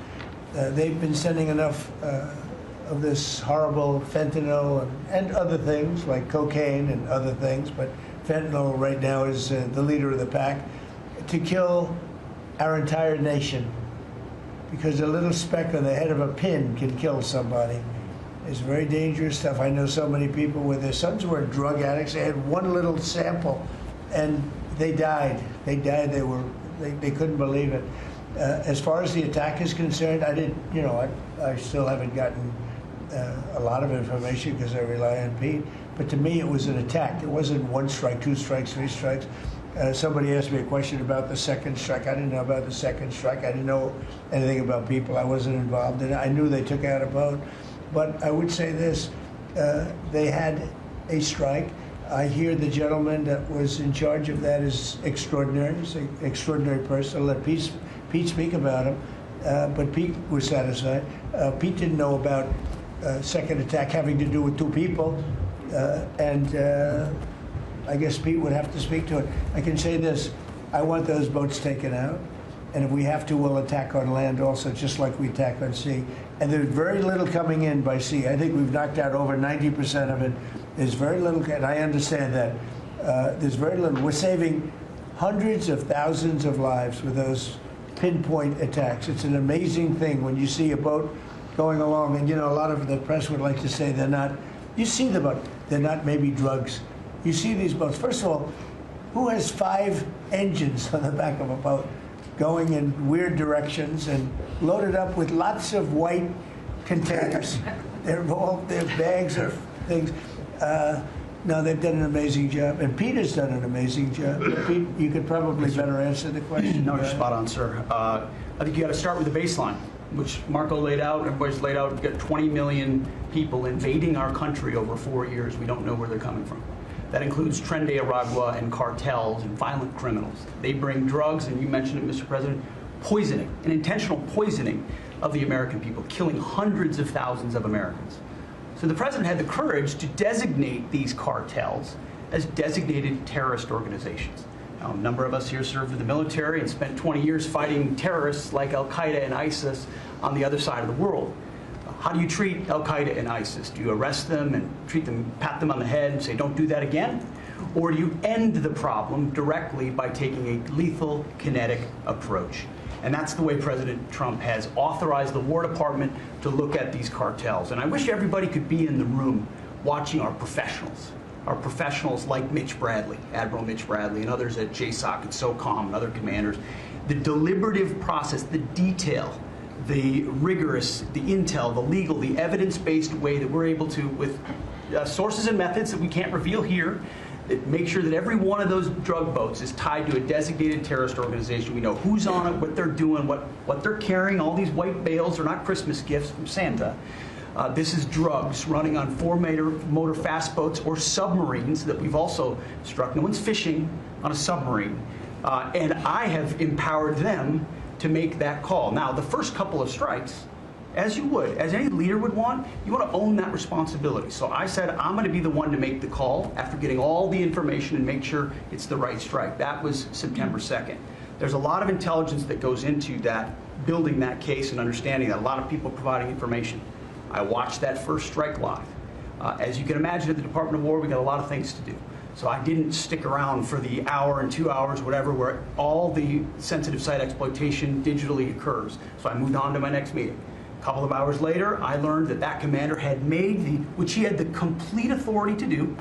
They've been sending enough of this horrible fentanyl and other things like cocaine and other things, but fentanyl right now is the leader of the pack, to kill our entire nation. Because a little speck on the head of a pin can kill somebody. It's very dangerous stuff. I know so many people where their sons were drug addicts. They had one little sample, and they died. They died. They couldn't believe it. As far as the attack is concerned, I still haven't gotten a lot of information because I rely on Pete. But to me, it was an attack. It wasn't one strike, two strikes, three strikes. Somebody asked me a question about the second strike. I didn't know about the second strike. I didn't know anything about people. I wasn't involved in it. I knew they took out a boat. But I would say this, they had a strike. I hear the gentleman that was in charge of that is extraordinary. He's an extraordinary person. I'll let Pete speak about him. But Pete was satisfied. Pete didn't know about second attack having to do with two people. I guess Pete would have to speak to it. I can say this, I want those boats taken out. And if we have to, we'll attack on land also, just like we attack on sea. And there's very little coming in by sea. I think we've knocked out over 90% of it. There's very little, and I understand that. There's very little. We're saving hundreds of thousands of lives with those pinpoint attacks. It's an amazing thing when you see a boat going along, and a lot of the press would like to say they're not. You see the boat. They're not maybe drugs. You see these boats. First of all, who has 5 engines on the back of a boat going in weird directions and loaded up with lots of white containers? They're bags of things. No, they've done an amazing job, and Pete has done an amazing job. Pete, you could probably better answer the question. No, you're spot on, sir. I think you got to start with the baseline, which Marco laid out, everybody's laid out. We've got 20 million people invading our country over 4 years. We don't know where they're coming from. That includes Tren de Aragua and cartels and violent criminals. They bring drugs, and you mentioned it, Mr. President, poisoning, an intentional poisoning of the American people, killing hundreds of thousands of Americans. So the president had the courage to designate these cartels as designated terrorist organizations. Now, a number of us here served in the military and spent 20 years fighting terrorists like Al-Qaeda and ISIS on the other side of the world. How do you treat Al-Qaeda and ISIS? Do you arrest them and treat them, pat them on the head and say, don't do that again? Or do you end the problem directly by taking a lethal, kinetic approach? And that's the way President Trump has authorized the War Department to look at these cartels. And I wish everybody could be in the room watching our professionals like Mitch Bradley, Admiral Mitch Bradley, and others at JSOC and SOCOM and other commanders. The deliberative process, the detail, the rigorous, the intel, the legal, the evidence-based way that we're able to, with sources and methods that we can't reveal here, that make sure that every one of those drug boats is tied to a designated terrorist organization. We know who's on it, what they're doing, what they're carrying. All these white bales are not Christmas gifts from Santa. This is drugs running on 4-motor fast boats or submarines that we've also struck. No one's fishing on a submarine. And I have empowered them to make that call. Now, the first couple of strikes, as you would, as any leader would want, you want to own that responsibility. So I said, I'm going to be the one to make the call after getting all the information and make sure it's the right strike. That was September 2nd. There's a lot of intelligence that goes into that, building that case and understanding that, a lot of people providing information. I watched that first strike live. As you can imagine, at the Department of War, we got a lot of things to do. So I didn't stick around for the hour and 2 hours, whatever, where all the sensitive site exploitation digitally occurs. So I moved on to my next meeting. A couple of hours later, I learned that that commander had made which he had the complete authority to do,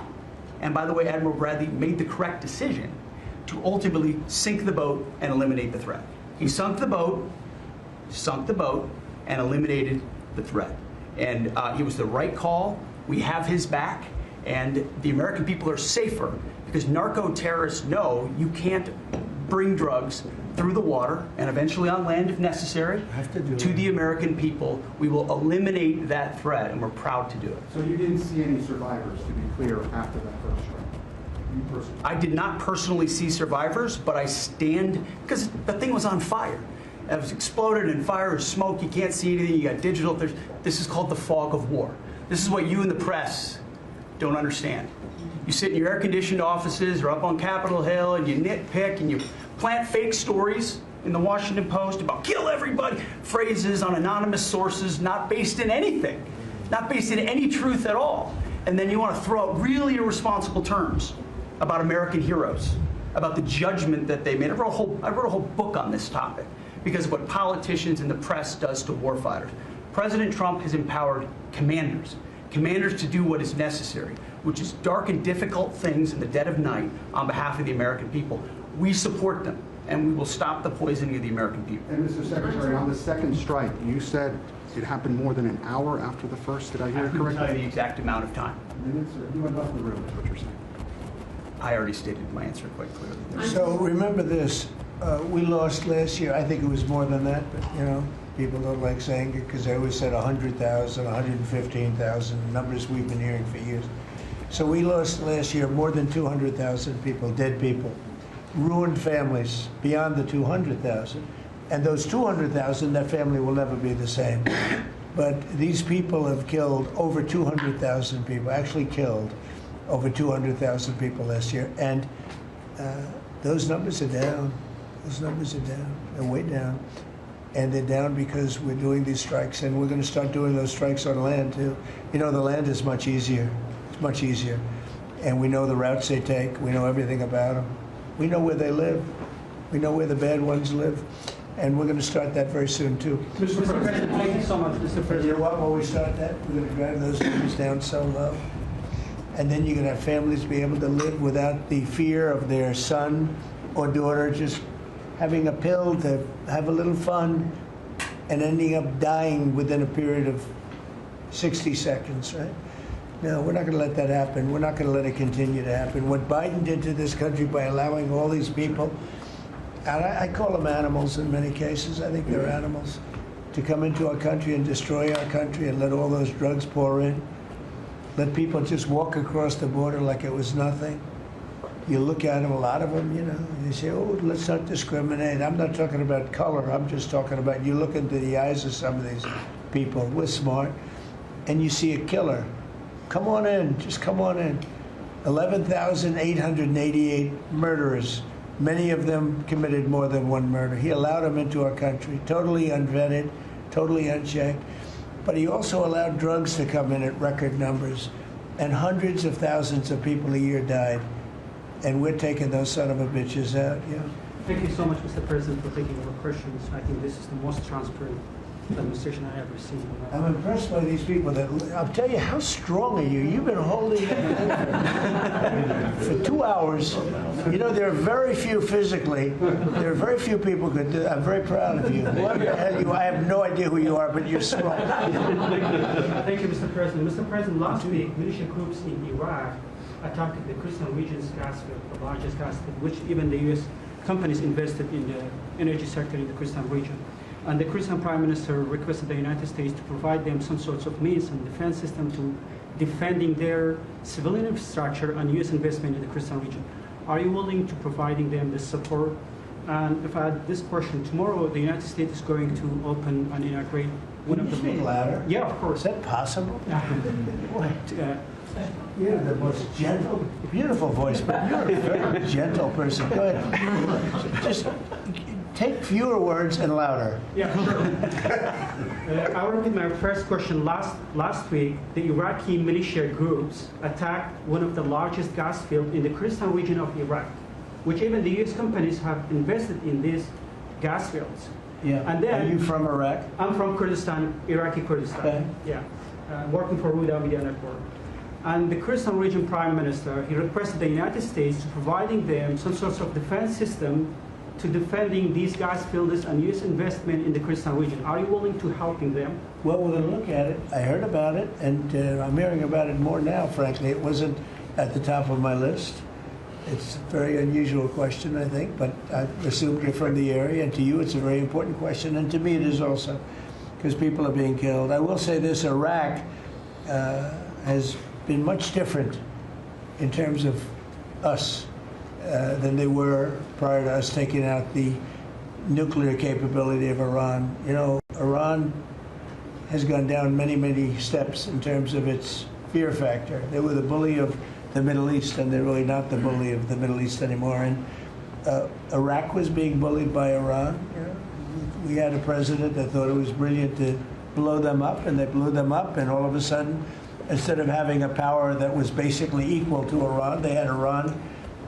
and by the way, Admiral Bradley made the correct decision to ultimately sink the boat and eliminate the threat. He sunk the boat, and eliminated the threat. And it was the right call. We have his back. And the American people are safer because narco-terrorists know you can't bring drugs through the water and eventually on land if necessary to the American people. We will eliminate that threat, and we're proud to do it. So you didn't see any survivors, to be clear, after that first strike? You personally? I did not personally see survivors, but I stand, because the thing was on fire. It was exploded and fire and smoke. You can't see anything. You got digital. This is called the fog of war. This is what you in the press don't understand. You sit in your air-conditioned offices or up on Capitol Hill and you nitpick and you plant fake stories in the Washington Post about kill everybody, phrases on anonymous sources not based in anything, not based in any truth at all. And then you want to throw out really irresponsible terms about American heroes, about the judgment that they made. I wrote a whole book on this topic because of what politicians and the press does to warfighters. President Trump has empowered commanders to do what is necessary, which is dark and difficult things in the dead of night on behalf of the American people. We support them, and we will stop the poisoning of the American people. And Mr. Secretary, on the second strike, you said it happened more than an hour after the first. Did I hear it correctly? I couldn't tell you the exact amount of time. Minutes, or you went off the room, is what you're saying. I already stated my answer quite clearly. So remember this, we lost last year, I think it was more than that, but you know, people don't like saying it because they always said 100,000, 115,000, numbers we've been hearing for years. So we lost last year more than 200,000 people, dead people, ruined families beyond the 200,000. And those 200,000, that family will never be the same. But these people have killed over 200,000 people, actually killed over 200,000 people last year. And those numbers are down. Those numbers are down. They're way down. And they're down because we're doing these strikes, and we're going to start doing those strikes on land, too. You know, the land is much easier. It's much easier. And we know the routes they take. We know everything about them. We know where they live. We know where the bad ones live. And we're going to start that very soon, too. Mr. President, thank you so much, Mr. President. You know what, when we start that, we're going to drive those numbers down so low. And then you're going to have families be able to live without the fear of their son or daughter just having a pill to have a little fun and ending up dying within a period of 60 seconds, right? No, we're not going to let that happen. We're not going to let it continue to happen. What Biden did to this country by allowing all these people, and I call them animals in many cases, I think they're animals, to come into our country and destroy our country and let all those drugs pour in. Let people just walk across the border like it was nothing. You look at them, a lot of them, you know, you say, oh, let's not discriminate. I'm not talking about color. I'm just talking about you look into the eyes of some of these people. We're smart. And you see a killer. Come on in. Just come on in. 11,888 murderers. Many of them committed more than one murder. He allowed them into our country, totally unvetted, totally unchecked. But he also allowed drugs to come in at record numbers, and hundreds of thousands of people a year died. And we're taking those son of a bitches out. Yeah. Thank you so much, Mr. President, for taking our questions. I think this is the most transparent administration I ever seen. I'm impressed by these people. I'll tell you, how strong are you? You've been holding it for 2 hours. You know, there are very few physically. There are very few people could do. I'm very proud of you. Whoever the hell you are, I have no idea who you are, but you're strong. Thank you, Mr. President. Mr. President, last week, militia groups in Iraq attacked the Christian region's gas field, the largest gas field, which even the U.S. companies invested in the energy sector in the Christian region. And the Christian Prime Minister requested the United States to provide them some sorts of means and defense system to defending their civilian infrastructure and U.S. investment in the Christian region. Are you willing to providing them this support? And if I had this question, tomorrow the United States is going to open and integrate one of the... Can you speak louder? Yeah, of course. Is that possible? You're the most gentle, beautiful voice, but you're a very gentle person. Go ahead. Just take fewer words and louder. Yeah, sure. I'll repeat my first question. Last week, the Iraqi militia groups attacked one of the largest gas fields in the Kurdistan region of Iraq, which even the U.S. companies have invested in these gas fields. Yeah. And then, are you from Iraq? I'm from Kurdistan, Iraqi Kurdistan. Okay. Yeah. Working for Huda Media Network. And the Kurdistan region Prime Minister, he requested the United States to providing them some sort of defense system to defending these gas fields and U.S. investment in the Kurdistan region. Are you willing to helping them? Well, we're going to look at it. I heard about it, and I'm hearing about it more now, frankly. It wasn't at the top of my list. It's a very unusual question, I think, but I assumed you're from the area, and to you it's a very important question, and to me it is also, because people are being killed. I will say this, Iraq has been much different in terms of us than they were prior to us taking out the nuclear capability of Iran. You know, Iran has gone down many, many steps in terms of its fear factor. They were the bully of the Middle East, and they're really not the bully of the Middle East anymore. And Iraq was being bullied by Iran. You know, we had a president that thought it was brilliant to blow them up, and they blew them up, and all of a sudden, instead of having a power that was basically equal to Iran, they had Iran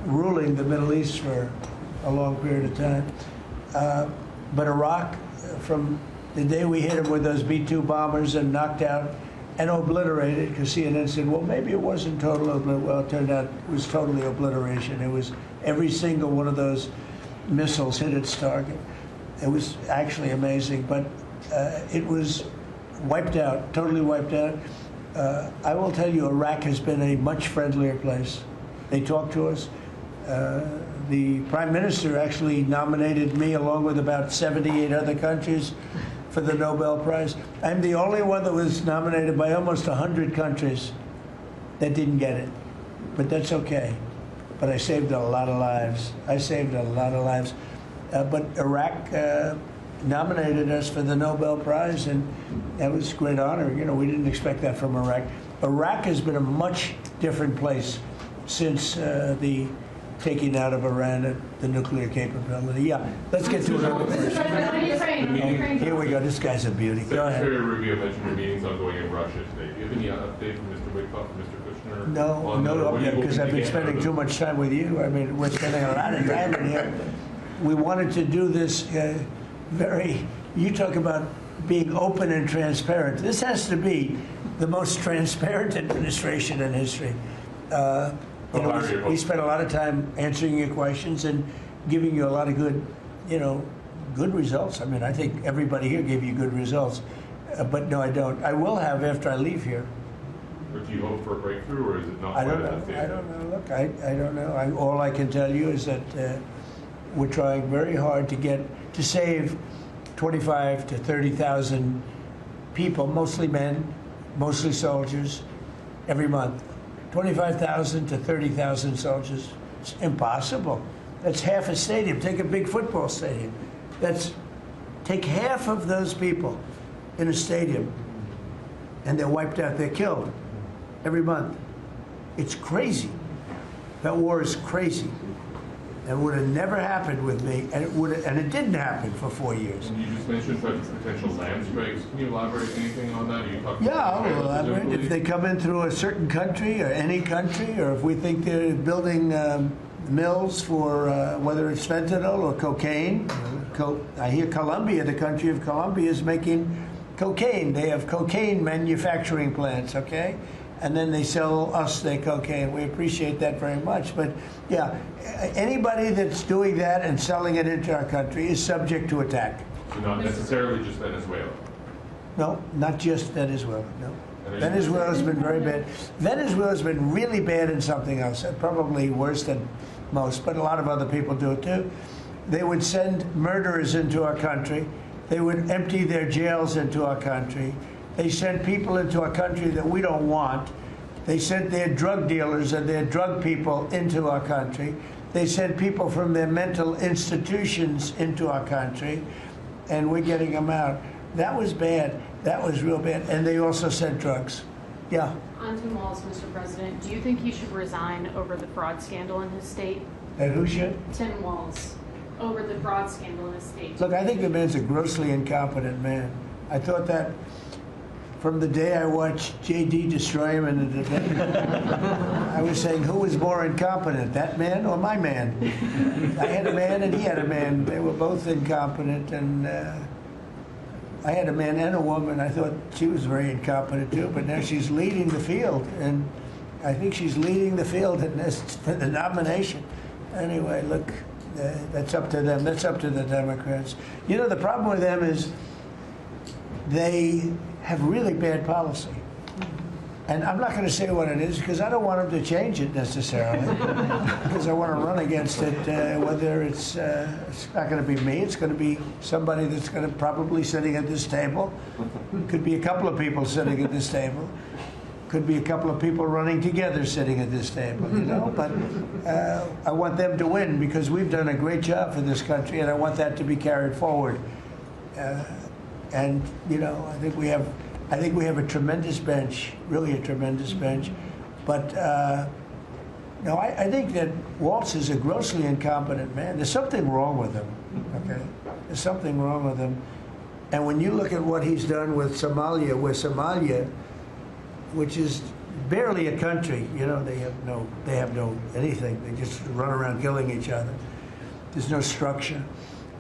ruling the Middle East for a long period of time. But Iraq, from the day we hit them with those B-2 bombers and knocked out and obliterated, because CNN said, well, maybe it wasn't total obliteration. Well, it turned out it was totally obliteration. It was every single one of those missiles hit its target. It was actually amazing, but it was wiped out, totally wiped out. I will tell you, Iraq has been a much friendlier place. They talk to us. The Prime Minister actually nominated me along with about 78 other countries for the Nobel Prize. I'm the only one that was nominated by almost 100 countries that didn't get it. But that's okay. But I saved a lot of lives. I saved a lot of lives. But Iraq nominated us for the Nobel Prize, and that was a great honor. You know, we didn't expect that from Iraq. Iraq has been a much different place since the taking out of Iran the nuclear capability. Yeah, let's get to another question. Here we go. This guy's a beauty. Go ahead. Secretary Rubio mentioned your meetings ongoing in Russia today. Do you have any update from Mr. Witkoff and Mr. Kushner? No update, because I've been spending too much time with you. I mean, we're spending a lot of time in here. We wanted to do this you talk about being open and transparent. This has to be the most transparent administration in history. We spent a lot of time answering your questions and giving you a lot of good, good results. I mean, I think everybody here gave you good results. But no, I don't. I will have after I leave here. But do you hope for a breakthrough, or is it not? I don't know. Look, I don't know. All I can tell you is that we're trying very hard to save 25 to 30,000 people, mostly men, mostly soldiers, every month. 25,000 to 30,000 soldiers. It's impossible. That's half a stadium. Take a big football stadium. Take half of those people in a stadium, and they're wiped out. They're killed every month. It's crazy. That war is crazy. It would have never happened with me, and it didn't happen for 4 years. And you just mentioned potential land strikes. Can you elaborate anything on that? I'll elaborate. If they come in through a certain country or any country, or if we think they're building mills for whether it's fentanyl or cocaine. I hear Colombia, the country of Colombia, is making cocaine. They have cocaine manufacturing plants, okay? And then they sell us their cocaine. We appreciate that very much. But yeah, anybody that's doing that and selling it into our country is subject to attack. So not necessarily just Venezuela? No, not just Venezuela, no. Venezuela's been very bad. Venezuela's been really bad in something else, probably worse than most, but a lot of other people do it too. They would send murderers into our country. They would empty their jails into our country. They sent people into our country that we don't want. They sent their drug dealers and their drug people into our country. They sent people from their mental institutions into our country, and we're getting them out. That was bad. That was real bad. And they also sent drugs. Yeah. On Tim Walz, Mr. President, do you think he should resign over the fraud scandal in his state? And who should? Tim Walz, over the fraud scandal in his state. Look, I think the man's a grossly incompetent man. I thought that from the day I watched J.D. destroy him in the debate. I was saying, who was more incompetent, that man or my man? I had a man and he had a man. They were both incompetent, and I had a man and a woman. I thought she was very incompetent too, but now she's leading the field, and I think she's leading the field in this, for the nomination. Anyway, look, that's up to them. That's up to the Democrats. You know, the problem with them is they have really bad policy. And I'm not going to say what it is because I don't want him to change it necessarily. Because I want to run against it. Whether it's not going to be me, it's going to be somebody that's going to probably sitting at this table. Could be a couple of people sitting at this table. Could be a couple of people running together sitting at this table, you know. But I want them to win because we've done a great job for this country, and I want that to be carried forward. And you know, I think we have a tremendous bench, really a tremendous bench. But no, I think that Waltz is a grossly incompetent man. There's something wrong with him. Okay, there's something wrong with him. And when you look at what he's done with Somalia, which is barely a country, you know, they have no anything. They just run around killing each other. There's no structure.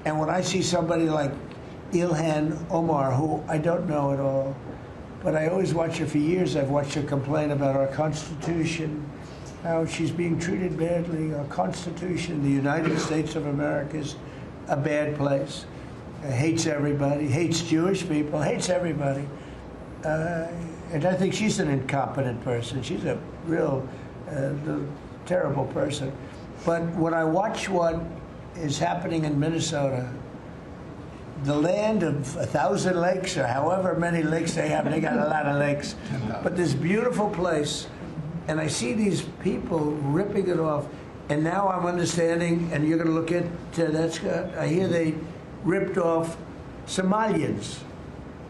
And when I see somebody like Ilhan Omar, who I don't know at all, but I always watch her for years. I've watched her complain about our Constitution, how she's being treated badly. Our Constitution, the United States of America, is a bad place. Hates everybody, hates Jewish people, hates everybody. And I think she's an incompetent person. She's a real terrible person. But when I watch what is happening in Minnesota, the land of 1,000 lakes, or however many lakes they have, they got a lot of lakes. But this beautiful place, and I see these people ripping it off. And now I'm understanding, and you're going to look at that, Scott. I hear they ripped off Somalians,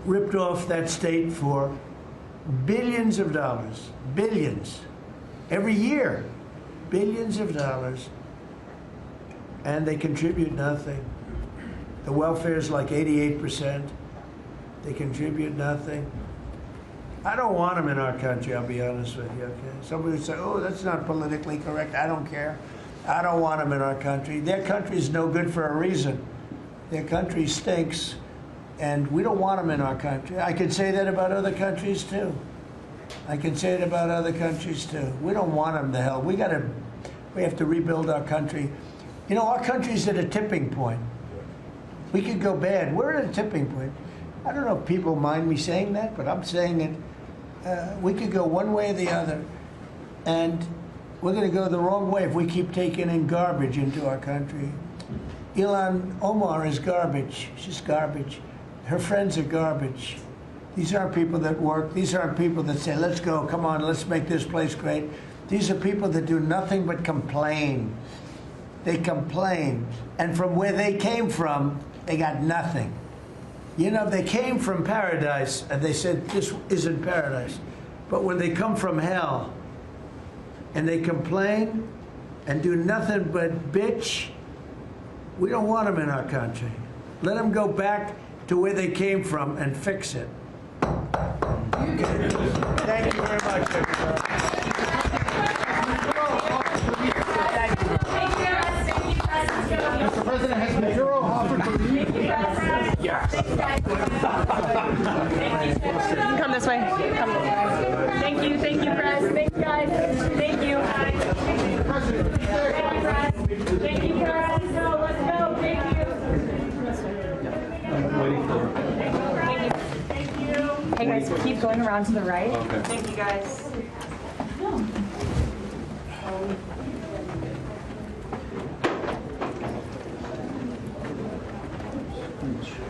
ripped off that state for billions of dollars, billions, every year, billions of dollars, and they contribute nothing. The welfare is like 88%. They contribute nothing. I don't want them in our country, I'll be honest with you, okay? Somebody would say, oh, that's not politically correct. I don't care. I don't want them in our country. Their country is no good for a reason. Their country stinks, and we don't want them in our country. I could say that about other countries, too. I can say it about other countries, too. We don't want them to hell. We have to rebuild our country. You know, our country's at a tipping point. We could go bad. We're at a tipping point. I don't know if people mind me saying that, but I'm saying it. We could go one way or the other, and we're going to go the wrong way if we keep taking in garbage into our country. Ilhan Omar is garbage. She's garbage. Her friends are garbage. These aren't people that work. These aren't people that say, let's go, come on, let's make this place great. These are people that do nothing but complain. They complain. And from where they came from, they got nothing. You know, they came from paradise, and they said, this isn't paradise. But when they come from hell, and they complain, and do nothing but bitch, we don't want them in our country. Let them go back to where they came from and fix it. Thank you very much, everybody. Mr. President, has Maduro offered to leave? Yes. Come this way. Come this way. Thank you, Press. Thanks, guys. Thank you. Thank you, Press. No, let's go. Thank you. I'm waiting for it. Thank you. Hey, guys, keep going around to the right. Okay. Thank you, guys. Thank you.